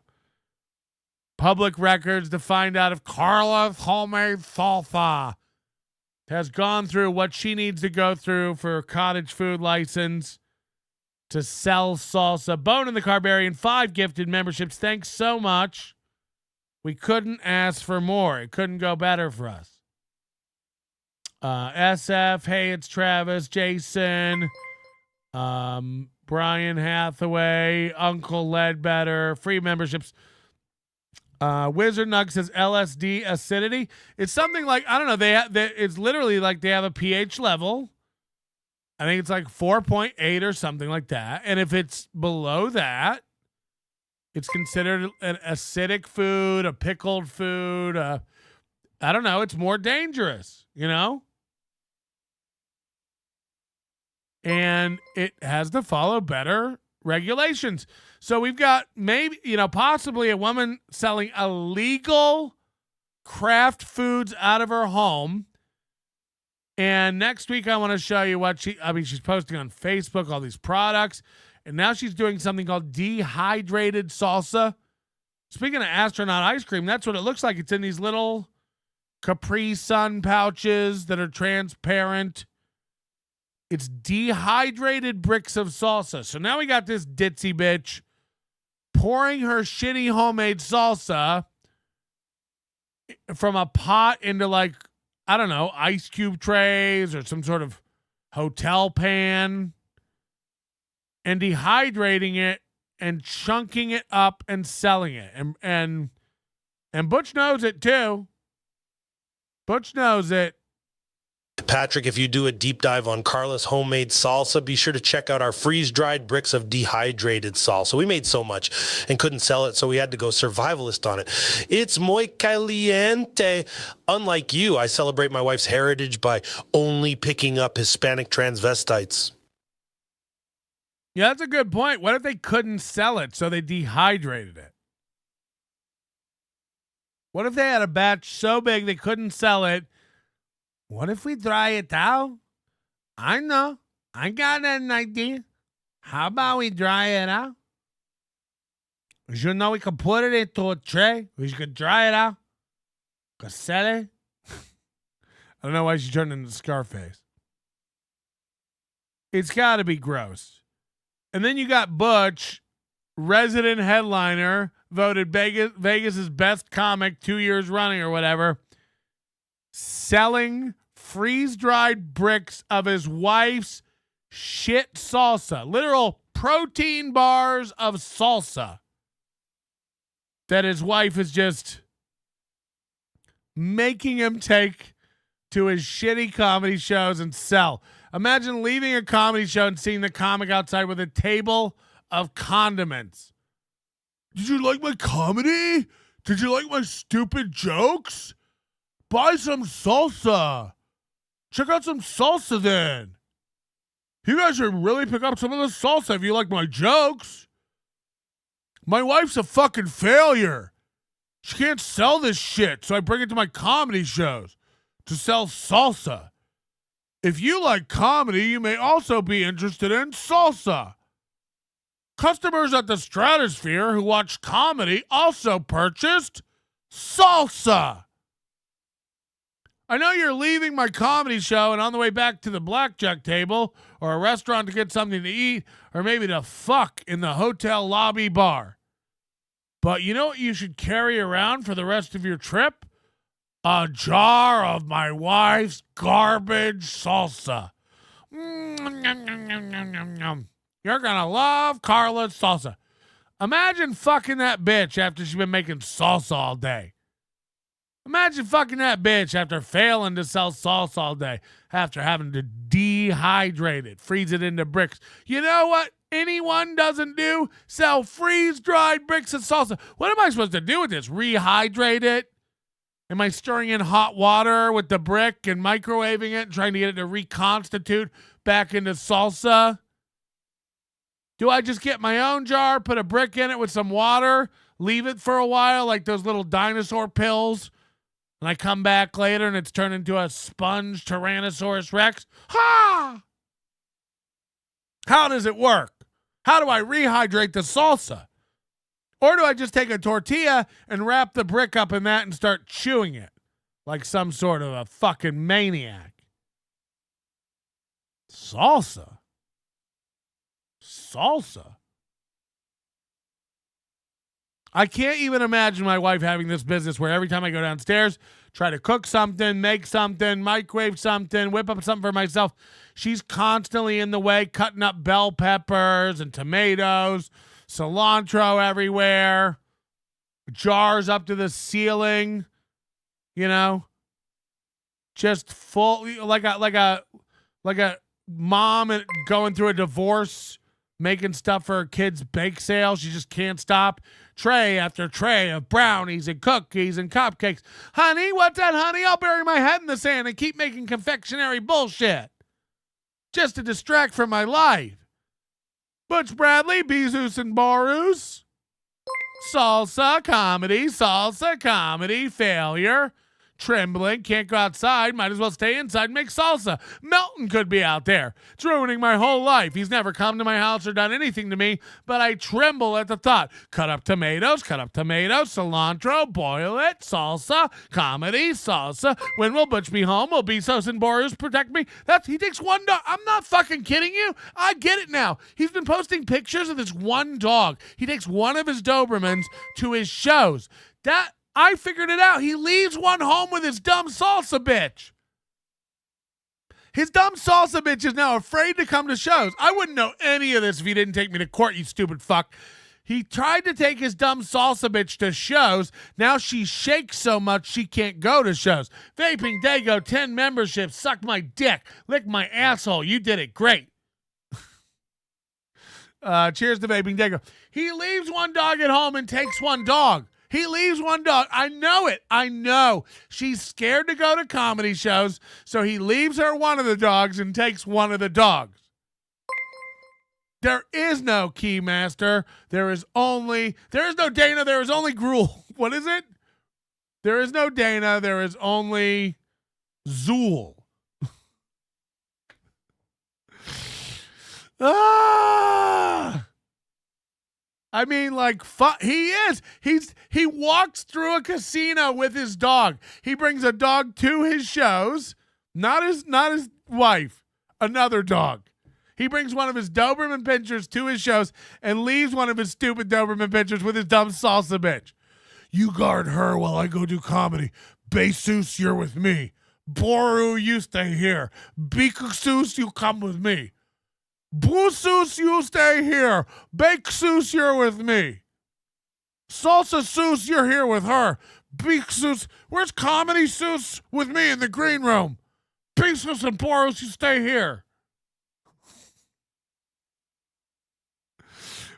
public records to find out if Carla's homemade salsa has gone through what she needs to go through for a cottage food license to sell salsa. Bone in the Carbarian, 5 gifted memberships. Thanks so much. We couldn't ask for more. It couldn't go better for us. SF, hey, it's Travis, Jason, Brian Hathaway, Uncle Ledbetter, free memberships. Wizard Nug says LSD acidity. It's something like, I don't know, it's literally like they have a pH level. I think it's like 4.8 or something like that. And if it's below that, it's considered an acidic food, a pickled food. I don't know. It's more dangerous, you know? And it has to follow better regulations. So we've got maybe, possibly a woman selling illegal craft foods out of her home. And next week I want to show you what she's posting on Facebook, all these products. And now she's doing something called dehydrated salsa. Speaking of astronaut ice cream, that's what it looks like. It's in these little Capri Sun pouches that are transparent. It's dehydrated bricks of salsa. So now we got this ditzy bitch pouring her shitty homemade salsa from a pot into, like, I don't know, ice cube trays or some sort of hotel pan, and dehydrating it and chunking it up and selling it. And Butch knows it too. Butch knows it. Patrick, if you do a deep dive on Carla's homemade salsa, be sure to check out our freeze-dried bricks of dehydrated salsa. We made so much and couldn't sell it, so we had to go survivalist on it. It's muy caliente. Unlike you, I celebrate my wife's heritage by only picking up Hispanic transvestites. Yeah, that's a good point. What if they couldn't sell it, so they dehydrated it? What if they had a batch so big they couldn't sell it? What if we dry it out? I know. I got an idea. How about we dry it out? You know, we could put it into a tray. We could dry it out. Could sell it. I don't know why she turned into Scarface. It's got to be gross. And then you got Butch, resident headliner, voted Vegas's best comic 2 years running or whatever, selling freeze-dried bricks of his wife's shit salsa. Literal protein bars of salsa that his wife is just making him take to his shitty comedy shows and sell. Imagine leaving a comedy show and seeing the comic outside with a table of condiments. Did you like my comedy? Did you like my stupid jokes? Buy some salsa. Check out some salsa then. You guys should really pick up some of the salsa if you like my jokes. My wife's a fucking failure. She can't sell this shit, so I bring it to my comedy shows to sell salsa. If you like comedy, you may also be interested in salsa. Customers at the Stratosphere who watch comedy also purchased salsa. I know you're leaving my comedy show and on the way back to the blackjack table or a restaurant to get something to eat or maybe to fuck in the hotel lobby bar. But you know what you should carry around for the rest of your trip? A jar of my wife's garbage salsa. You're gonna love Carla's salsa. Imagine fucking that bitch after she's been making salsa all day. Imagine fucking that bitch after failing to sell salsa all day, after having to dehydrate it, freeze it into bricks. You know what anyone doesn't do? Sell freeze-dried bricks of salsa. What am I supposed to do with this? Rehydrate it? Am I stirring in hot water with the brick and microwaving it and trying to get it to reconstitute back into salsa? Do I just get my own jar, put a brick in it with some water, leave it for a while like those little dinosaur pills, and I come back later and it's turned into a sponge Tyrannosaurus Rex? Ha! How does it work? How do I rehydrate the salsa? Or do I just take a tortilla and wrap the brick up in that and start chewing it like some sort of a fucking maniac? Salsa? I can't even imagine my wife having this business where every time I go downstairs, try to cook something, make something, microwave something, whip up something for myself, she's constantly in the way, cutting up bell peppers and tomatoes, cilantro everywhere, jars up to the ceiling, you know, just full, like a mom going through a divorce, making stuff for her kids' bake sale. She just can't stop. Tray after tray of brownies and cookies and cupcakes. Honey, what's that, honey? I'll bury my head in the sand and keep making confectionery bullshit just to distract from my life. Butch Bradley, Bezus and Borus. Salsa comedy, failure. Trembling, can't go outside, might as well stay inside and make salsa. Melton could be out there. It's ruining my whole life. He's never come to my house or done anything to me, but I tremble at the thought. Cut up tomatoes, cilantro, boil it, salsa, comedy, salsa. When will Butch be home? Will Bezos and Boris protect me? He takes one dog. I'm not fucking kidding you. I get it now. He's been posting pictures of this one dog. He takes one of his Dobermans to his shows. I figured it out. He leaves one home with his dumb salsa bitch. His dumb salsa bitch is now afraid to come to shows. I wouldn't know any of this if he didn't take me to court, you stupid fuck. He tried to take his dumb salsa bitch to shows. Now she shakes so much she can't go to shows. Vaping Dago, 10 memberships. Suck my dick. Lick my asshole. You did it great. Cheers to Vaping Dago. He leaves one dog at home and takes one dog. He leaves one dog. I know it. I know. She's scared to go to comedy shows, so he leaves her one of the dogs and takes one of the dogs. There is no Keymaster. There is no Dana. There is only Gruel. What is it? There is no Dana. There is only Zool. I mean, like, he walks through a casino with his dog. He brings a dog to his shows, not his wife, another dog. He brings one of his Doberman pinchers to his shows and leaves one of his stupid Doberman pinchers with his dumb salsa bitch. You guard her while I go do comedy. Besus, you're with me. Boru, you stay here. Bikusus, you come with me. Busus, you stay here. Bakesus, you're with me. Salsa Sus, you're here with her. Beaksus, where's Comedy Sus with me in the green room? Beaksus and Boros, you stay here.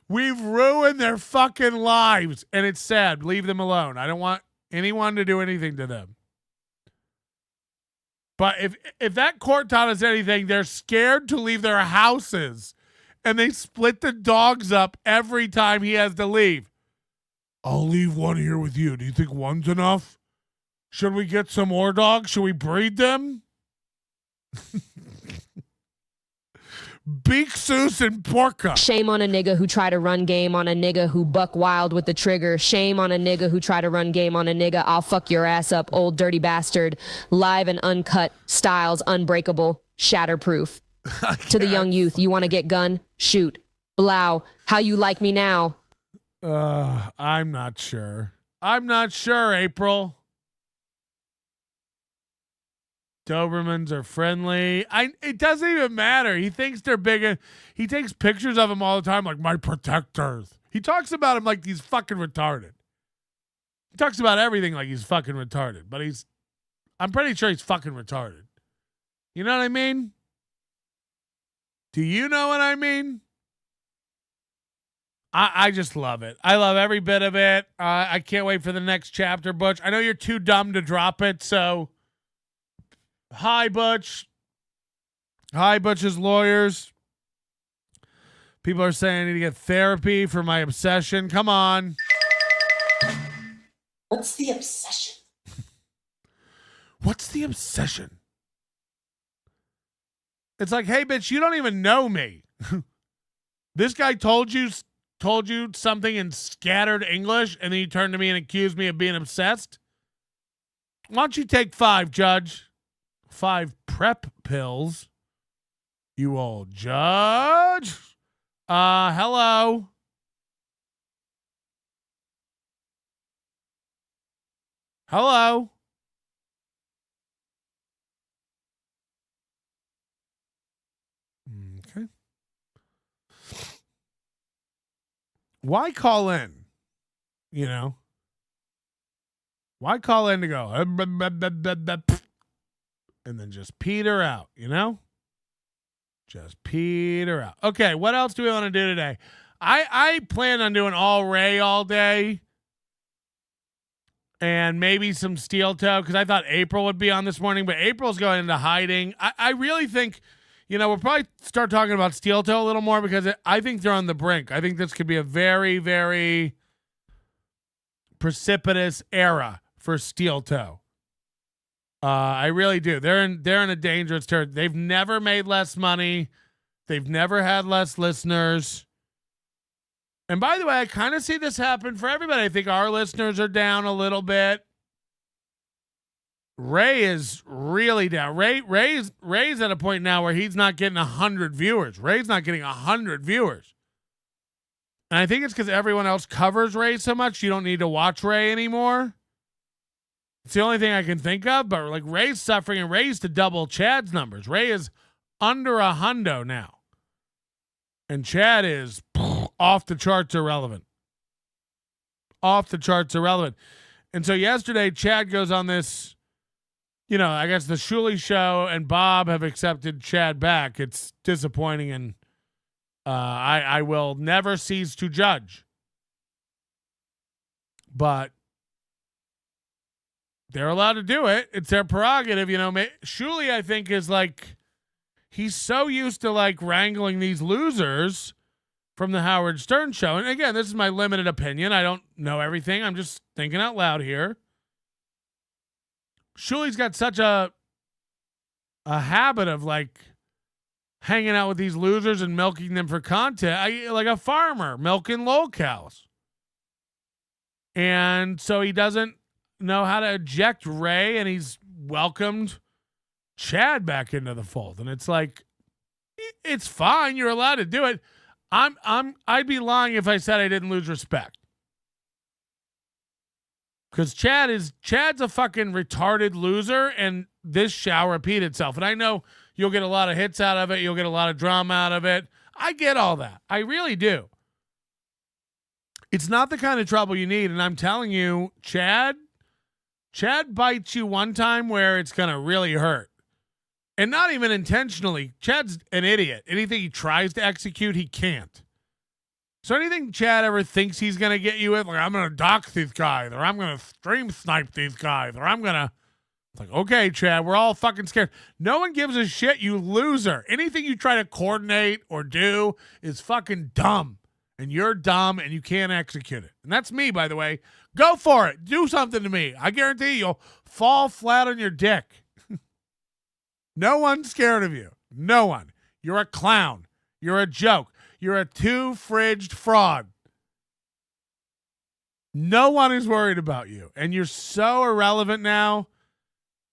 We've ruined their fucking lives, and it's sad. Leave them alone. I don't want anyone to do anything to them. But if that court taught us anything, they're scared to leave their houses, and they split the dogs up every time he has to leave. I'll leave one here with you. Do you think one's enough? Should we get some more dogs? Should we breed them? Beaksus and Porca. Shame on a nigga who try to run game on a nigga who buck wild with the trigger. Shame on a nigga who try to run game on a nigga. I'll fuck your ass up, old dirty bastard. Live and uncut, styles unbreakable, shatterproof. To the young youth, you want to get gun? Shoot. Blow. How you like me now? I'm not sure. I'm not sure, April. Dobermans are friendly. It doesn't even matter. He thinks they're big. He takes pictures of them all the time like my protectors. He talks about them like he's fucking retarded. He talks about everything like he's fucking retarded, but I'm pretty sure he's fucking retarded. You know what I mean? Do you know what I mean? I just love it. I love every bit of it. I can't wait for the next chapter, Butch. I know you're too dumb to drop it, so hi, Butch. Hi, Butch's lawyers. People are saying I need to get therapy for my obsession. Come on. What's the obsession? What's the obsession? It's like, hey, bitch, you don't even know me. This guy told you something in scattered English, and then you turned to me and accused me of being obsessed? Why don't you take 5, Judge? 5 prep pills. You old judge. Hello. Hello. Okay. Why call in? You know? Why call in to go and then just peter out, you know? Just peter out. Okay, what else do we want to do today? I plan on doing all Ray all day. And maybe some steel toe, because I thought April would be on this morning, but April's going into hiding. I really think, we'll probably start talking about steel toe a little more because I think they're on the brink. I think this could be a very, very precipitous era for steel toe. I really do. They're in a dangerous territory. They've never made less money. They've never had less listeners. And by the way, I kind of see this happen for everybody. I think our listeners are down a little bit. Ray is really down. Ray's at a point now where he's not getting 100 viewers. Ray's not getting 100 viewers. And I think it's because everyone else covers Ray so much, you don't need to watch Ray anymore. It's the only thing I can think of, but like Ray's suffering, and Ray's to double Chad's numbers. Ray is under 100 now. And Chad is off the charts irrelevant. Off the charts irrelevant. And so yesterday, Chad goes on this, I guess the Shuley show and Bob have accepted Chad back. It's disappointing, and I will never cease to judge. But they're allowed to do it. It's their prerogative. Shuley, I think, is like, he's so used to like wrangling these losers from the Howard Stern show. And again, this is my limited opinion. I don't know everything. I'm just thinking out loud here. Shuley's got such a habit of like hanging out with these losers and milking them for content, like a farmer milking lol cows. And so he doesn't know how to eject Ray, and he's welcomed Chad back into the fold. And it's like, it's fine. You're allowed to do it. I'd be lying if I said I didn't lose respect. Because Chad's a fucking retarded loser, and this shall repeat itself. And I know you'll get a lot of hits out of it. You'll get a lot of drama out of it. I get all that. I really do. It's not the kind of trouble you need. And I'm telling you, Chad bites you one time where it's going to really hurt. And not even intentionally. Chad's an idiot. Anything he tries to execute, he can't. So anything Chad ever thinks he's going to get you with, like, I'm going to dox these guys, or I'm going to stream snipe these guys, or I'm going to... It's like, okay, Chad, we're all fucking scared. No one gives a shit, you loser. Anything you try to coordinate or do is fucking dumb. And you're dumb, and you can't execute it. And that's me, by the way. Go for it. Do something to me. I guarantee you'll fall flat on your dick. No one's scared of you. No one. You're a clown. You're a joke. You're a two-fridged fraud. No one is worried about you. And you're so irrelevant now.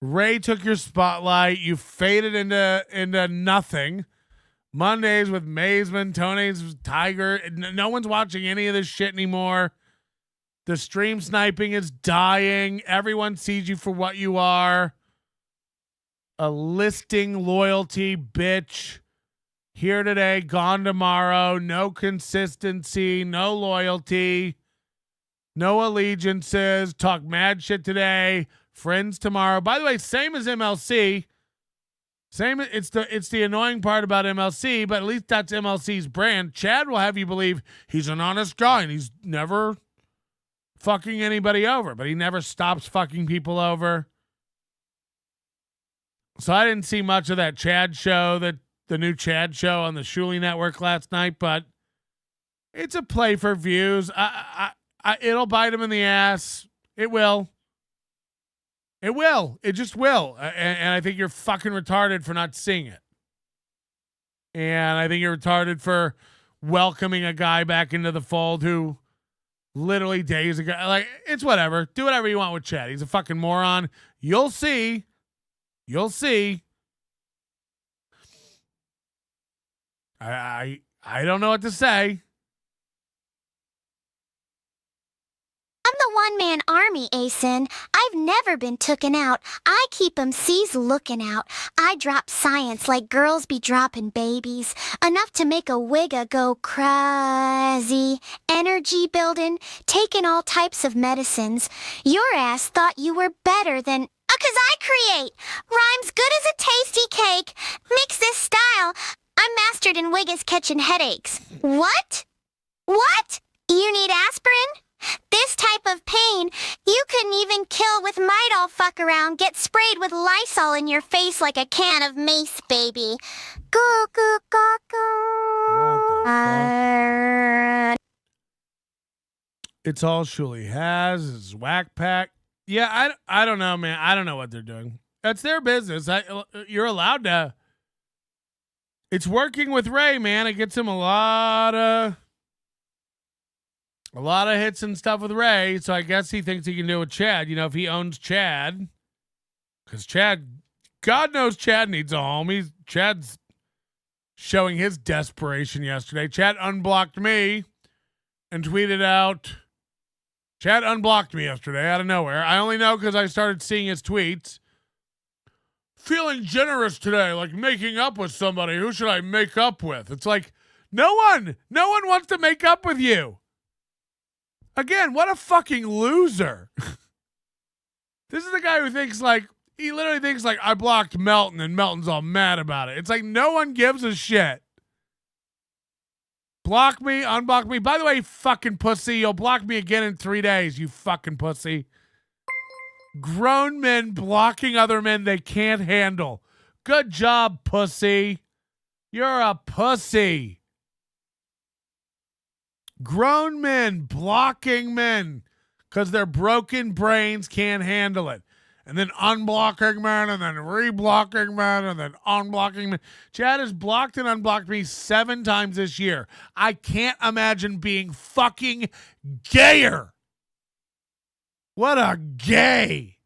Ray took your spotlight. You faded into nothing. Mondays with Mazeman, Tony's with Tiger. No one's watching any of this shit anymore. The stream sniping is dying. Everyone sees you for what you are. a listing loyalty bitch. Here today, gone tomorrow. No consistency, no loyalty, no allegiances. Talk mad shit today, friends tomorrow. By the way, same as MLC. Same. It's the annoying part about MLC, but at least that's MLC's brand. Chad will have you believe he's an honest guy and he's never fucking anybody over, but he never stops fucking people over. So I didn't see much of that Chad show, the new Chad show on the Shuli Network last night, but it's a play for views. It'll bite him in the ass. It will. It will. It just will. And I think you're fucking retarded for not seeing it. And I think you're retarded for welcoming a guy back into the fold who literally days ago, like, it's whatever. Do whatever you want with Chad. He's a fucking moron. You'll see. You'll see. I don't know what to say. I'm the one-man army, Asen. I've never been tooken out. I keep 'em C's looking out. I drop science like girls be dropping babies. Enough to make a wigga go crazy. Energy building, taking all types of medicines. Your ass thought you were better than... 'Cause I create. Rhymes good as a tasty cake. Mix this style. I'm mastered in wiggas catching headaches. What? What? You need aspirin? This type of pain, you couldn't even kill with Midol fuck around. Get sprayed with Lysol in your face like a can of mace, baby. Goo goo goo goo. It's all Shuli has is whack pack. Yeah, I don't know, man. I don't know what they're doing. That's their business. You're allowed to. It's working with Ray, man. It gets him a lot of hits and stuff with Ray. So I guess he thinks he can do it with Chad. You know, if he owns Chad, because Chad, God knows Chad needs a home. Chad's showing his desperation yesterday. Chad unblocked me and tweeted out, Chad unblocked me yesterday out of nowhere. I only know because I started seeing his tweets. Feeling generous today, like making up with somebody. Who should I make up with? It's like, no one wants to make up with you. Again, what a fucking loser. This is the guy who thinks like, he literally thinks like, I blocked Melton and Melton's all mad about it. It's like, no one gives a shit. Block me, unblock me. By the way, fucking pussy, you'll block me again in 3 days, you fucking pussy. Grown men blocking other men they can't handle. Good job, pussy. You're a pussy. Grown men blocking men because their broken brains can't handle it. And then unblocking men, and then reblocking men, and then unblocking men. Chad has blocked and unblocked me 7 times this year. I can't imagine being fucking gayer. What a gay.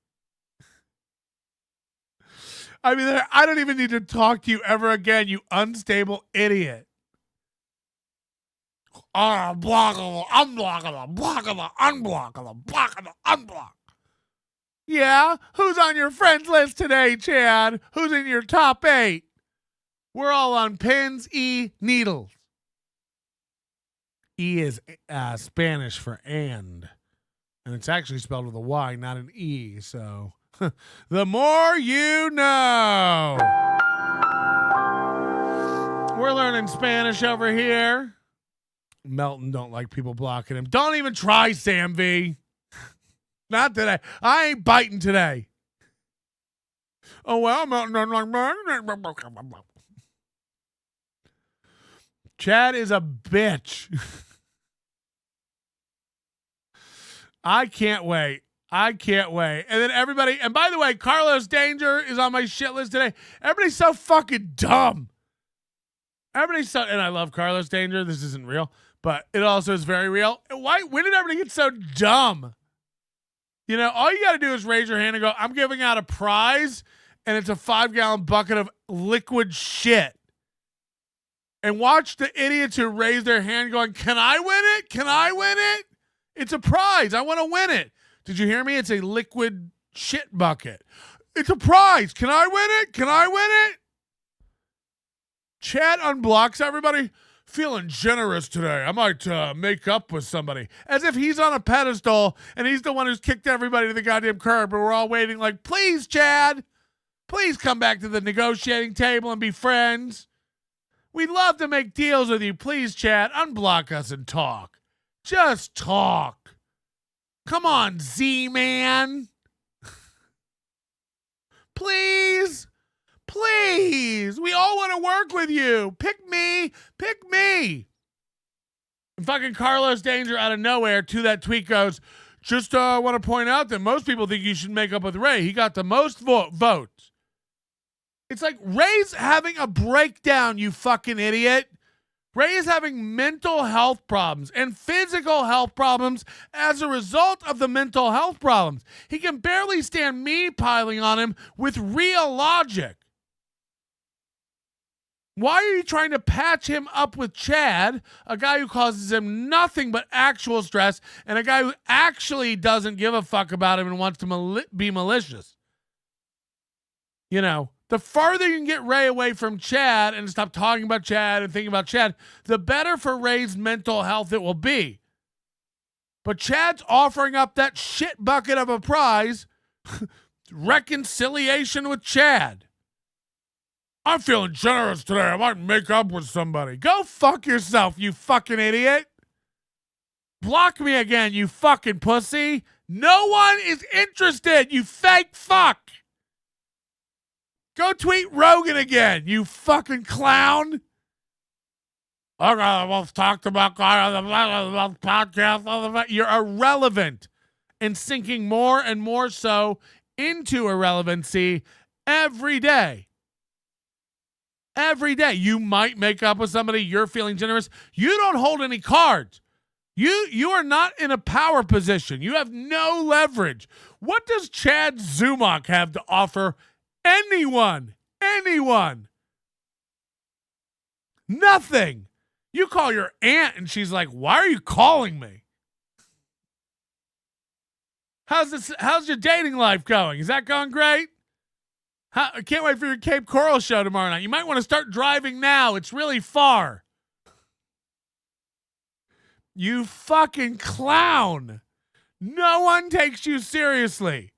I mean, I don't even need to talk to you ever again, you unstable idiot. Unblockable, unblockable, blockable, unblockable, blockable, unblock. Yeah? Who's on your friends list today, Chad? Who's in your top 8? We're all on pins, needles. E is Spanish for and it's actually spelled with a Y, not an E, so the more you know. We're learning Spanish over here. Melton don't like people blocking him. Don't even try, Sam V. Not today. I ain't biting today. Oh, well, Melton don't like me. Chad is a bitch. I can't wait. And then everybody, and by the way, Carlos Danger is on my shit list today. Everybody's so fucking dumb. And I love Carlos Danger. This isn't real, but it also is very real. When did everybody get so dumb? You know, all you got to do is raise your hand and go, I'm giving out a prize, and it's a 5-gallon bucket of liquid shit. And watch the idiots who raise their hand going, can I win it? Can I win it? It's a prize. I want to win it. Did you hear me? It's a liquid shit bucket. It's a prize. Can I win it? Can I win it? Chad unblocks everybody. Feeling generous today. I might make up with somebody. As if he's on a pedestal and he's the one who's kicked everybody to the goddamn curb. And we're all waiting like, please, Chad. Please come back to the negotiating table and be friends. We'd love to make deals with you. Please, Chad, unblock us and talk. Just talk. Come on, Z-Man. Please. Please. We all want to work with you. Pick me. Pick me. And fucking Carlos Danger out of nowhere to that tweet goes, just want to point out that most people think you should make up with Ray. He got the most votes. It's like Ray's having a breakdown, you fucking idiot. Ray is having mental health problems and physical health problems as a result of the mental health problems. He can barely stand me piling on him with real logic. Why are you trying to patch him up with Chad, a guy who causes him nothing but actual stress, and a guy who actually doesn't give a fuck about him and wants to be malicious? You know, the farther you can get Ray away from Chad and stop talking about Chad and thinking about Chad, the better for Ray's mental health it will be. But Chad's offering up that shit bucket of a prize, reconciliation with Chad. I'm feeling generous today. I might make up with somebody. Go fuck yourself, you fucking idiot. Block me again, you fucking pussy. No one is interested, you fake fuck. Go tweet Rogan again, you fucking clown. Okay, we've talked about podcast. You're irrelevant and sinking more and more so into irrelevancy every day. Every day. You might make up with somebody. You're feeling generous. You don't hold any cards. You are not in a power position. You have no leverage. What does Chad Zumock have to offer anyone? Anyone? Nothing. You call your aunt and she's like, why are you calling me? How's your dating life going? Is that going great? I can't wait for your Cape Coral show tomorrow night. You might want to start driving now. It's really far. You fucking clown. No one takes you seriously.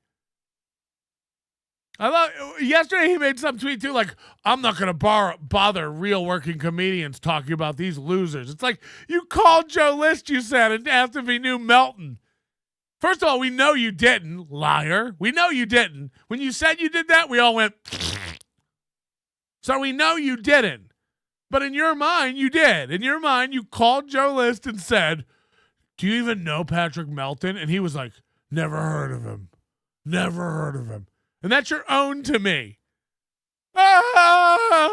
Yesterday he made some tweet too, like, I'm not going to bother real working comedians talking about these losers. It's like, you called Joe List, you said, and asked if he knew Melton. First of all, we know you didn't, liar. We know you didn't. When you said you did that, we all went, so we know you didn't. But in your mind, you did. In your mind, you called Joe List and said, do you even know Patrick Melton? And he was like, never heard of him. Never heard of him. And that's your own to me. Ah!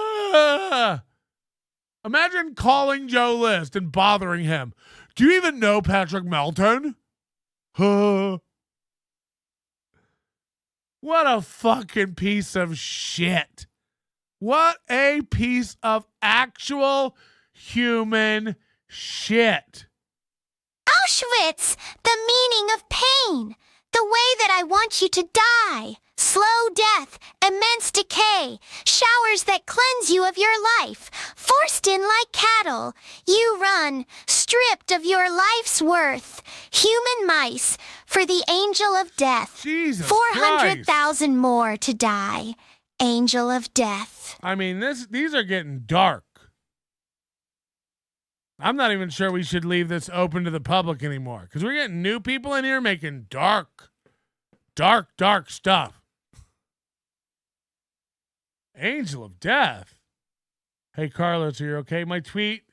Imagine calling Joe List and bothering him. Do you even know Patrick Melton? What a fucking piece of shit. What a piece of actual human shit. Auschwitz, the meaning of pain, the way that I want you to die. Slow death, immense decay, showers that cleanse you of your life, forced in like cattle. You run, stripped of your life's worth. Human mice, for the angel of death. Jesus 400,000 more to die. Angel of death. I mean, these are getting dark. I'm not even sure we should leave this open to the public anymore, because we're getting new people in here making dark stuff. Angel of death. Hey, Carlos, are you okay? My tweet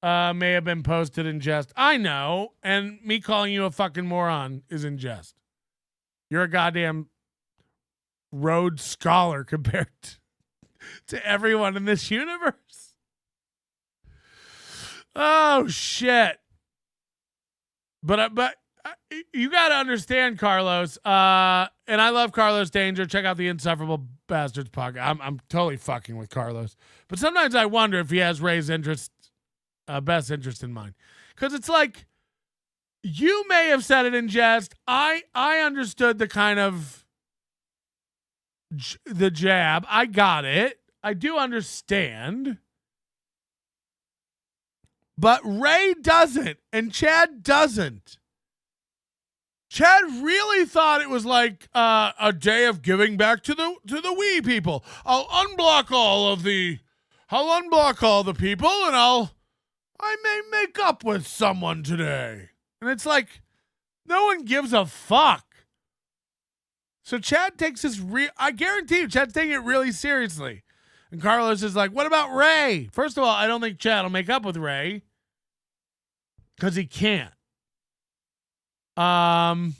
may have been posted in jest. I know, and me calling you a fucking moron is in jest. You're a goddamn Rhodes Scholar compared to everyone in this universe. Oh, shit. But you got to understand, Carlos, and I love Carlos Danger. Check out the Insufferable Bastards podcast. I'm totally fucking with Carlos. But sometimes I wonder if he has Ray's best interest in mind. Because it's like, you may have said it in jest. I understood the kind of the jab. I got it. I do understand. But Ray doesn't, and Chad doesn't. Chad really thought it was like a day of giving back to the we people. I'll unblock all the people, and I may make up with someone today. And it's like, no one gives a fuck. So Chad takes this I guarantee you, Chad's taking it really seriously. And Carlos is like, what about Ray? First of all, I don't think Chad will make up with Ray. Because he can't. Even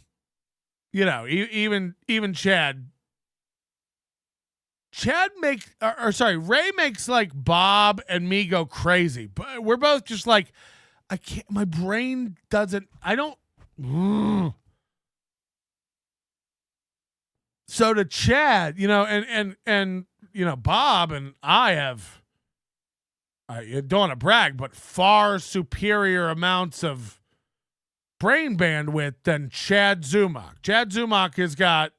Chad. Ray makes like Bob and me go crazy. But we're both just like, I can't, my brain doesn't, I don't. So to Chad, and Bob and I have, I don't want to brag, but far superior amounts of brain bandwidth than Chad Zumock. Chad Zumock has got,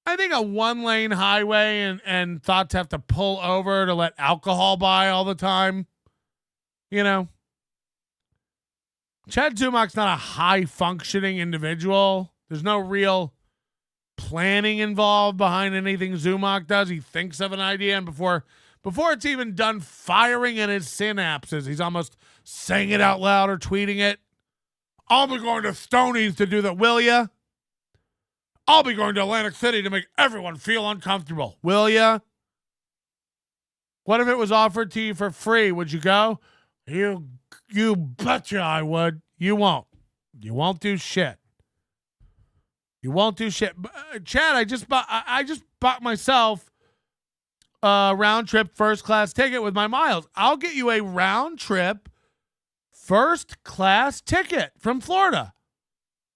I think, a 1-lane highway and thoughts have to pull over to let alcohol by all the time. Chad Zumock's not a high-functioning individual. There's no real planning involved behind anything Zumock does. He thinks of an idea, and before it's even done firing in his synapses, he's almost saying it out loud or tweeting it. I'll be going to Stoney's to do the will ya? I'll be going to Atlantic City to make everyone feel uncomfortable. Will ya? What if it was offered to you for free? Would you go? You betcha I would. You won't. You won't do shit. You won't do shit. Chad, I just bought myself a round trip first class ticket with my miles. I'll get you a round trip first class ticket from Florida.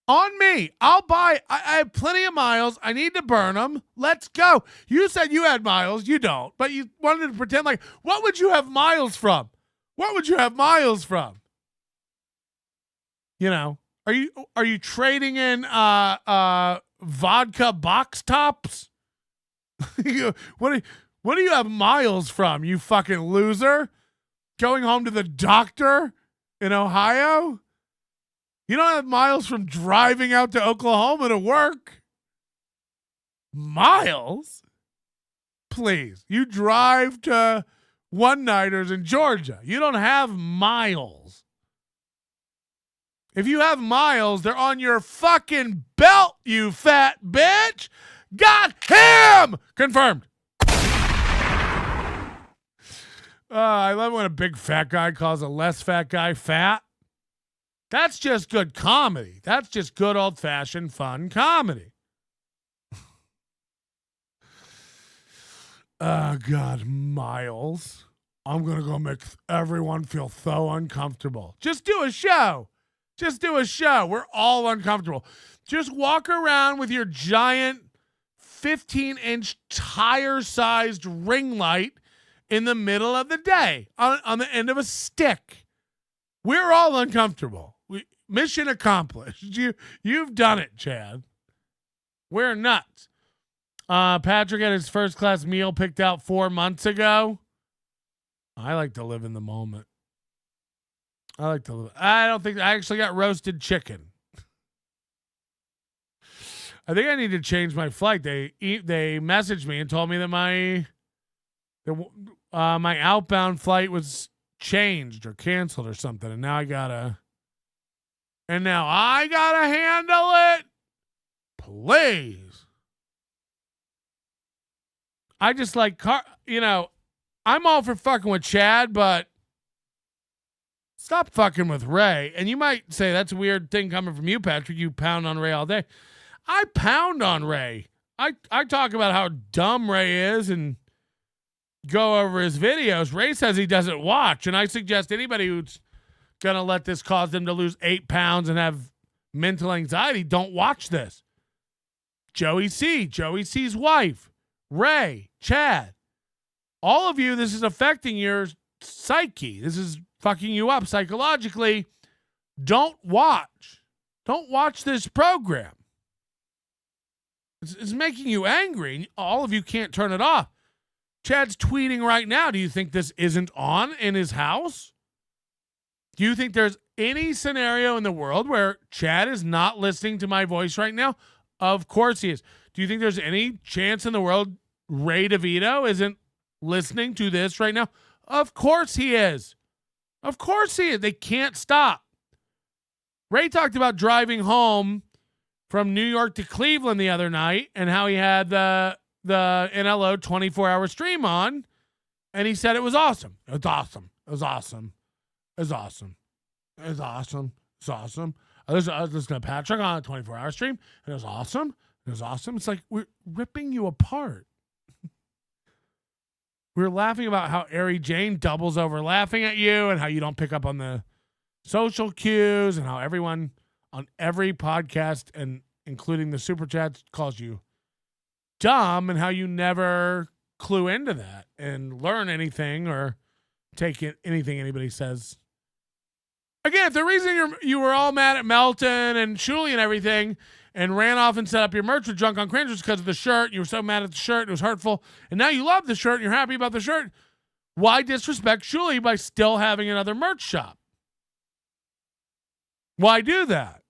On me. I'll buy. I have plenty of miles. I need to burn them. Let's go. You said you had miles. You don't. But you wanted to pretend like, what would you have miles from? What would you have miles from? Are you trading in vodka box tops? What do you have miles from, you fucking loser? Going home to the doctor in Ohio? You don't have miles from driving out to Oklahoma to work. Miles? Please. You drive to one-nighters in Georgia. You don't have miles. If you have miles, they're on your fucking belt, you fat bitch. Got him! Confirmed. I love when a big fat guy calls a less fat guy fat. That's just good comedy. That's just good old-fashioned fun comedy. Oh, God, Miles. I'm going to go make everyone feel so uncomfortable. Just do a show. Just do a show. We're all uncomfortable. Just walk around with your giant 15-inch tire-sized ring light in the middle of the day on the end of a stick. We're all uncomfortable. Mission accomplished. You've done it, Chad. We're nuts. Patrick had his first class meal picked out 4 months ago. I like to live in the moment. I don't think I actually got roasted chicken. I think I need to change my flight. They messaged me and told me that my outbound flight was changed or canceled or something, and now I gotta handle it. Please. I just like I'm all for fucking with Chad, but stop fucking with Ray. And you might say that's a weird thing coming from you, Patrick. You pound on Ray all day. I pound on Ray. I talk about how dumb Ray is and go over his videos. Ray says he doesn't watch, and I suggest anybody who's going to let this cause them to lose 8 pounds and have mental anxiety, don't watch this. Joey C's wife, Ray, Chad, all of you, this is affecting your psyche. This is fucking you up psychologically. Don't watch this program. It's making you angry, and all of you can't turn it off. Chad's tweeting right now. Do you think this isn't on in his house? Do you think there's any scenario in the world where Chad is not listening to my voice right now? Of course he is. Do you think there's any chance in the world Ray DeVito isn't listening to this right now? Of course he is. Of course he is. They can't stop. Ray talked about driving home from New York to Cleveland the other night and how he had the NLO 24-hour stream on, and he said it was awesome. It was awesome. It was awesome. It was awesome. It was awesome. It's awesome. I was listening to Patrick on a 24-hour stream, and it was awesome. It was awesome. It's like we're ripping you apart. We were laughing about how Ari Jane doubles over laughing at you and how you don't pick up on the social cues and how everyone on every podcast and including the super chats calls you dumb and how you never clue into that and learn anything or take anything anybody says. Again, if the reason you were all mad at Melton and Shuley and everything and ran off and set up your merch with Drunk on Cringe was because of the shirt, you were so mad at the shirt, it was hurtful, and now you love the shirt and you're happy about the shirt, why disrespect Shuley by still having another merch shop? Why do that?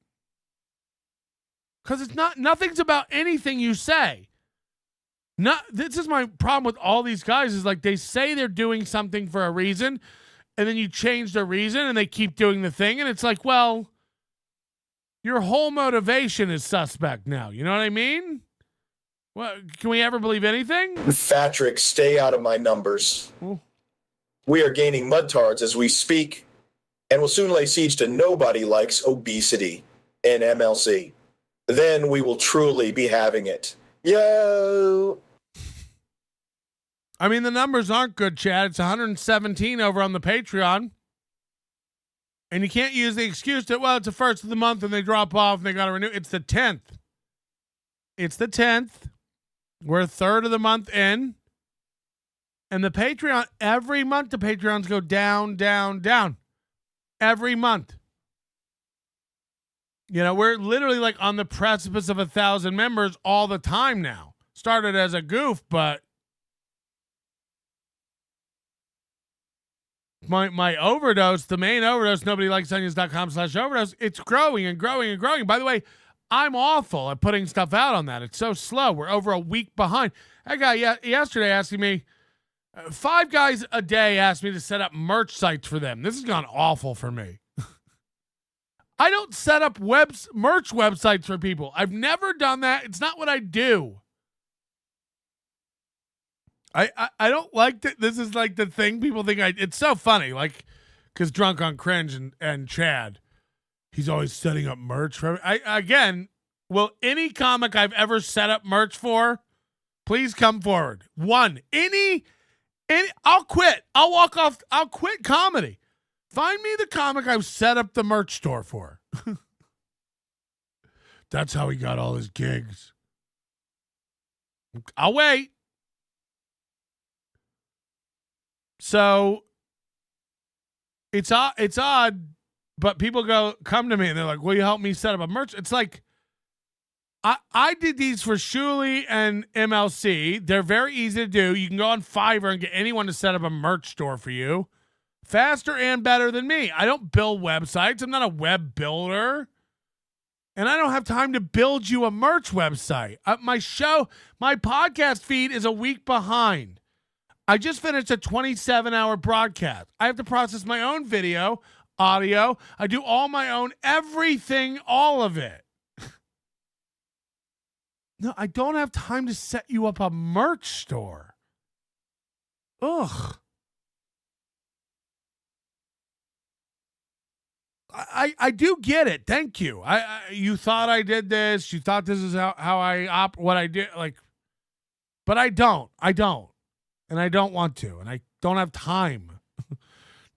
Because nothing's about anything you say. This is my problem with all these guys is like they say they're doing something for a reason, and then you change the reason and they keep doing the thing, and it's like, well, your whole motivation is suspect now. You know what I mean? Well, can we ever believe anything? Patrick, stay out of my numbers. Ooh. We are gaining mudtards as we speak, and will soon lay siege to nobody likes obesity in MLC. Then we will truly be having it. Yo! I mean, the numbers aren't good, Chad. It's 117 over on the Patreon. And you can't use the excuse that, well, it's the first of the month and they drop off and they got to renew. It's the 10th. It's the 10th. We're a third of the month in. And the Patreon, every month the Patreons go down, down, down. Every month. You know, we're literally like on the precipice of 1,000 members all the time now. Started as a goof, but my overdose, the main overdose, nobodylikesonions.com/overdose, it's growing and growing and growing. By the way, I'm awful at putting stuff out on that. It's so slow. We're over a week behind. That guy yesterday asking me, 5 guys a day asked me to set up merch sites for them. This has gone awful for me. I don't set up merch websites for people. I've never done that. It's not what I do. I don't like that. This is like the thing people think it's so funny. Like, because Drunk on Cringe and Chad, he's always setting up merch for again, will any comic I've ever set up merch for, please come forward. One. Any I'll quit. I'll walk off. I'll quit comedy. Find me the comic I've set up the merch store for. That's how he got all his gigs. I'll wait. So it's odd, but people come to me and they're like, will you help me set up a merch? It's like, I did these for Shuley and MLC. They're very easy to do. You can go on Fiverr and get anyone to set up a merch store for you. Faster and better than me. I don't build websites. I'm not a web builder. And I don't have time to build you a merch website. My podcast feed is a week behind. I just finished a 27-hour broadcast. I have to process my own video, audio. I do all my own everything, all of it. No, I don't have time to set you up a merch store. Ugh. I do get it. Thank you. You thought I did this. You thought this is how I what I did. Like, but I don't. And I don't want to. And I don't have time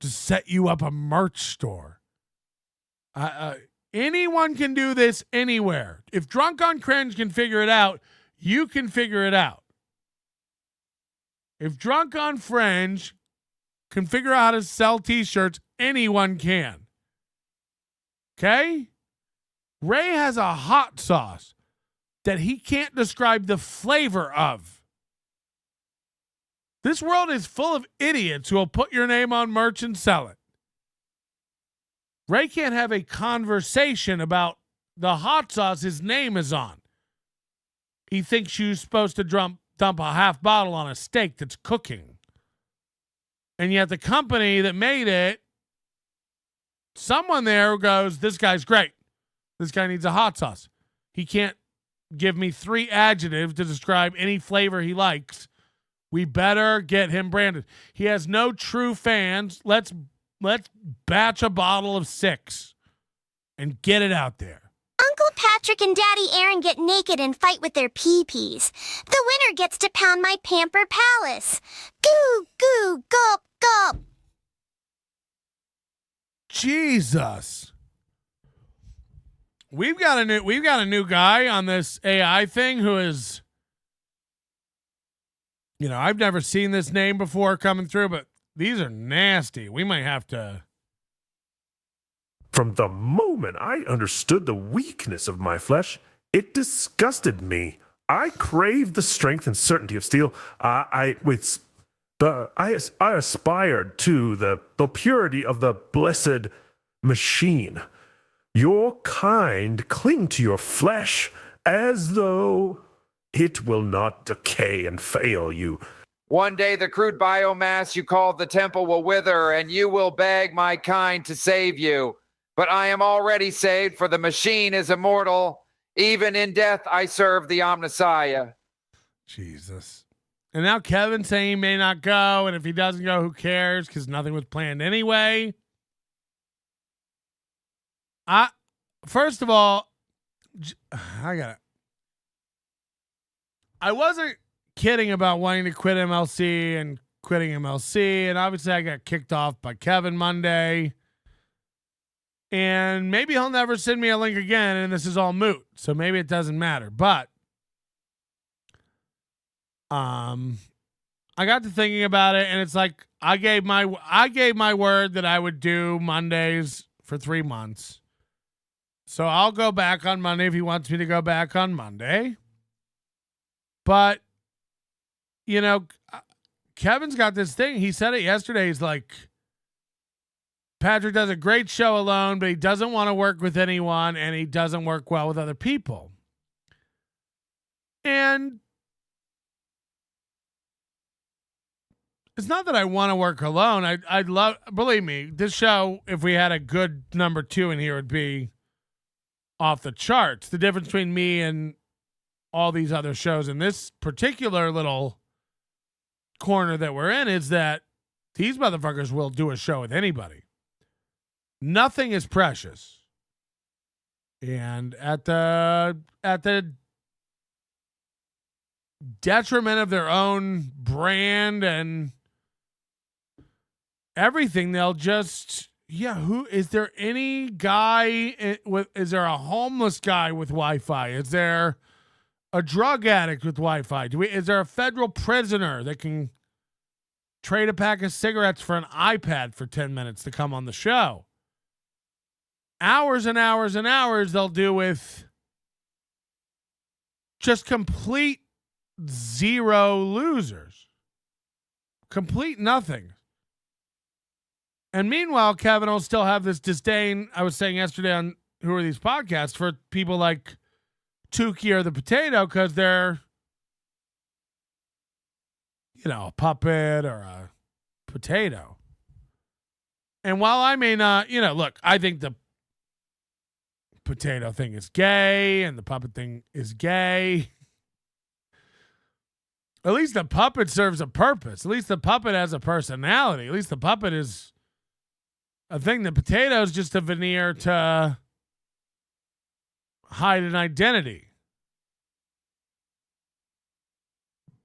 to set you up a merch store. Anyone can do this anywhere. If Drunk on Cringe can figure it out, you can figure it out. If Drunk on Fringe can figure out how to sell t-shirts, anyone can. Okay? Ray has a hot sauce. that he can't describe the flavor of. This world is full of idiots who will put your name on merch and sell it. Ray can't have a conversation about the hot sauce his name is on. He thinks you're supposed to dump a half bottle on a steak that's cooking. And yet the company that made it, someone there goes, this guy's great. This guy needs a hot sauce. He can't give me 3 adjectives to describe any flavor he likes. We better get him branded. He has no true fans. Let's batch a bottle of 6 and get it out there. Uncle Patrick and Daddy Aaron get naked and fight with their pee-pees. The winner gets to pound my pamper palace. Goo, goo, gulp, gulp. Jesus. We've got a new guy on this AI thing who is, I've never seen this name before coming through, but these are nasty. We might have to. From the moment I understood the weakness of my flesh, it disgusted me. I craved the strength and certainty of steel. I aspired to the purity of the blessed machine. Your kind cling to your flesh as though it will not decay and fail you. One day the crude biomass you call the temple will wither, and you will beg my kind to save you. But I am already saved, for the machine is immortal. Even in death I serve the Omnissiah. Jesus. And now Kevin's saying he may not go, and if he doesn't go, who cares? Because nothing was planned anyway. First of all, I wasn't kidding about wanting to quit MLC and quitting MLC, and obviously I got kicked off by Kevin Monday. And maybe he'll never send me a link again, and this is all moot. So maybe it doesn't matter. But I got to thinking about it, and it's like I gave my word that I would do Mondays for 3 months. So I'll go back on Monday if he wants me to go back on Monday. But Kevin's got this thing. He said it yesterday. He's like, Patrick does a great show alone, but he doesn't want to work with anyone, and he doesn't work well with other people. And it's not that I want to work alone. I'd love, believe me, this show, if we had a good number 2 in here, would be off the charts. The difference between me and all these other shows in this particular little corner that we're in is that these motherfuckers will do a show with anybody. Nothing is precious. And at the detriment of their own brand and everything, they'll just, who is there any guy is there a homeless guy with Wi-Fi? Is there a drug addict with Wi-Fi? Is there a federal prisoner that can trade a pack of cigarettes for an iPad for 10 minutes to come on the show? Hours and hours and hours they'll do with just complete zero losers. Complete nothing. And meanwhile, Kevin will still have this disdain, I was saying yesterday on Who Are These Podcasts, for people like Tukey or the Potato, because they're, a puppet or a potato. And while I may not, look, I think the potato thing is gay and the puppet thing is gay. At least the puppet serves a purpose. At least the puppet has a personality. At least the puppet is a thing. The potato is just a veneer to hide an identity.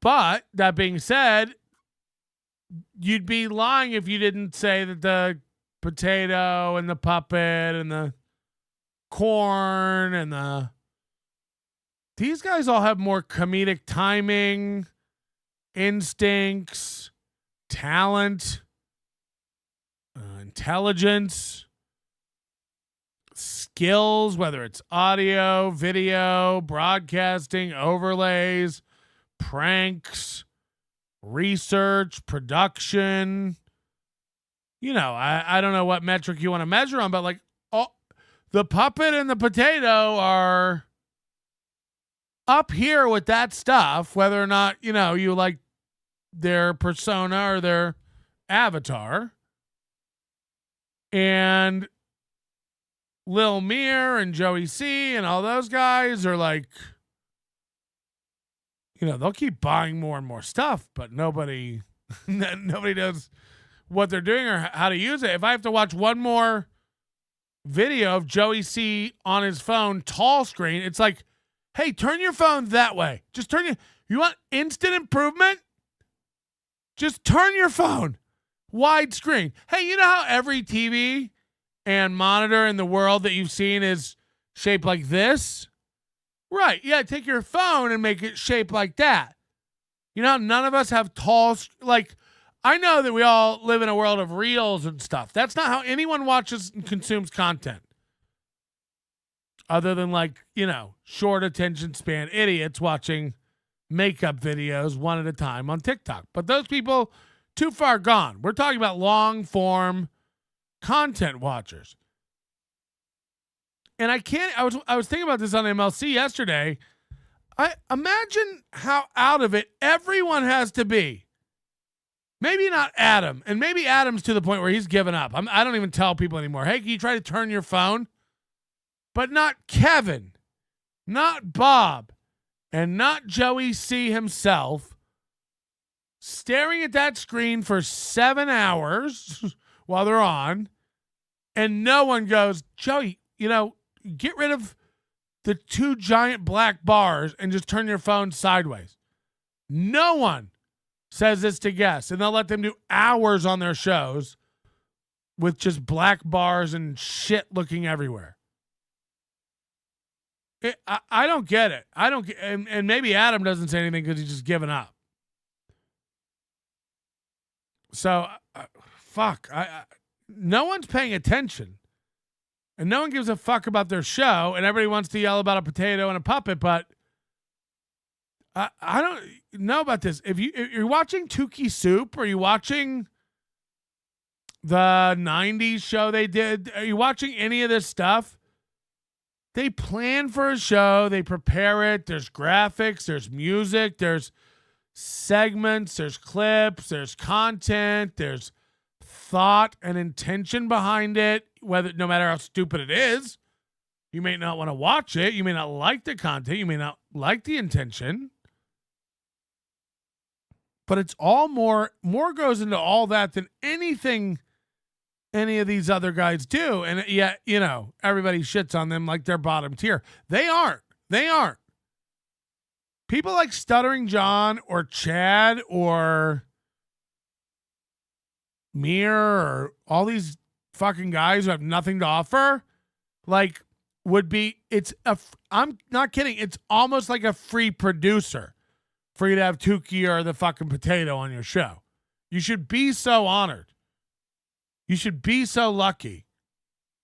But that being said, you'd be lying if you didn't say that the potato and the puppet and the corn and these guys all have more comedic timing, instincts, talent, intelligence, skills, whether it's audio, video, broadcasting, overlays, pranks, research, production. You know, I don't know what metric you want to measure on, but like the puppet and the potato are up here with that stuff, whether or not, you know, you like their persona or their avatar. And Lil Mir and Joey C and all those guys are like, you know, they'll keep buying more and more stuff, but nobody knows what they're doing or how to use it. If I have to watch one more video of Joey C on his phone, tall screen, it's like, hey, turn your phone that way. Just you want instant improvement? Just turn your phone widescreen. Hey, you know how every TV and monitor in the world that you've seen is shaped like this? Right. Yeah, take your phone and make it shaped like that. You know how none of us have tall, like, I know that we all live in a world of reels and stuff. That's not how anyone watches and consumes content. Other than, like, you know, short attention span idiots watching makeup videos one at a time on TikTok. But those people, too far gone. We're talking about long form content watchers. And I was thinking about this on MLC yesterday. I imagine how out of it everyone has to be. Maybe not Adam, and maybe Adam's to the point where he's given up. I don't even tell people anymore, hey, can you try to turn your phone? But not Kevin, not Bob, and not Joey C himself staring at that screen for 7 hours while they're on, and no one goes, Joey, you know, get rid of the 2 giant black bars and just turn your phone sideways. No one says this to guests, and they'll let them do hours on their shows with just black bars and shit looking everywhere. I don't get it. I don't get, and maybe Adam doesn't say anything because he's just given up. So, no one's paying attention, and no one gives a fuck about their show, and everybody wants to yell about a potato and a puppet, but I don't know about this. If you're watching Tukey Soup, or you watching the 90s show they did, are you watching any of this stuff? They plan for a show, they prepare it, there's graphics, there's music, there's segments, there's clips, there's content, there's thought and intention behind it, no matter how stupid it is. You may not want to watch it, you may not like the content, you may not like the intention. But it's all more goes into all that than anything any of these other guys do. And yet, you know, everybody shits on them like they're bottom tier. They aren't. People like Stuttering John or Chad or Mir or all these fucking guys who have nothing to offer, like, I'm not kidding, it's almost like a free producer for you to have Tukey or the fucking potato on your show. You should be so honored. You should be so lucky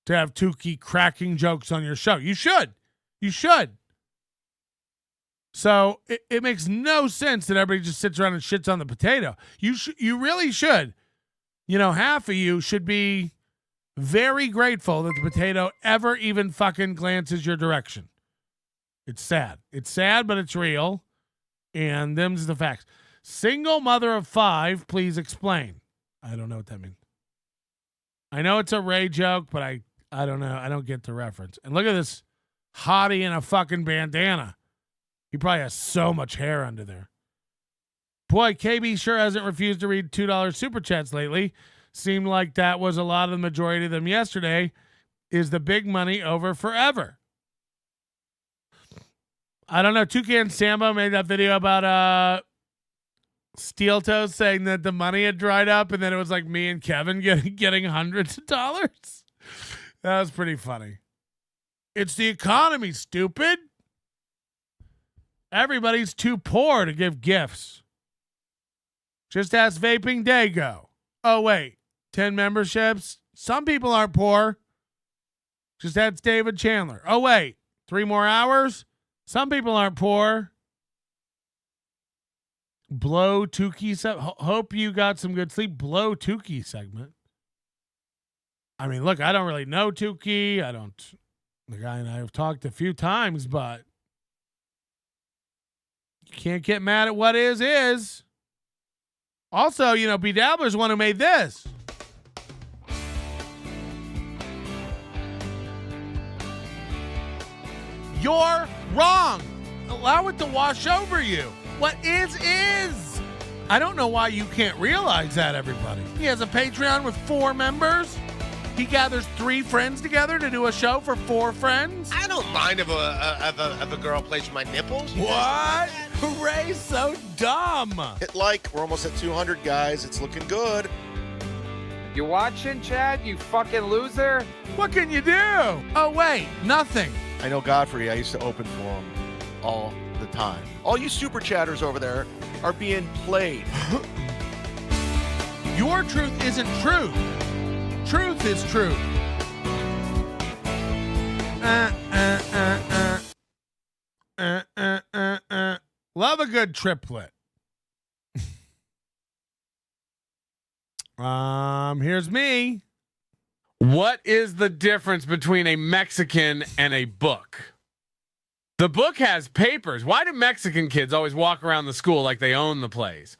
to have Tukey cracking jokes on your show. You should. So it makes no sense that everybody just sits around and shits on the potato. You really should. You know, half of you should be very grateful that the potato ever even fucking glances your direction. It's sad. It's sad, but it's real. And them's the facts. Single mother of 5, please explain. I don't know what that means. I know it's a Ray joke, but I don't know. I don't get the reference. And look at this hottie in a fucking bandana. He probably has so much hair under there. Boy, KB sure hasn't refused to read $2 super chats lately. Seemed like that was a lot of the majority of them yesterday. Is the big money over forever? I don't know. Toucan Sambo made that video about Steel Toes saying that the money had dried up, and then it was like me and Kevin getting hundreds of dollars. That was pretty funny. It's the economy, stupid. Everybody's too poor to give gifts. Just ask Vaping Dago. Oh, wait. 10 memberships? Some people aren't poor. Just that's David Chandler. Oh, wait. 3 more hours? Some people aren't poor. Blow Tukey. Hope you got some good sleep. Blow Tukey segment. I mean, look, I don't really know Tukey. The guy and I have talked a few times, but you can't get mad at what is. Also, B. Dabbler's the one who made this. You're wrong. Allow it to wash over you. What is. I don't know why you can't realize that, everybody. He has a Patreon with 4 members. He gathers 3 friends together to do a show for 4 friends. I don't mind if a girl plays with my nipples. What? Ray's so dumb. We're almost at 200 guys. It's looking good. You watching, Chad? You fucking loser? What can you do? Oh, wait, nothing. I know Godfrey. I used to open for him all the time. All you super chatters over there are being played. Your truth isn't truth. Truth is truth. Love a good triplet. Here's me. What is the difference between a Mexican and a book? The book has papers. Why do Mexican kids always walk around the school like they own the place?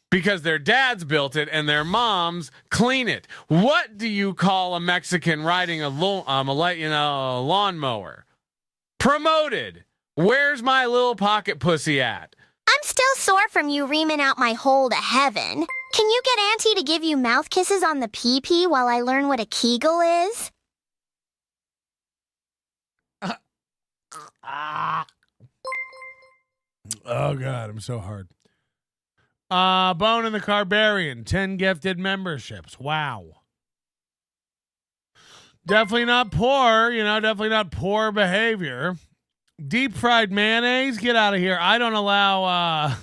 Because their dads built it and their moms clean it. What do you call a Mexican riding a lawnmower? Promoted. Where's my little pocket pussy at? I'm still sore from you reaming out my hole to heaven. Can you get Auntie to give you mouth kisses on the pee-pee while I learn what a Kegel is? Oh, God, I'm so hard. Bone and the Carbarian, 10 gifted memberships. Wow. Definitely not poor, definitely not poor behavior. Deep fried mayonnaise, get out of here. I don't allow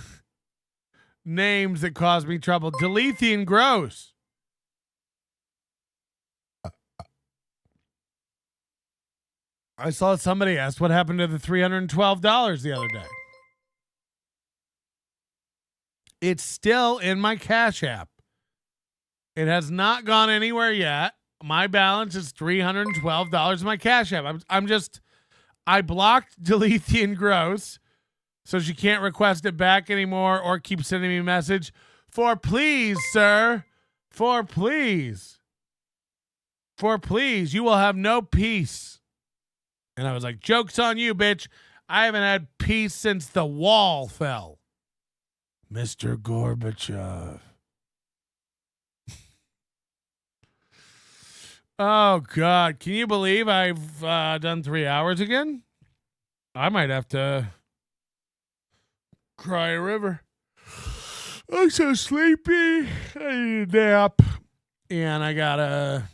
names that cause me trouble. Delethian gross. I saw somebody asked what happened to the $312 the other day. It's still in my Cash App. It has not gone anywhere yet. My balance is $312 in my Cash App. I blocked Delethian Gross, so she can't request it back anymore or keep sending me a message. For please, sir. For please. For please, you will have no peace. And I was like, joke's on you, bitch. I haven't had peace since the wall fell. Mr. Gorbachev. Oh, God. Can you believe I've done 3 hours again? I might have to cry a river. I'm so sleepy. I need a nap. And I got to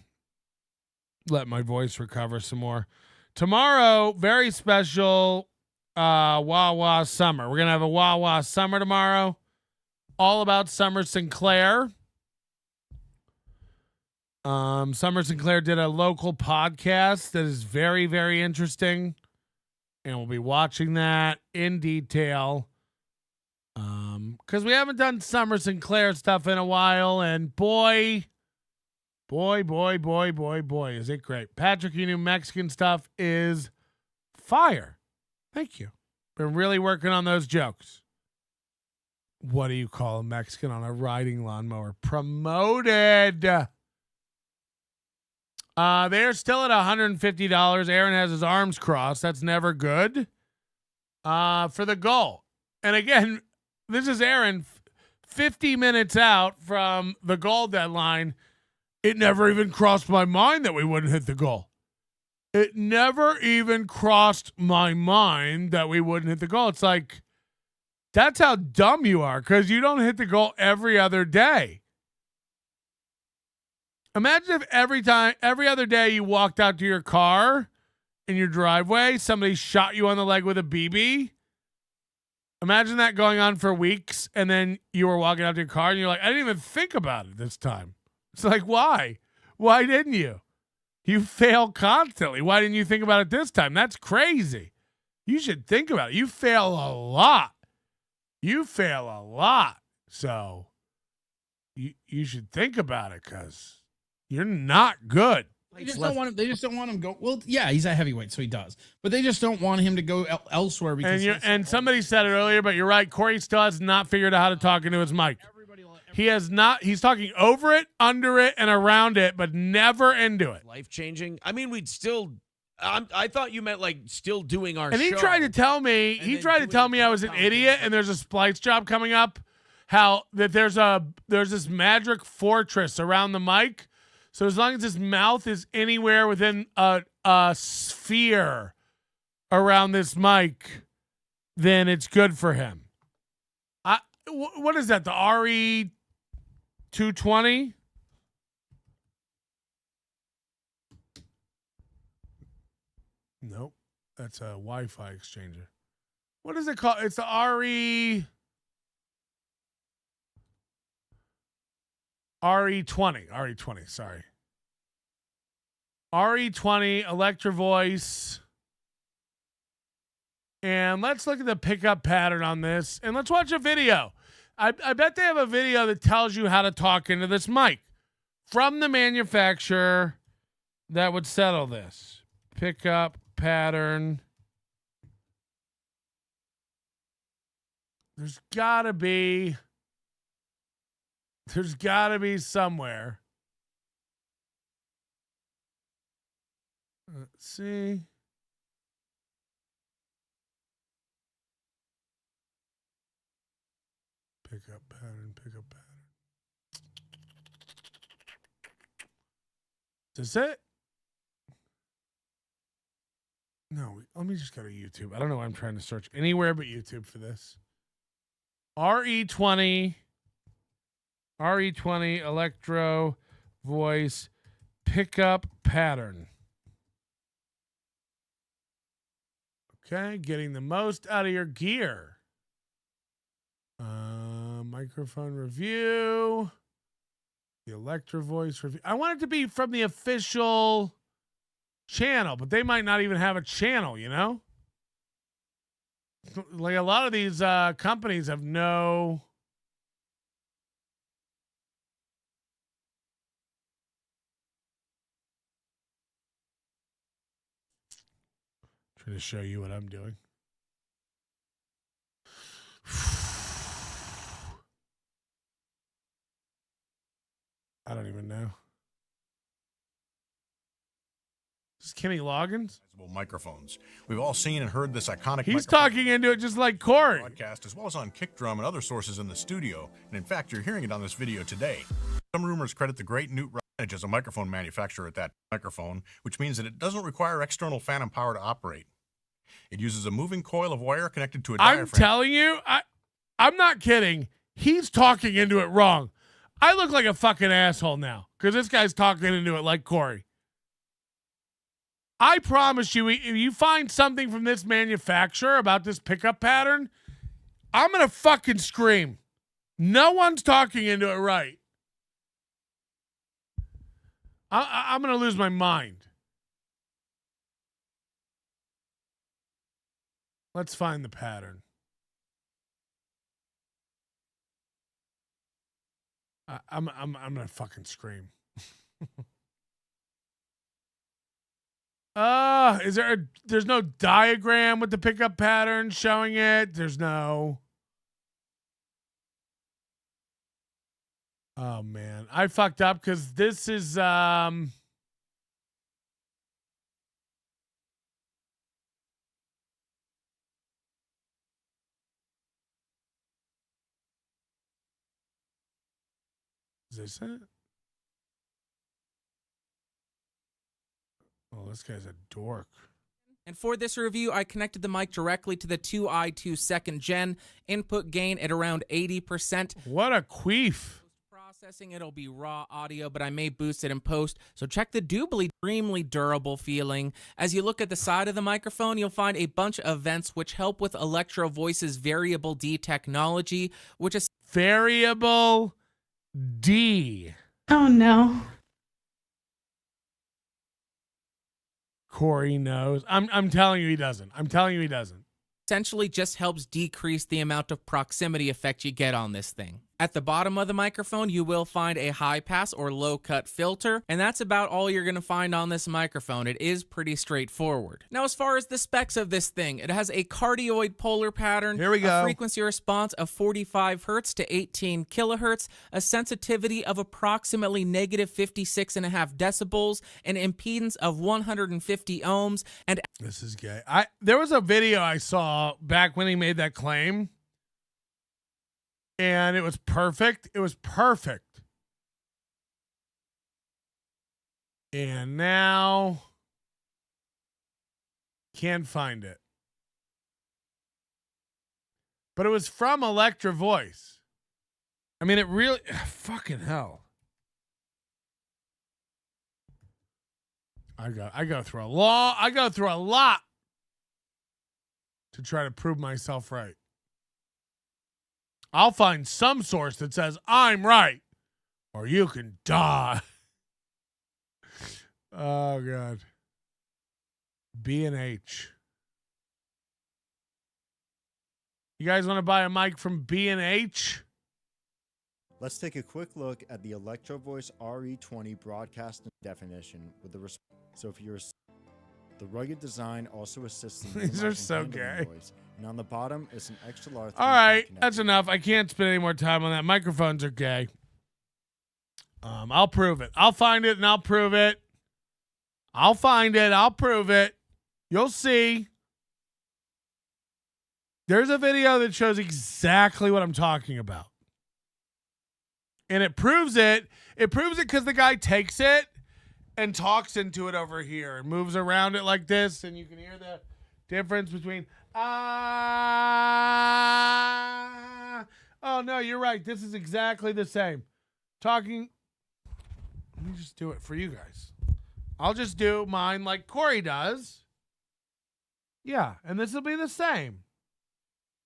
let my voice recover some more. Tomorrow, very special Wawa Summer. We're going to have a Wawa Summer tomorrow. All about Summer Sinclair. Summer Sinclair did a local podcast that is very, very interesting. And we'll be watching that in detail. Because we haven't done Summer Sinclair stuff in a while. And boy, is it great. Patrick, your new Mexican stuff is fire. Thank you. Been really working on those jokes. What do you call a Mexican on a riding lawnmower? Promoted. They're still at $150. Aaron has his arms crossed. That's never good. For the goal. And again, this is Aaron 50 minutes out from the goal deadline. It never even crossed my mind that we wouldn't hit the goal. It never even crossed my mind that we wouldn't hit the goal. It's like, that's how dumb you are, because you don't hit the goal every other day. Imagine if every other day you walked out to your car in your driveway, somebody shot you on the leg with a BB. Imagine that going on for weeks, and then you were walking out to your car, and you're like, I didn't even think about it this time. It's like, why? Why didn't you? You fail constantly. Why didn't you think about it this time? That's crazy. You should think about it. You fail a lot. So you should think about it because you're not good. They just don't want him. They just don't want him go. Well, yeah, he's a heavyweight, so he does. But they just don't want him to go elsewhere because. And somebody said it earlier, but you're right. Corey still has not figured out how to talk into his mic. He has not. He's talking over it, under it, and around it, but never into it. Life changing. I mean, we'd still. I thought you meant like still doing our show. And he tried to tell me. He tried to tell me I was an idiot, and there's a splice job coming up. How that there's this magic fortress around the mic. So as long as his mouth is anywhere within a sphere around this mic, then it's good for him. What is that? The RE220? Nope. That's a Wi-Fi exchanger. What is it called? It's the RE20, sorry. RE20, Electro Voice. And let's look at the pickup pattern on this. And let's watch a video. I bet they have a video that tells you how to talk into this mic from the manufacturer that would settle this. Pickup pattern. There's gotta be somewhere. Let's see. Pickup pattern. Is this it? No, let me just go to YouTube. I don't know why I'm trying to search anywhere but YouTube for this. RE20 Electro Voice Pickup Pattern. Okay, getting the most out of your gear. Microphone review. The Electro Voice review. I want it to be from the official channel, but they might not even have a channel, you know? Like a lot of these companies have no... Trying to show you what I'm doing. I don't even know. This is Kenny Loggins. Microphones. We've all seen and heard this iconic. He's talking into it just like Corey. Broadcast as well as on kick drum and other sources in the studio. And in fact, you're hearing it on this video today. Some rumors credit the great Newt Rutledge as a microphone manufacturer at that microphone, which means that it doesn't require external phantom power to operate. It uses a moving coil of wire connected to a diaphragm. I'm telling you, I'm not kidding. He's talking into it wrong. I look like a fucking asshole now because this guy's talking into it like Corey. I promise you, if you find something from this manufacturer about this pickup pattern, I'm going to fucking scream. No one's talking into it right. I'm going to lose my mind. Let's find the pattern. I'm going to fucking scream. There's no diagram with the pickup pattern showing it. There's no. Oh man, I fucked up because this is Is this it? Oh, this guy's a dork. And for this review, I connected the mic directly to the 2i2 second gen. Input gain at around 80%. What a queef. Processing, it'll be raw audio, but I may boost it in post. So check the doubly, extremely durable feeling. As you look at the side of the microphone, you'll find a bunch of vents which help with Electro Voice's Variable D technology, which is... Variable D. Oh, no. Corey knows. I'm telling you he doesn't. I'm telling you he doesn't. Essentially just helps decrease the amount of proximity effect you get on this thing. At the bottom of the microphone, you will find a high pass or low cut filter, and that's about all you're going to find on this microphone. It is pretty straightforward. Now, as far as the specs of this thing, it has a cardioid polar pattern, Here we go. A frequency response of 45 hertz to 18 kilohertz, a sensitivity of approximately negative 56.5 decibels, an impedance of 150 ohms, and This is gay. There was a video I saw back when he made that claim, and it was perfect. It was perfect. And now can't find it. But it was from Electra Voice. I mean, it really fucking hell. I go through a lot to try to prove myself right. I'll find some source that says I'm right, or you can die. Oh, God. B&H. You guys want to buy a mic from B&H? Let's take a quick look at the Electro Voice RE20 broadcast definition with the so if you're the rugged design also assists in These are so handling gay. noise. And on the bottom is an extra large. All right, that's enough. I can't spend any more time on that. Microphones are gay. I'll prove it. I'll find it and I'll prove it. I'll find it. I'll prove it. You'll see. There's a video that shows exactly what I'm talking about. And it proves it. It proves it because the guy takes it and talks into it over here and moves around it like this, and you can hear the difference between oh no, you're right. This is exactly the same. Talking. Let me just do it for you guys. I'll just do mine like Corey does. Yeah, and this will be the same.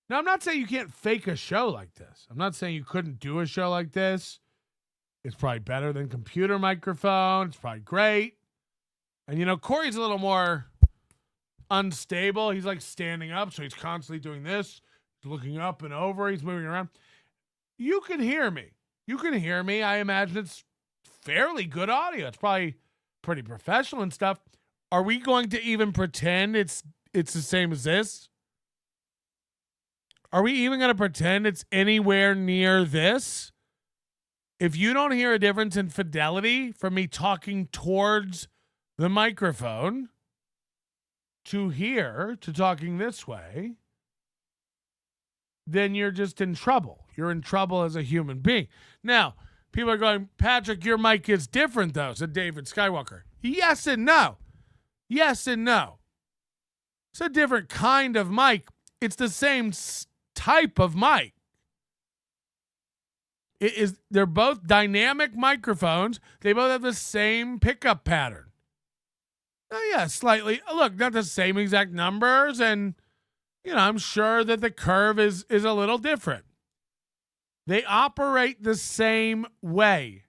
Now, I'm not saying you can't fake a show like this. I'm not saying you couldn't do a show like this. It's probably better than computer microphone. It's probably great. And, you know, Corey's a little more unstable. He's like standing up, so he's constantly doing this, looking up and over. He's moving around. You can hear me. You can hear me. I imagine it's fairly good audio. It's probably pretty professional and stuff. Are we going to even pretend it's the same as this? Are we even going to pretend it's anywhere near this? If you don't hear a difference in fidelity from me talking towards the microphone to here to talking this way, then you're just in trouble. You're in trouble as a human being. Now, people are going, Patrick, your mic is different, though, said David Skywalker. Yes and no. Yes and no. It's a different kind of mic. It's the same type of mic. They're both dynamic microphones. They both have the same pickup pattern. Oh, yeah, slightly. Look, not the same exact numbers, and you know, I'm sure that the curve is a little different. They operate the same way.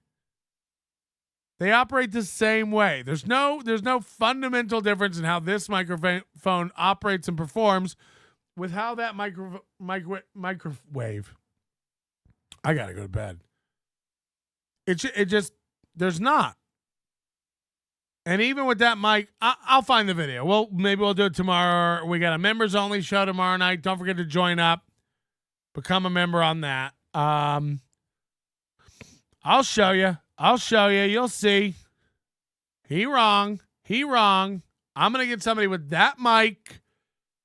They operate the same way. There's no fundamental difference in how this microphone operates and performs with how that microwave. I gotta go to bed. It just there's not. And even with that mic, I'll find the video. Well, maybe we'll do it tomorrow. We got a members only show tomorrow night. Don't forget to join up. Become a member on that. I'll show you. You'll see. He wrong. I'm going to get somebody with that mic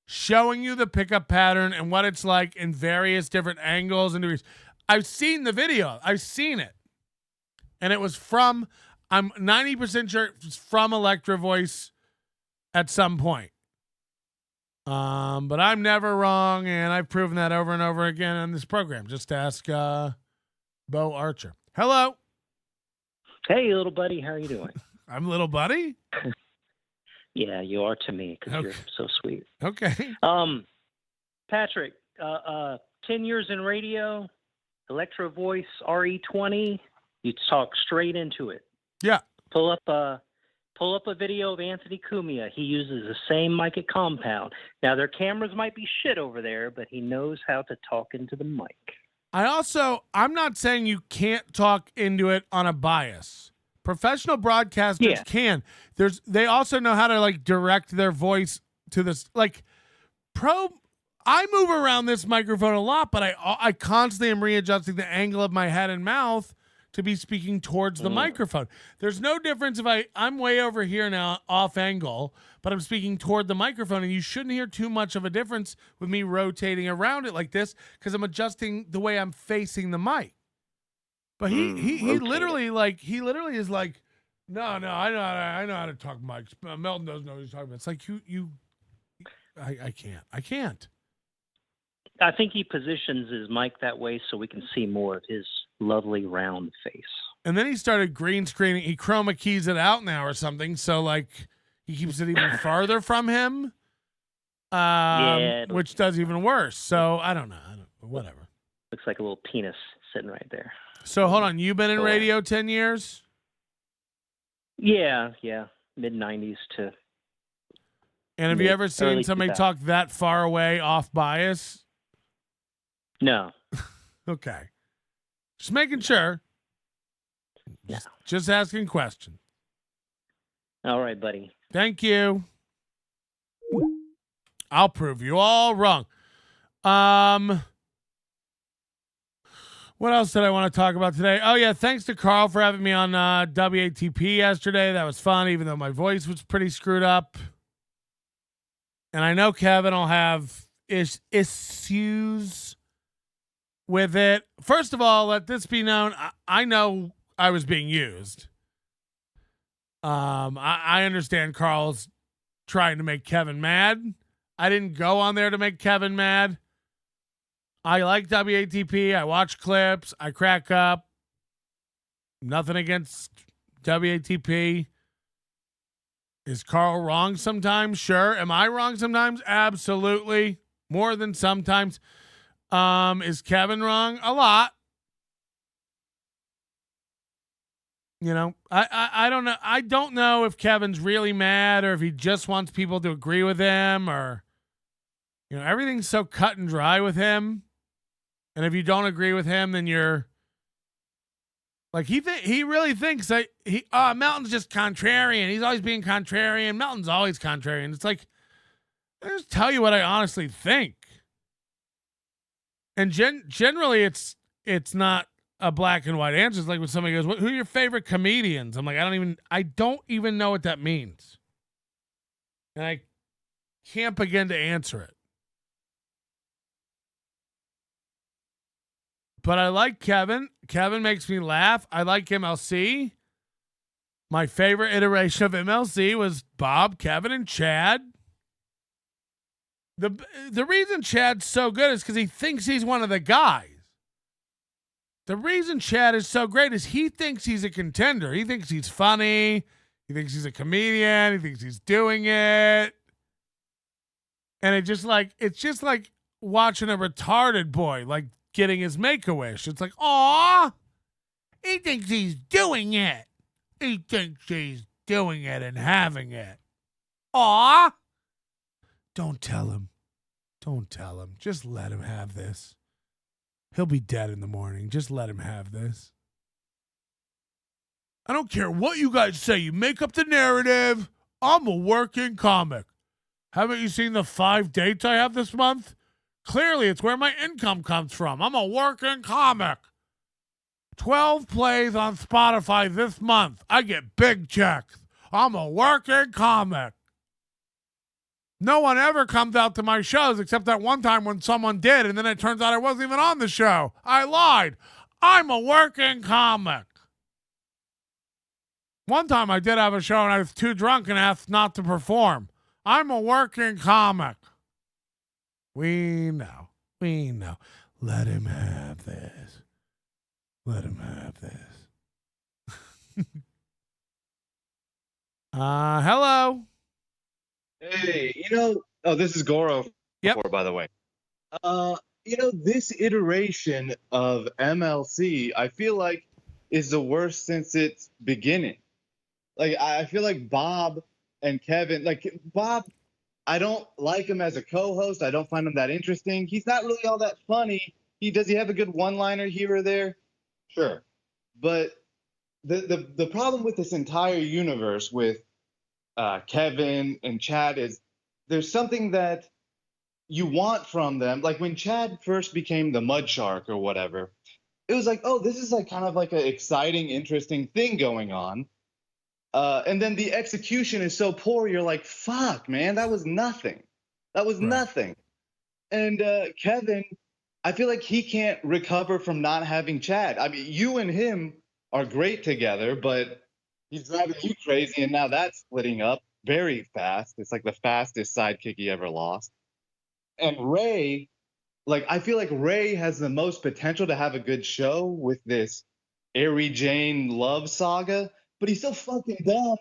showing you the pickup pattern and what it's like in various different angles and degrees. I've seen the video. I've seen it. And it was from, I'm 90% sure it was from Electro Voice at some point. But I'm never wrong, and I've proven that over and over again on this program. Just ask Bo Archer. Hello. Hey, little buddy. How are you doing? I'm little buddy? Yeah, you are to me because you're so sweet. Okay. Patrick, 10 years in radio, Electro Voice RE20, you talk straight into it. Yeah. Pull up pull up a video of Anthony Cumia. He uses the same mic at Compound. Now, their cameras might be shit over there, but he knows how to talk into the mic. I'm not saying you can't talk into it on a bias. Professional broadcasters can. They also know how to like direct their voice to this. Like I move around this microphone a lot, but I constantly am readjusting the angle of my head and mouth to be speaking towards the microphone. There's no difference if I'm way over here now off angle, but I'm speaking toward the microphone, and you shouldn't hear too much of a difference with me rotating around it like this because I'm adjusting the way I'm facing the mic. But he literally is like, no, I know how to talk mics. Melton doesn't know what he's talking about. It's like I can't. I think he positions his mic that way so we can see more of his lovely round face. And then he started green screening. He chroma keys it out now or something. So like he keeps it even farther from him, which does even worse. So I don't know. Whatever. Looks like a little penis sitting right there. So hold on. You've been in radio 10 years? Yeah. Mid-90s to... And have you ever seen somebody talk that far away off bias? No. Okay. Just making sure. Just asking questions. All right, buddy. Thank you. I'll prove you all wrong. What else did I want to talk about today? Oh, yeah. Thanks to Carl for having me on WATP yesterday. That was fun, even though my voice was pretty screwed up. And I know Kevin will have issues with it. First of all, let this be known. I know I was being used. I understand Carl's trying to make Kevin mad. I didn't go on there to make Kevin mad. I like WATP. I watch clips. I crack up. Nothing against WATP. Is Carl wrong sometimes? Sure. Am I wrong sometimes? Absolutely. More than sometimes. Is Kevin wrong? A lot. You know, I don't know. I don't know if Kevin's really mad or if he just wants people to agree with him, or, you know, everything's so cut and dry with him. And if you don't agree with him, then you're like, he really thinks that Melton's just contrarian. He's always being contrarian. Melton's always contrarian. It's like, I just tell you what I honestly think. And generally it's not a black and white answer. It's like when somebody goes, who are your favorite comedians? I'm like, I don't even know what that means. And I can't begin to answer it. But I like Kevin. Kevin makes me laugh. I like MLC. My favorite iteration of MLC was Bob, Kevin, and Chad. The reason Chad's so good is because he thinks he's one of the guys. The reason Chad is so great is he thinks he's a contender. He thinks he's funny. He thinks he's a comedian. He thinks he's doing it. And it's just like watching a retarded boy, like, getting his Make-A-Wish. It's like, aw, he thinks he's doing it. He thinks he's doing it and having it. Aw. Don't tell him. Don't tell him. Just let him have this. He'll be dead in the morning. Just let him have this. I don't care what you guys say. You make up the narrative. I'm a working comic. Haven't you seen the 5 dates I have this month? Clearly, it's where my income comes from. I'm a working comic. 12 plays on Spotify this month. I get big checks. I'm a working comic. No one ever comes out to my shows except that one time when someone did, and then it turns out I wasn't even on the show. I lied. I'm a working comic. One time I did have a show and I was too drunk and asked not to perform. I'm a working comic. We know. Let him have this. Let him have this. Hello. Hey, this is Goro. Yep. By the way. This iteration of MLC, I feel like, is the worst since its beginning. Like I feel like Bob and Kevin, like Bob, I don't like him as a co-host. I don't find him that interesting. He's not really all that funny. He have a good one-liner here or there? Sure. But the problem with this entire universe with Kevin and Chad is there's something that you want from them. Like when Chad first became the Mud Shark or whatever, it was like, oh, this is like kind of like an exciting, interesting thing going on. And then the execution is so poor, you're like, fuck, man, that was nothing. That was nothing. And Kevin, I feel like he can't recover from not having Chad. I mean, you and him are great together, but he's driving you crazy, and now that's splitting up very fast. It's like the fastest sidekick he ever lost. And Ray, like, I feel like Ray has the most potential to have a good show with this Ari Jane love saga, but he's so fucking dumb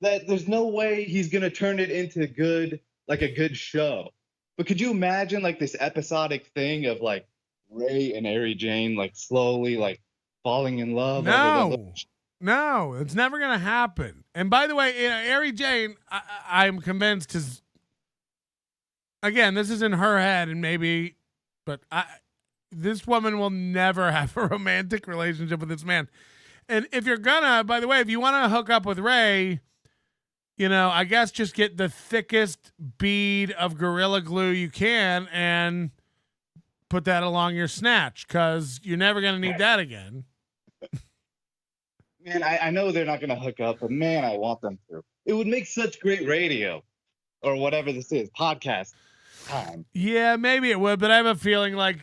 that there's no way he's gonna turn it into good, like a good show. But could you imagine like this episodic thing of like Ray and Ari Jane like slowly like falling in love? No, it's never gonna happen. And by the way, Ari Jane, I'm convinced is, again, this is in her head, and maybe, but this woman will never have a romantic relationship with this man. And if you're gonna, by the way, if you want to hook up with Ray, you know, I guess just get the thickest bead of Gorilla Glue you can and put that along your snatch, because you're never gonna need that again. Man, I know they're not gonna hook up, but man, I want them to. It would make such great radio, or whatever this is, podcast time. Yeah, maybe it would, but I have a feeling like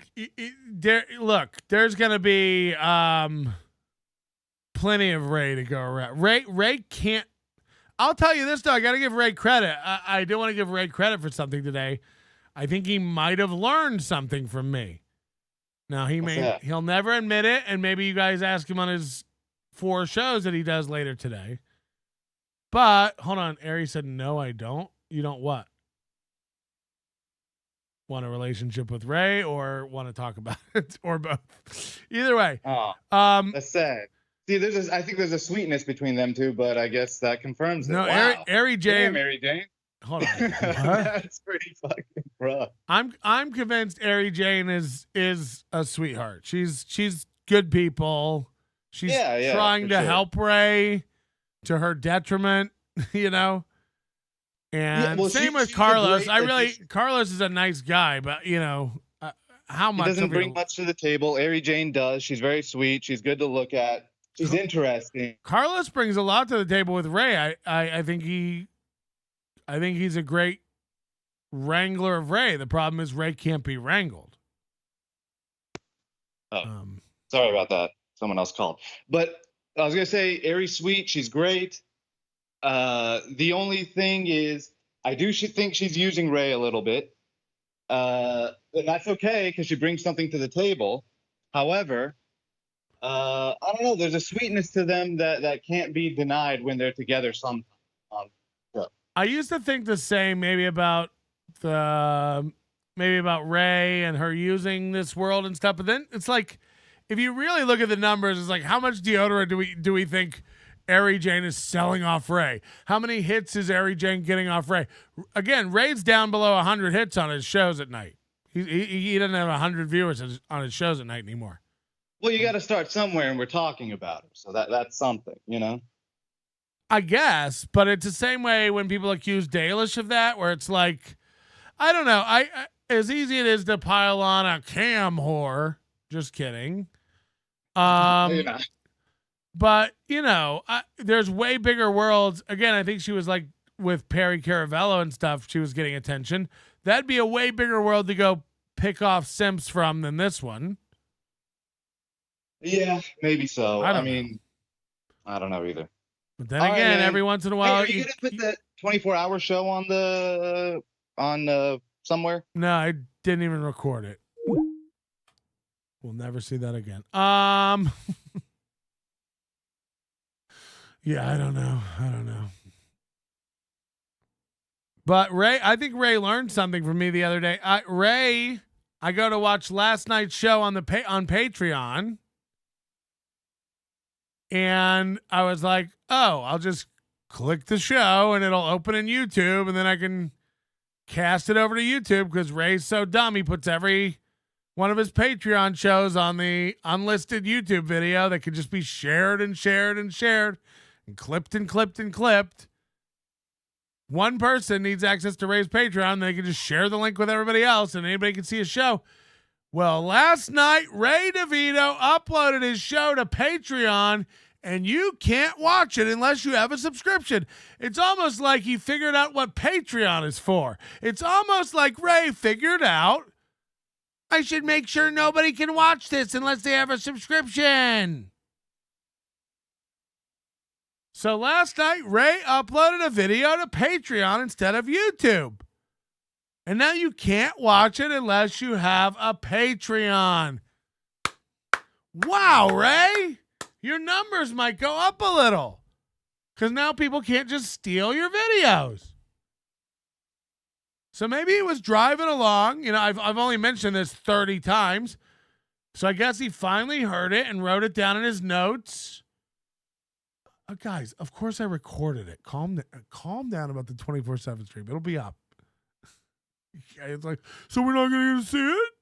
there's gonna be plenty of Ray to go around. Ray can't. I'll tell you this though, I got to give Ray credit. I do want to give Ray credit for something today. I think he might have learned something from me. Now he'll never admit it, and maybe you guys ask him on his 4 shows that he does later today. But hold on, Ari said, "No, I don't." You don't what? Want a relationship with Ray, or want to talk about it, or both? Either way. Oh, that's sad. See, I think there's a sweetness between them two, but I guess that confirms it. No, wow. Ari Jane. Damn, Ari Jane. Hold on. That's pretty fucking rough. I'm convinced Ari Jane is a sweetheart. She's good people. She's trying to help Ray to her detriment, you know. And same with Carlos. Carlos is a nice guy, but you know, how much he doesn't bring much to the table. Ari Jane does. She's very sweet. She's good to look at. She's interesting. Carlos brings a lot to the table with Ray. I think he's a great wrangler of Ray. The problem is Ray can't be wrangled. Oh, sorry about that. Someone else called. But I was gonna say, Ari's sweet. She's great. The only thing is, I do think she's using Ray a little bit. And that's okay because she brings something to the table. However, I don't know. There's a sweetness to them that can't be denied when they're together sometimes. I used to think the same maybe about Ray and her using this world and stuff, but then it's like, if you really look at the numbers, it's like, how much deodorant do we think Ari Jane is selling off Ray? How many hits is Ari Jane getting off Ray? Again, Ray's down below 100 hits on his shows at night. He doesn't have 100 viewers on his shows at night anymore. Well, you got to start somewhere, and we're talking about it, so that's something, you know. I guess, but it's the same way when people accuse Dalish of that, where it's like, I don't know. I as easy it is to pile on a cam whore. Just kidding. But you know, there's way bigger worlds. Again, I think she was like with Perry Caravello and stuff. She was getting attention. That'd be a way bigger world to go pick off simps from than this one. Yeah, maybe so. I don't know either. But then again, every once in a while, are you gonna put that 24-hour show on somewhere? No, I didn't even record it. We'll never see that again. Yeah, I don't know. But Ray, I think Ray learned something from me the other day. Ray, I go to watch last night's show on Patreon, and I was like, oh, I'll just click the show and it'll open in YouTube, and then I can cast it over to YouTube because Ray's so dumb. He puts every one of his Patreon shows on the unlisted YouTube video that could just be shared and shared and shared and clipped and clipped and clipped. One person needs access to Ray's Patreon. They can just share the link with everybody else and anybody can see a show. Well, last night, Ray DeVito uploaded his show to Patreon, and you can't watch it unless you have a subscription. It's almost like he figured out what Patreon is for. It's almost like Ray figured out, I should make sure nobody can watch this unless they have a subscription. So last night, Ray uploaded a video to Patreon instead of YouTube. And now you can't watch it unless you have a Patreon. Wow, Ray. Your numbers might go up a little. Because now people can't just steal your videos. So maybe he was driving along. You know, I've only mentioned this 30 times. So I guess he finally heard it and wrote it down in his notes. Guys, of course I recorded it. Calm down about the 24/7 stream. It'll be up. It's like, so we're not going to see it?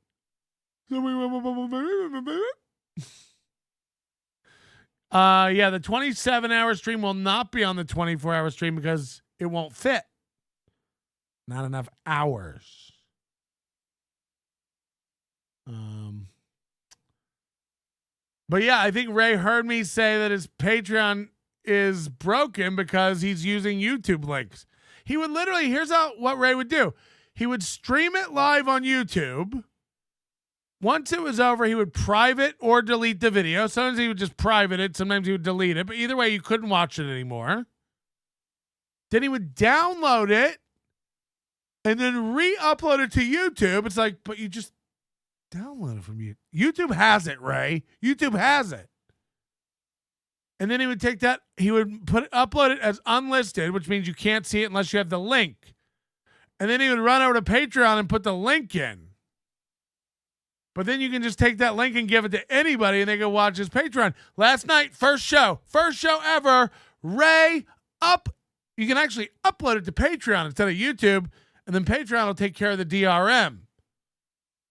Yeah, the 27-hour stream will not be on the 24-hour stream because it won't fit. Not enough hours. But yeah, I think Ray heard me say that his Patreon is broken because he's using YouTube links. He would literally, here's what Ray would do. He would stream it live on YouTube. Once it was over, he would private or delete the video. Sometimes he would just private it. Sometimes he would delete it. But either way, you couldn't watch it anymore. Then he would download it and then re-upload it to YouTube. It's like, but you just download it from YouTube. YouTube has it, Ray. YouTube has it. And then he would take that, he would upload it as unlisted, which means you can't see it unless you have the link. And then he would run over to Patreon and put the link in. But then you can just take that link and give it to anybody and they can watch his Patreon. Last night, first show ever, Ray you can actually upload it to Patreon instead of YouTube, and then Patreon will take care of the DRM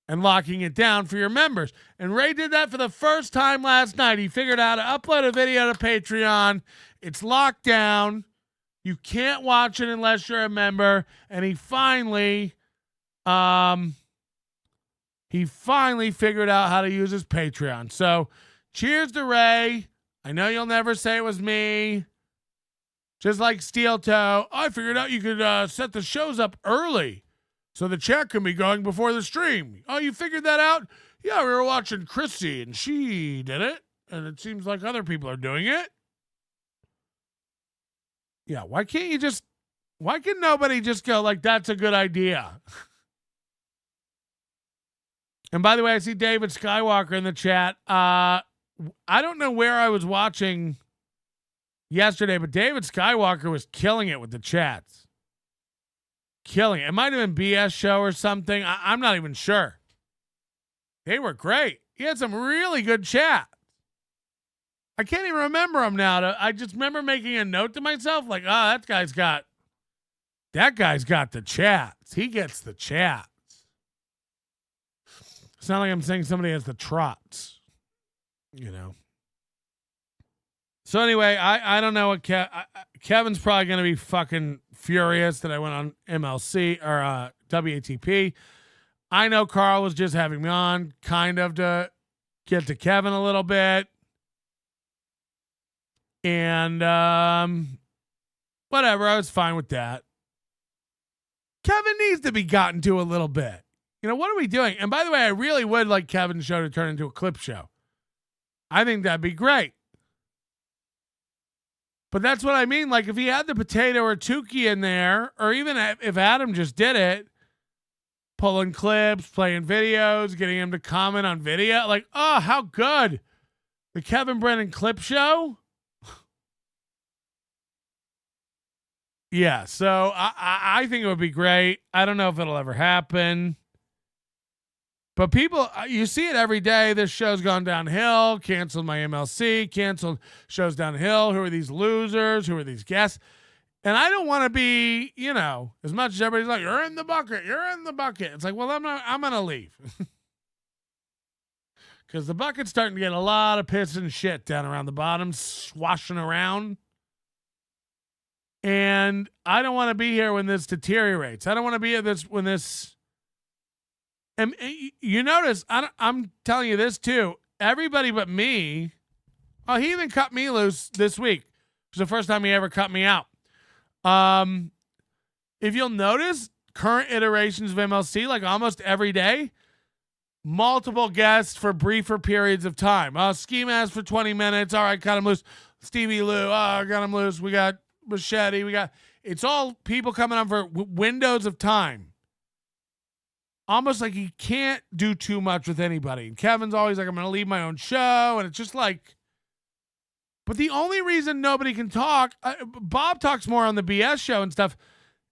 and locking it down for your members. And Ray did that for the first time last night. He figured out how to upload a video to Patreon. It's locked down. You can't watch it unless you're a member. And he finally figured out how to use his Patreon. So cheers to Ray. I know you'll never say it was me. Just like Steel Toe. I figured out you could set the shows up early so the chat can be going before the stream. Oh, you figured that out? Yeah, we were watching Chrissy and she did it. And it seems like other people are doing it. Yeah, why can nobody just go like, that's a good idea? And by the way, I see David Skywalker in the chat. I don't know where I was watching yesterday, but David Skywalker was killing it with the chats. Killing it. It might have been BS show or something. I'm not even sure. They were great. He had some really good chat. I can't even remember them now. I just remember making a note to myself like, oh, that guy's got the chats. He gets the chats. It's not like I'm saying somebody has the trots, you know. So anyway, I don't know what Kevin's probably going to be fucking furious that I went on MLC or WATP. I know Carl was just having me on kind of to get to Kevin a little bit. And whatever, I was fine with that. Kevin needs to be gotten to a little bit. You know, what are we doing? And by the way, I really would like Kevin's show to turn into a clip show. I think that'd be great. But that's what I mean. Like, if he had the Potato or Tukey in there, or even if Adam just did it, pulling clips, playing videos, getting him to comment on video, like, oh, how good. The Kevin Brennan clip show? Yeah, so I think it would be great. I don't know if it'll ever happen. But people, you see it every day. This show's gone downhill. Canceled my MLC. Canceled shows downhill. Who are these losers? Who are these guests? And I don't want to be, as much as everybody's like, you're in the bucket. It's like, well, I'm going to leave. Because the bucket's starting to get a lot of piss and shit down around the bottom, swashing around. And I don't want to be here when this deteriorates. I don't want to be here when this. And you notice, I'm telling you this too. Everybody but me. Oh, he even cut me loose this week. It was the first time he ever cut me out. If you'll notice, current iterations of MLC, like almost every day, multiple guests for briefer periods of time. Ski Mask for 20 minutes. All right, cut him loose. Stevie Lou. I got him loose. We got Machete. It's all people coming on for windows of time. Almost like he can't do too much with anybody. And Kevin's always like, I'm going to leave my own show. And it's just like, but the only reason nobody can talk, Bob talks more on the BS show and stuff.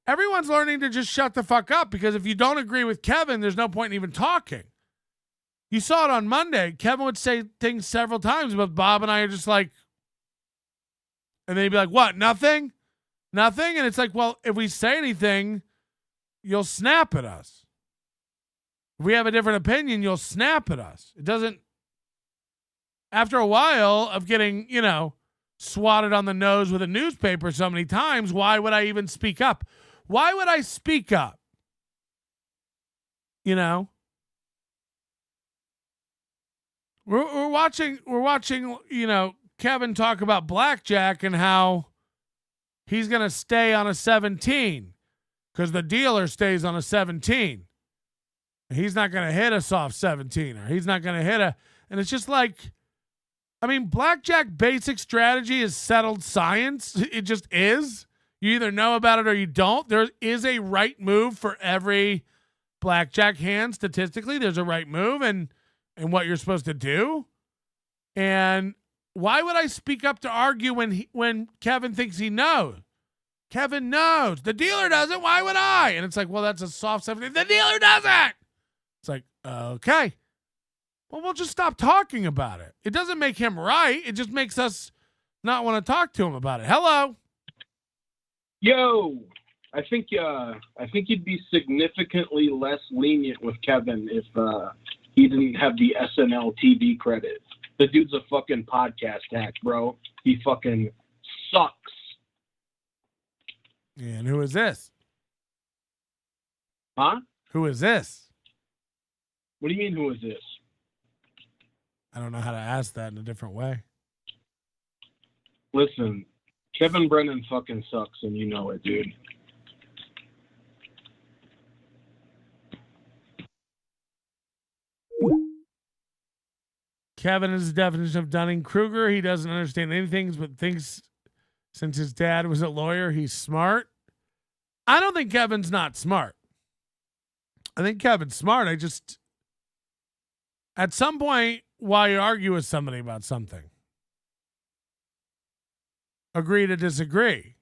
Everyone's learning to just shut the fuck up, because if you don't agree with Kevin, there's no point in even talking. You saw it on Monday. Kevin would say things several times, but Bob and I are just like, and then he'd be like, what, nothing? Nothing? And it's like, well, if we say anything, you'll snap at us. If we have a different opinion, you'll snap at us. It doesn't, after a while of getting, swatted on the nose with a newspaper so many times, why would I even speak up? Why would I speak up? We're watching, Kevin talk about blackjack and how he's going to stay on a 17 because the dealer stays on a 17. He's not going to hit a soft 17, or he's not going to hit and it's just like, blackjack basic strategy is settled science. It just is. You either know about it or you don't. There is a right move for every blackjack hand. Statistically, there's a right move and what you're supposed to do. And why would I speak up to argue when Kevin thinks he knows? Kevin knows. The dealer doesn't. Why would I? And it's like, well, that's a soft 17. The dealer doesn't. It's like, okay. Well, we'll just stop talking about it. It doesn't make him right. It just makes us not want to talk to him about it. Hello. Yo, I think you'd be significantly less lenient with Kevin if he didn't have the SNL TV credit. The dude's a fucking podcast hack, bro. He fucking sucks. Yeah, and who is this? Huh? Who is this? What do you mean, who is this? I don't know how to ask that in a different way. Listen, Kevin Brennan fucking sucks, and you know it, dude. Kevin is the definition of Dunning-Kruger. He doesn't understand anything, but thinks since his dad was a lawyer, he's smart. I don't think Kevin's not smart. I think Kevin's smart. At some point, while you argue with somebody about something, agree to disagree.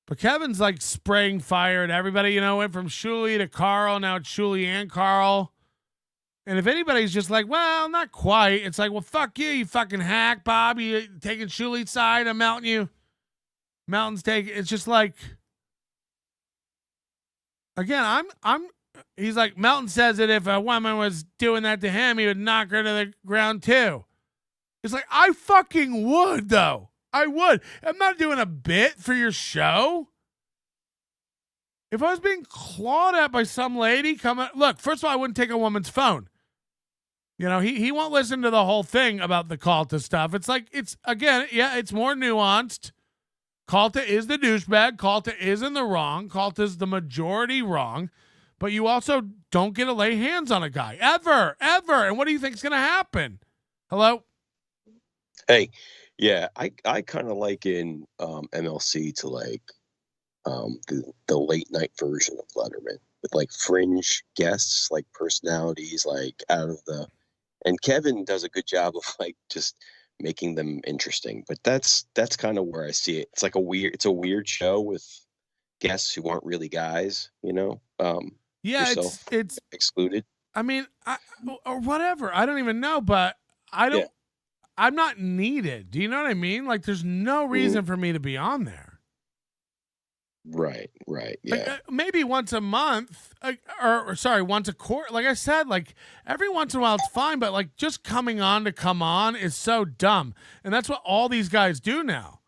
But Kevin's like spraying fire at everybody, went from Shuli to Carl. Now it's Shuli and Carl. And if anybody's just like, well, not quite, it's like, well, fuck you, you fucking hack, Bob. You taking Shuli's side. I'm melting you. Melton's taking. It's just like, again, he's like, Melton says that if a woman was doing that to him, he would knock her to the ground too. It's like, I fucking would, though. I would. I'm not doing a bit for your show. If I was being clawed at by some lady look, first of all, I wouldn't take a woman's phone. He won't listen to the whole thing about the Calta stuff. It's like, it's more nuanced. Calta is the douchebag. Calta is in the wrong. Calta's the majority wrong. But you also don't get to lay hands on a guy. Ever. And what do you think is going to happen? Hello? Hey, yeah, I kind of liken MLC to like the late night version of Letterman with like fringe guests, like personalities, like and Kevin does a good job of like just making them interesting. But that's kind of where I see it. It's like it's a weird show with guests who aren't really guys, Yeah, it's excluded. Or whatever. I don't even know, but I don't. Yeah. I'm not needed. Do you know what I mean? Like, there's no reason for me to be on there. Right. Like, Yeah. maybe once a month, or sorry, once a quarter. Like I said, like every once in a while it's fine, but like just coming on to come on is so dumb. And that's what all these guys do now.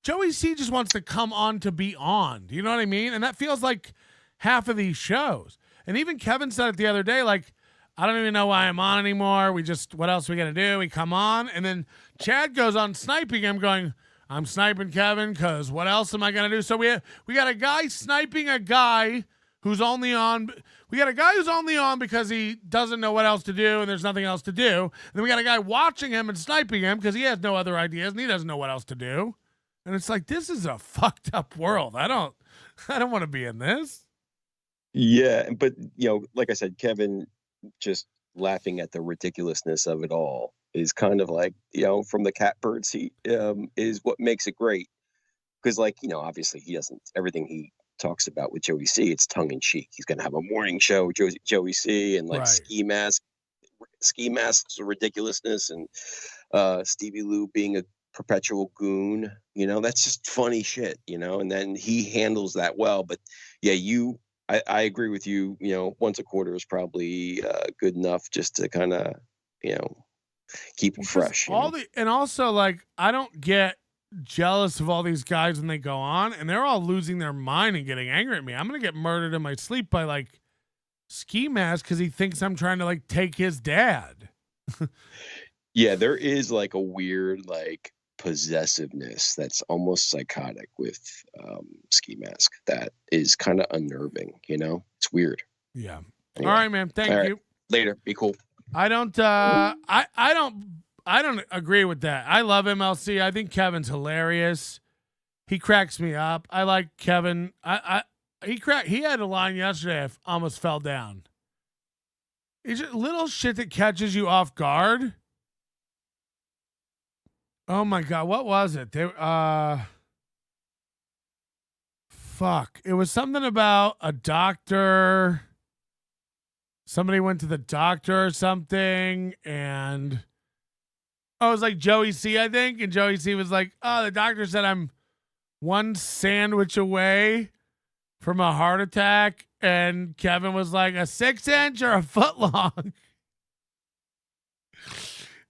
Joey C just wants to come on to be on. Do you know what I mean? And that feels like half of these shows. And even Kevin said it the other day, like, I don't even know why I'm on anymore. What else are we going to do? We come on. And then Chad goes on sniping him going, I'm sniping Kevin because what else am I going to do? So we got a guy sniping a guy who's only on. We got a guy who's only on because he doesn't know what else to do and there's nothing else to do. And then we got a guy watching him and sniping him because he has no other ideas and he doesn't know what else to do. And it's like, this is a fucked up world. I don't want to be in this. Yeah, but like I said, Kevin just laughing at the ridiculousness of it all is kind of like, from the catbird seat, is what makes it great. Because, like, obviously he doesn't, everything he talks about with Joey C, it's tongue in cheek. He's going to have a morning show with Joey C and like Right. ski masks, ridiculousness, and Stevie Lou being a perpetual goon. That's just funny shit, and then he handles that well. But yeah, I agree with you. Once a quarter is probably good enough just to kind of, keep it fresh. And also, like, I don't get jealous of all these guys when they go on and they're all losing their mind and getting angry at me. I'm gonna get murdered in my sleep by like Ski Mask because he thinks I'm trying to like take his dad. Yeah, there is like a weird like possessiveness that's almost psychotic with Ski Mask that is kind of unnerving. It's weird. Yeah. Anyway. All right, man. Thank All right. you. Later. Be cool. I don't agree with that. I love MLC. I think Kevin's hilarious. He cracks me up. I like Kevin. He had a line yesterday. I almost fell down. It's just little shit that catches you off guard. Oh my God. What was it? Fuck. It was something about a doctor. Somebody went to the doctor or something, and it was like Joey C, I think, and Joey C was like, "Oh, the doctor said I'm one sandwich away from a heart attack," and Kevin was like, "A 6-inch or a foot long?"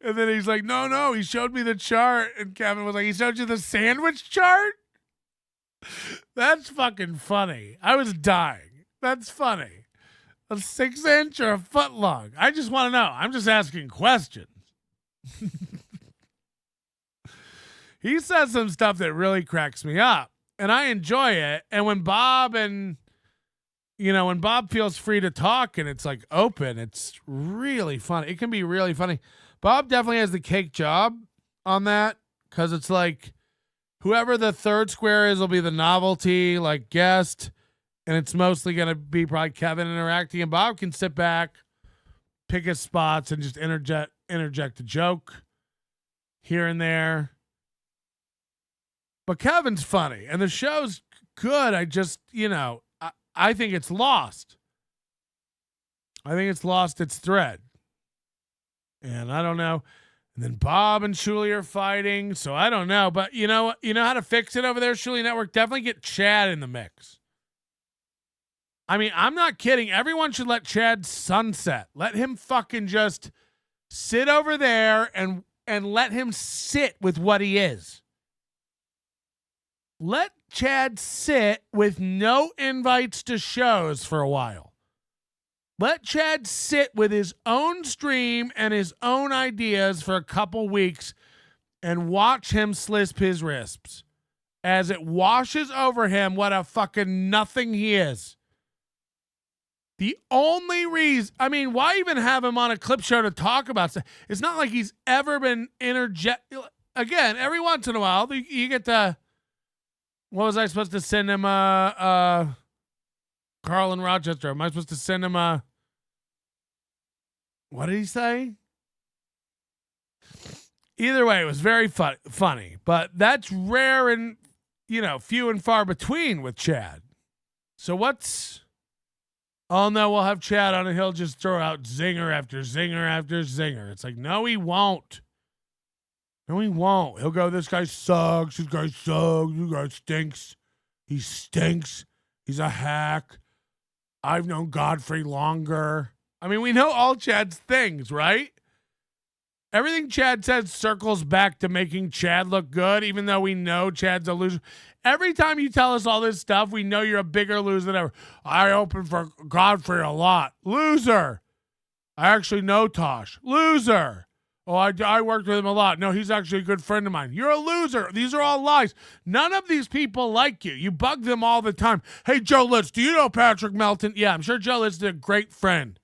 And then he's like, "No, he showed me the chart," and Kevin was like, "He showed you the sandwich chart?" That's fucking funny. I was dying. That's funny. A 6-inch or a foot long? I just want to know. I'm just asking questions. He says some stuff that really cracks me up, and I enjoy it. And when Bob feels free to talk and it's like open, it's really funny. It can be really funny. Bob definitely has the cake job on that because it's like whoever the third square is will be the novelty, like guest. And it's mostly going to be probably Kevin interacting, and Bob can sit back, pick his spots, and just interject a joke here and there. But Kevin's funny, and the show's good. I just, I think it's lost. I think it's lost its thread. And I don't know. And then Bob and Shuli are fighting, so I don't know. But you know how to fix it over there, Shuli Network? Definitely get Chad in the mix. I mean, I'm not kidding. Everyone should let Chad sunset. Let him fucking just sit over there and let him sit with what he is. Let Chad sit with no invites to shows for a while. Let Chad sit with his own stream and his own ideas for a couple weeks and watch him slip his wrists as it washes over him what a fucking nothing he is. The only reason, why even have him on a clip show to talk about stuff? It's not like he's ever been Again, every once in a while, you get the, what was I supposed to send him? Carl in Rochester. Am I supposed to send him what did he say? Either way, it was very funny, but that's rare and, few and far between with Chad. So oh no, we'll have Chad on and he'll just throw out zinger after zinger after zinger. It's like, no, he won't. No, he won't. He'll go, this guy sucks. This guy sucks. This guy stinks. He stinks. He's a hack. I've known Godfrey longer. I mean, we know all Chad's things, right? Everything Chad says circles back to making Chad look good, even though we know Chad's a loser. Every time you tell us all this stuff, we know you're a bigger loser than ever. I open for Godfrey a lot. Loser. I actually know Tosh. Loser. Oh, I worked with him a lot. No, he's actually a good friend of mine. You're a loser. These are all lies. None of these people like you. You bug them all the time. Hey, Joe Litz, do you know Patrick Melton? Yeah, I'm sure Joe Litz is a great friend.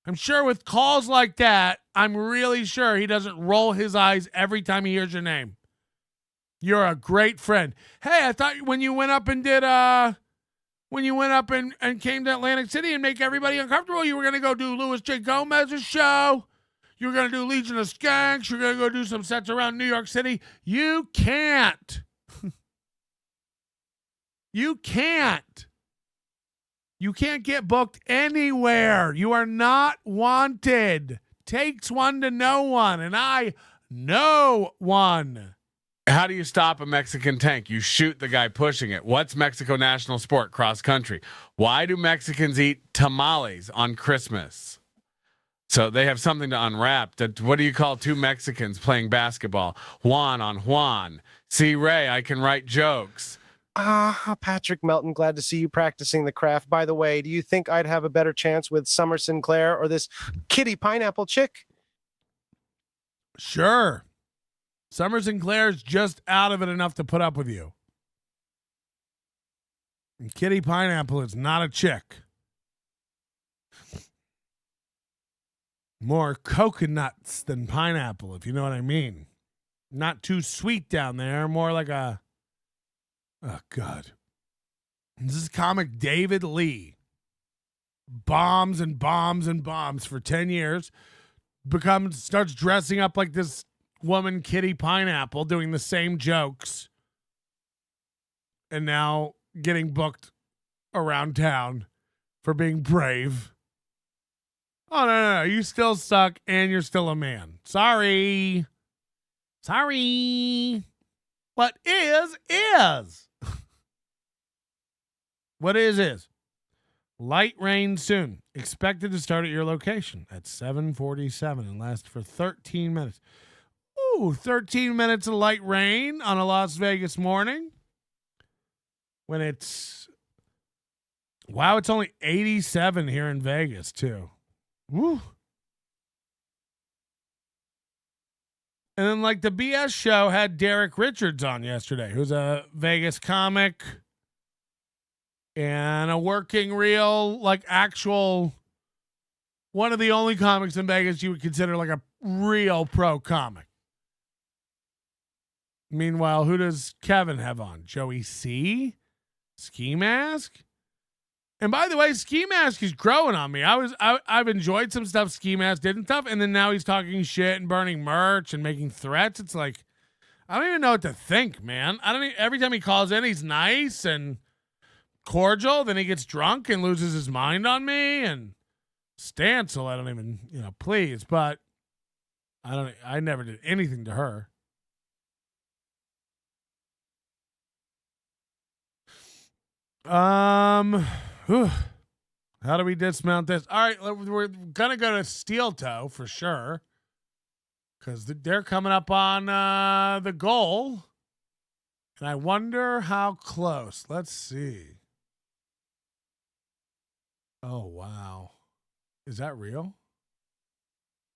I'm sure with calls like that, I'm really sure he doesn't roll his eyes every time he hears your name. You're a great friend. Hey, I thought when you went up and did, when you went up and came to Atlantic City and make everybody uncomfortable, you were going to go do Louis J. Gomez's show. You were going to do Legion of Skanks. You're going to go do some sets around New York City. You can't. You can't. You can't get booked anywhere. You are not wanted. Takes one to know one, and I know one. How do you stop a Mexican tank? You shoot the guy pushing it. What's Mexico national sport? Cross country. Why do Mexicans eat tamales on Christmas? So they have something to unwrap. What do you call two Mexicans playing basketball? Juan on Juan. See, Ray, I can write jokes. Patrick Melton, glad to see you practicing the craft. By the way, do you think I'd have a better chance with Summer Sinclair or this kitty pineapple chick? Sure. Summer Sinclair's just out of it enough to put up with you. And Kitty Pineapple is not a chick. More coconuts than pineapple, if you know what I mean. Not too sweet down there. More like a... Oh, God. This is comic David Lee. Bombs and bombs and bombs for 10 years. Starts dressing up like this woman, Kitty Pineapple, doing the same jokes. And now getting booked around town for being brave. Oh, no. You still suck and you're still a man. Sorry. What is. What is. Light rain soon. Expected to start at your location at 7:47 and last for 13 minutes. Ooh, 13 minutes of light rain on a Las Vegas morning. When it's only 87 here in Vegas, too. Woo. And then, like, the BS show had Derek Richards on yesterday, who's a Vegas comic and a working real, like, actual, one of the only comics in Vegas you would consider like a real pro comic. Meanwhile, who does Kevin have on? Joey C? Ski Mask? And by the way, Ski Mask is growing on me. I've enjoyed some stuff Ski Mask did and stuff, and then now he's talking shit and burning merch and making threats. It's like, I don't even know what to think, man. Every time he calls in, he's nice and cordial. Then he gets drunk and loses his mind on me. And Stancil, I don't even, please, but I never did anything to her. How do we dismount this? All right, we're gonna go to Steel Toe for sure, because they're coming up on the goal, and I wonder how close. Let's see. Oh wow, is that real?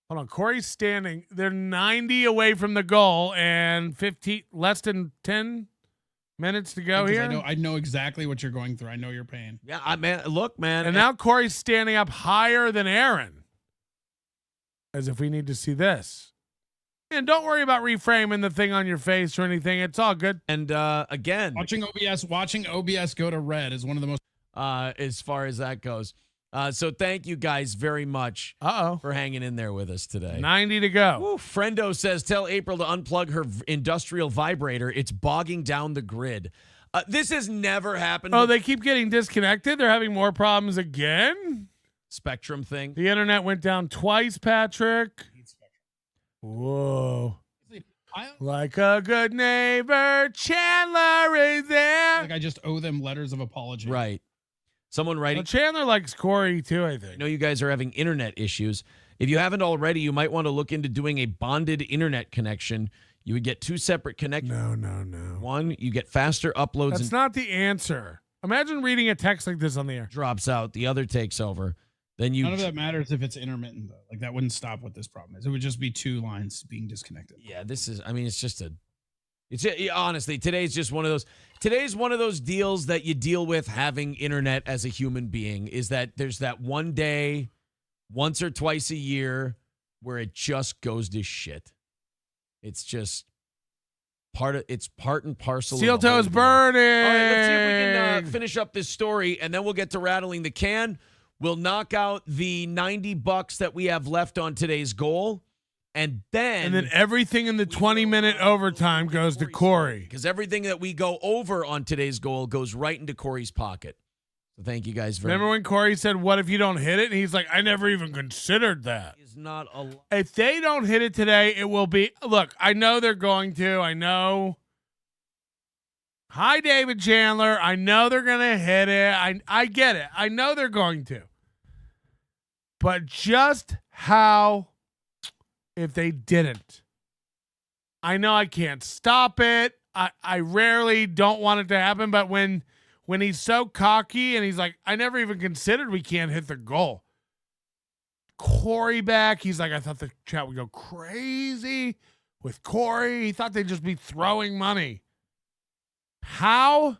Hold on, Corey's standing. They're 90 away from the goal, and 15 less than 10 minutes to go here. I know exactly what you're going through. I know your pain. Yeah, look, man. And now Corey's standing up higher than Aaron. As if we need to see this. And don't worry about reframing the thing on your face or anything. It's all good. And again, watching OBS go to red is one of the most as far as that goes. So thank you guys very much for hanging in there with us today. 90 to go. Ooh, Friendo says, tell April to unplug her industrial vibrator. It's bogging down the grid. This has never happened. Oh, they keep getting disconnected? They're having more problems again? Spectrum thing. The internet went down twice, Patrick. Whoa. Like a good neighbor, Chandler is there. Like I just owe them letters of apology. Right. Someone writing. Well, Chandler likes Corey too, I think. I know you guys are having internet issues. If you haven't already, you might want to look into doing a bonded internet connection. You would get 2 separate connections. No. One, you get faster uploads. That's not the answer. Imagine reading a text like this on the air. Drops out. The other takes over. Then you. None of that matters if it's intermittent, though. Like, that wouldn't stop what this problem is. It would just be 2 lines being disconnected. Yeah, this is, I mean, it's just honestly, today's one of those deals that you deal with having internet as a human being, is that there's that one day, once or twice a year, where it just goes to shit. It's just part and parcel. Steel toe is burning. All right, let's see if we can finish up this story, and then we'll get to rattling the can. We'll knock out the $90 that we have left on today's goal. And then everything in the 20-minute overtime goes to Corey. Because everything that we go over on today's goal goes right into Corey's pocket. So thank you guys very much. Remember when Corey said, what if you don't hit it? And he's like, I never even considered that. Is not a. If they don't hit it today, it will be. Look, I know they're going to. I know. Hi, David Chandler. I know they're going to hit it. I get it. I know they're going to. But just how, if they didn't? I know I can't stop it. I rarely don't want it to happen, but when he's so cocky and he's like, I never even considered we can't hit the goal. Corey back. He's like, I thought the chat would go crazy with Corey. He thought they'd just be throwing money. How?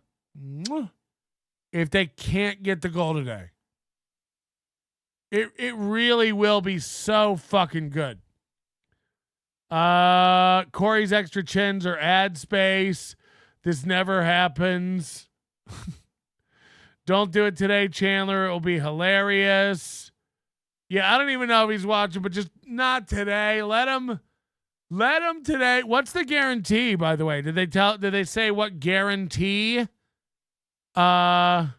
If they can't get the goal today. It really will be so fucking good. Corey's extra chins are ad space. This never happens. Don't do it today, Chandler. It will be hilarious. Yeah, I don't even know if he's watching, but just not today. Let him today. What's the guarantee, by the way? Did they say what guarantee they're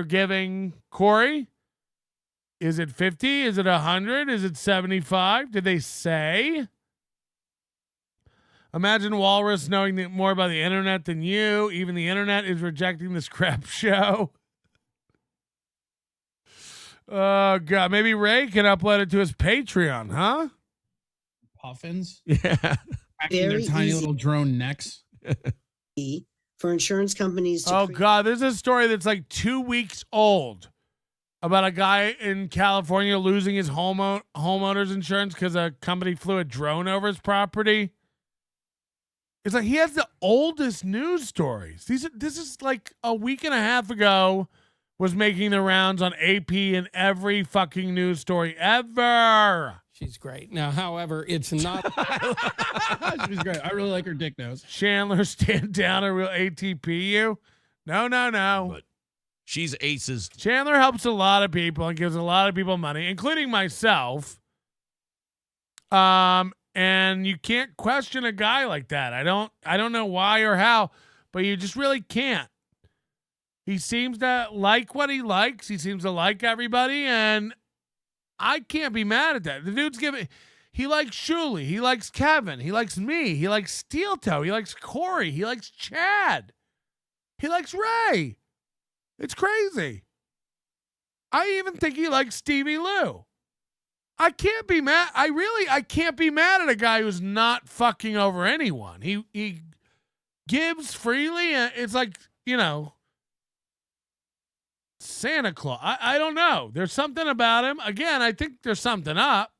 giving Corey? Is it 50? Is it 100? Is it 75? Did they say? Imagine Walrus knowing more about the internet than you. Even the internet is rejecting this crap show. Oh, God. Maybe Ray can upload it to his Patreon, huh? Puffins? Yeah. Acting their tiny little drone necks. For insurance companies to Oh, God. There's a story that's like 2 weeks old about a guy in California losing his homeowner's insurance because a company flew a drone over his property. It's like he has the oldest news stories. This is like a week and a half ago was making the rounds on AP and every fucking news story ever. She's great. Now, however, it's not. She's great. I really like her dick nose. Chandler, stand down and real ATP you. No. But she's aces. Chandler helps a lot of people and gives a lot of people money, including myself. And you can't question a guy like that. I don't know why or how, but you just really can't. He seems to like what he likes. He seems to like everybody, and I can't be mad at that. The dude's he likes Shuli. He likes Kevin. He likes me. He likes Steel Toe. He likes Corey. He likes Chad. He likes Ray. It's crazy. I even think he likes Stevie Lou. I can't be mad. I can't be mad at a guy who's not fucking over anyone. He gives freely. And it's like, Santa Claus. I don't know. There's something about him. Again, I think there's something up.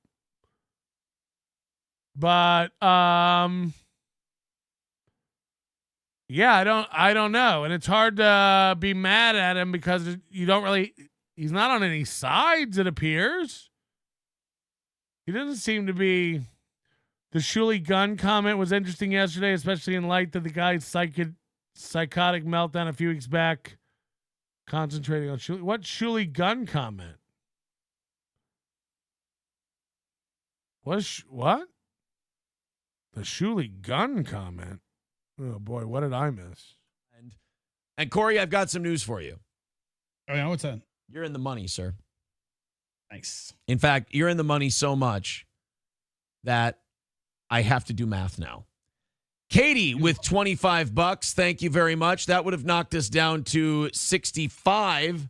But yeah, I don't know. And it's hard to be mad at him because he's not on any sides, it appears. He doesn't seem to be. The Shuli gun comment was interesting yesterday, especially in light of the guy's psychotic meltdown a few weeks back, concentrating on Shuli. What Shuli gun comment? What? The Shuli gun comment? Oh, boy, what did I miss? And Corey, I've got some news for you. Oh, yeah, what's that? You're in the money, sir. Nice. In fact, you're in the money so much that I have to do math now. Katie with $25. Thank you very much. That would have knocked us down to 65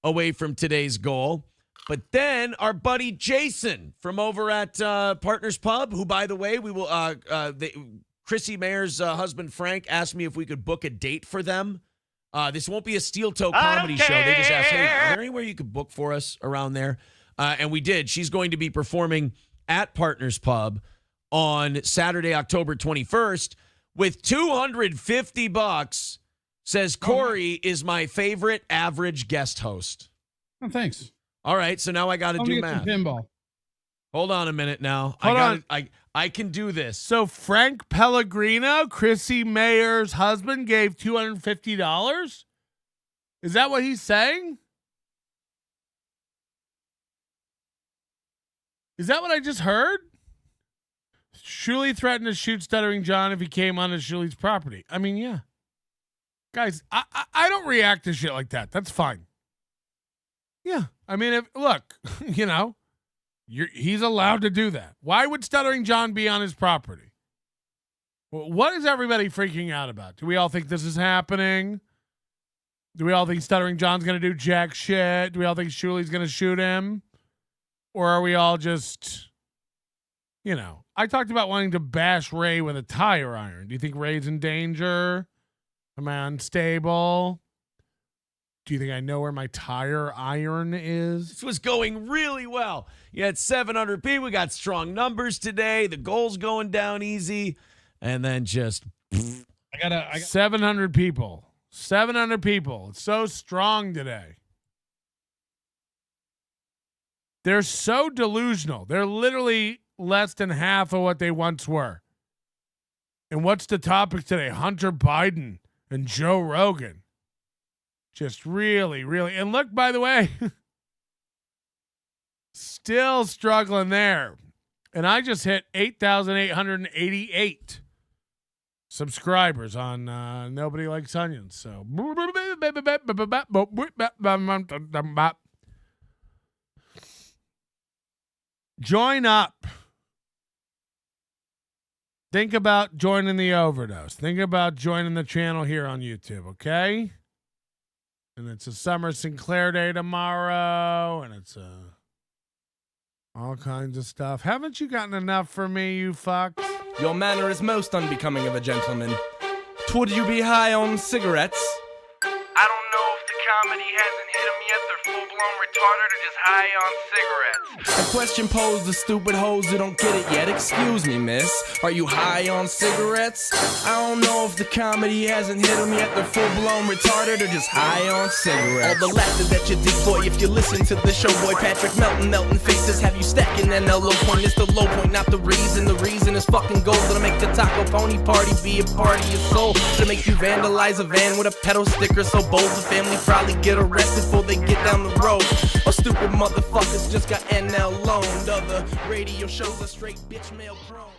away from today's goal. But then our buddy Jason from over at Partners Pub, who, by the way, we will Chrissy Mayer's husband Frank asked me if we could book a date for them. This won't be a steel toe comedy show. They just asked, hey, is there anywhere you could book for us around there? And we did. She's going to be performing at Partners Pub on Saturday, October 21st with $250. Says Corey is my favorite average guest host. Oh, thanks. All right, so now I got to do math. Pinball. Hold on a minute now. Hold on. I can do this. So Frank Pellegrino, Chrissy Mayer's husband, gave $250? Is that what he's saying? Is that what I just heard? Shuley threatened to shoot Stuttering John if he came onto Shuley's property. I mean, yeah. Guys, I don't react to shit like that. That's fine. Yeah. I mean, look, he's allowed to do that. Why would Stuttering John be on his property? What is everybody freaking out about? Do we all think this is happening? Do we all think Stuttering John's going to do jack shit? Do we all think Shuley's going to shoot him? Or are we all just, I talked about wanting to bash Ray with a tire iron. Do you think Ray's in danger? Am I unstable? Do you think I know where my tire iron is? This was going really well. You had 700 people. We got strong numbers today. The goal's going down easy. And then just... I got 700 people. 700 people. It's so strong today. They're so delusional. They're literally less than half of what they once were. And what's the topic today? Hunter Biden and Joe Rogan. Just really, really. And look, by the way, still struggling there. And I just hit 8,888 subscribers on Nobody Likes Onions. So join up. Think about joining the Overdose. Think about joining the channel here on YouTube, okay? And it's a Summer Sinclair Day tomorrow, and it's all kinds of stuff. Haven't you gotten enough for me, you fuck? Your manner is most unbecoming of a gentleman. Would you be high on cigarettes? I don't know if the comedy hasn't hit them yet. They're full-blown retarded or just high on cigarettes. A question posed to stupid hoes who don't get it yet. Excuse me, miss. Are you high on cigarettes? I don't know if the comedy hasn't hit them yet. They're full-blown retarded or just high on cigarettes. All the laughter that you dig, boy, if you listen to the show, boy. Patrick Melton, melting faces have you stacking NLO point. It's the low point, not the reason. The reason is fucking gold. That'll make the Taco Pony party be a party of soul. To make you vandalize a van with a pedal sticker so bold the family probably get arrested before they get down the road. Or stupid motherfuckers just got NL loaned. Other radio shows are straight bitch mail prone.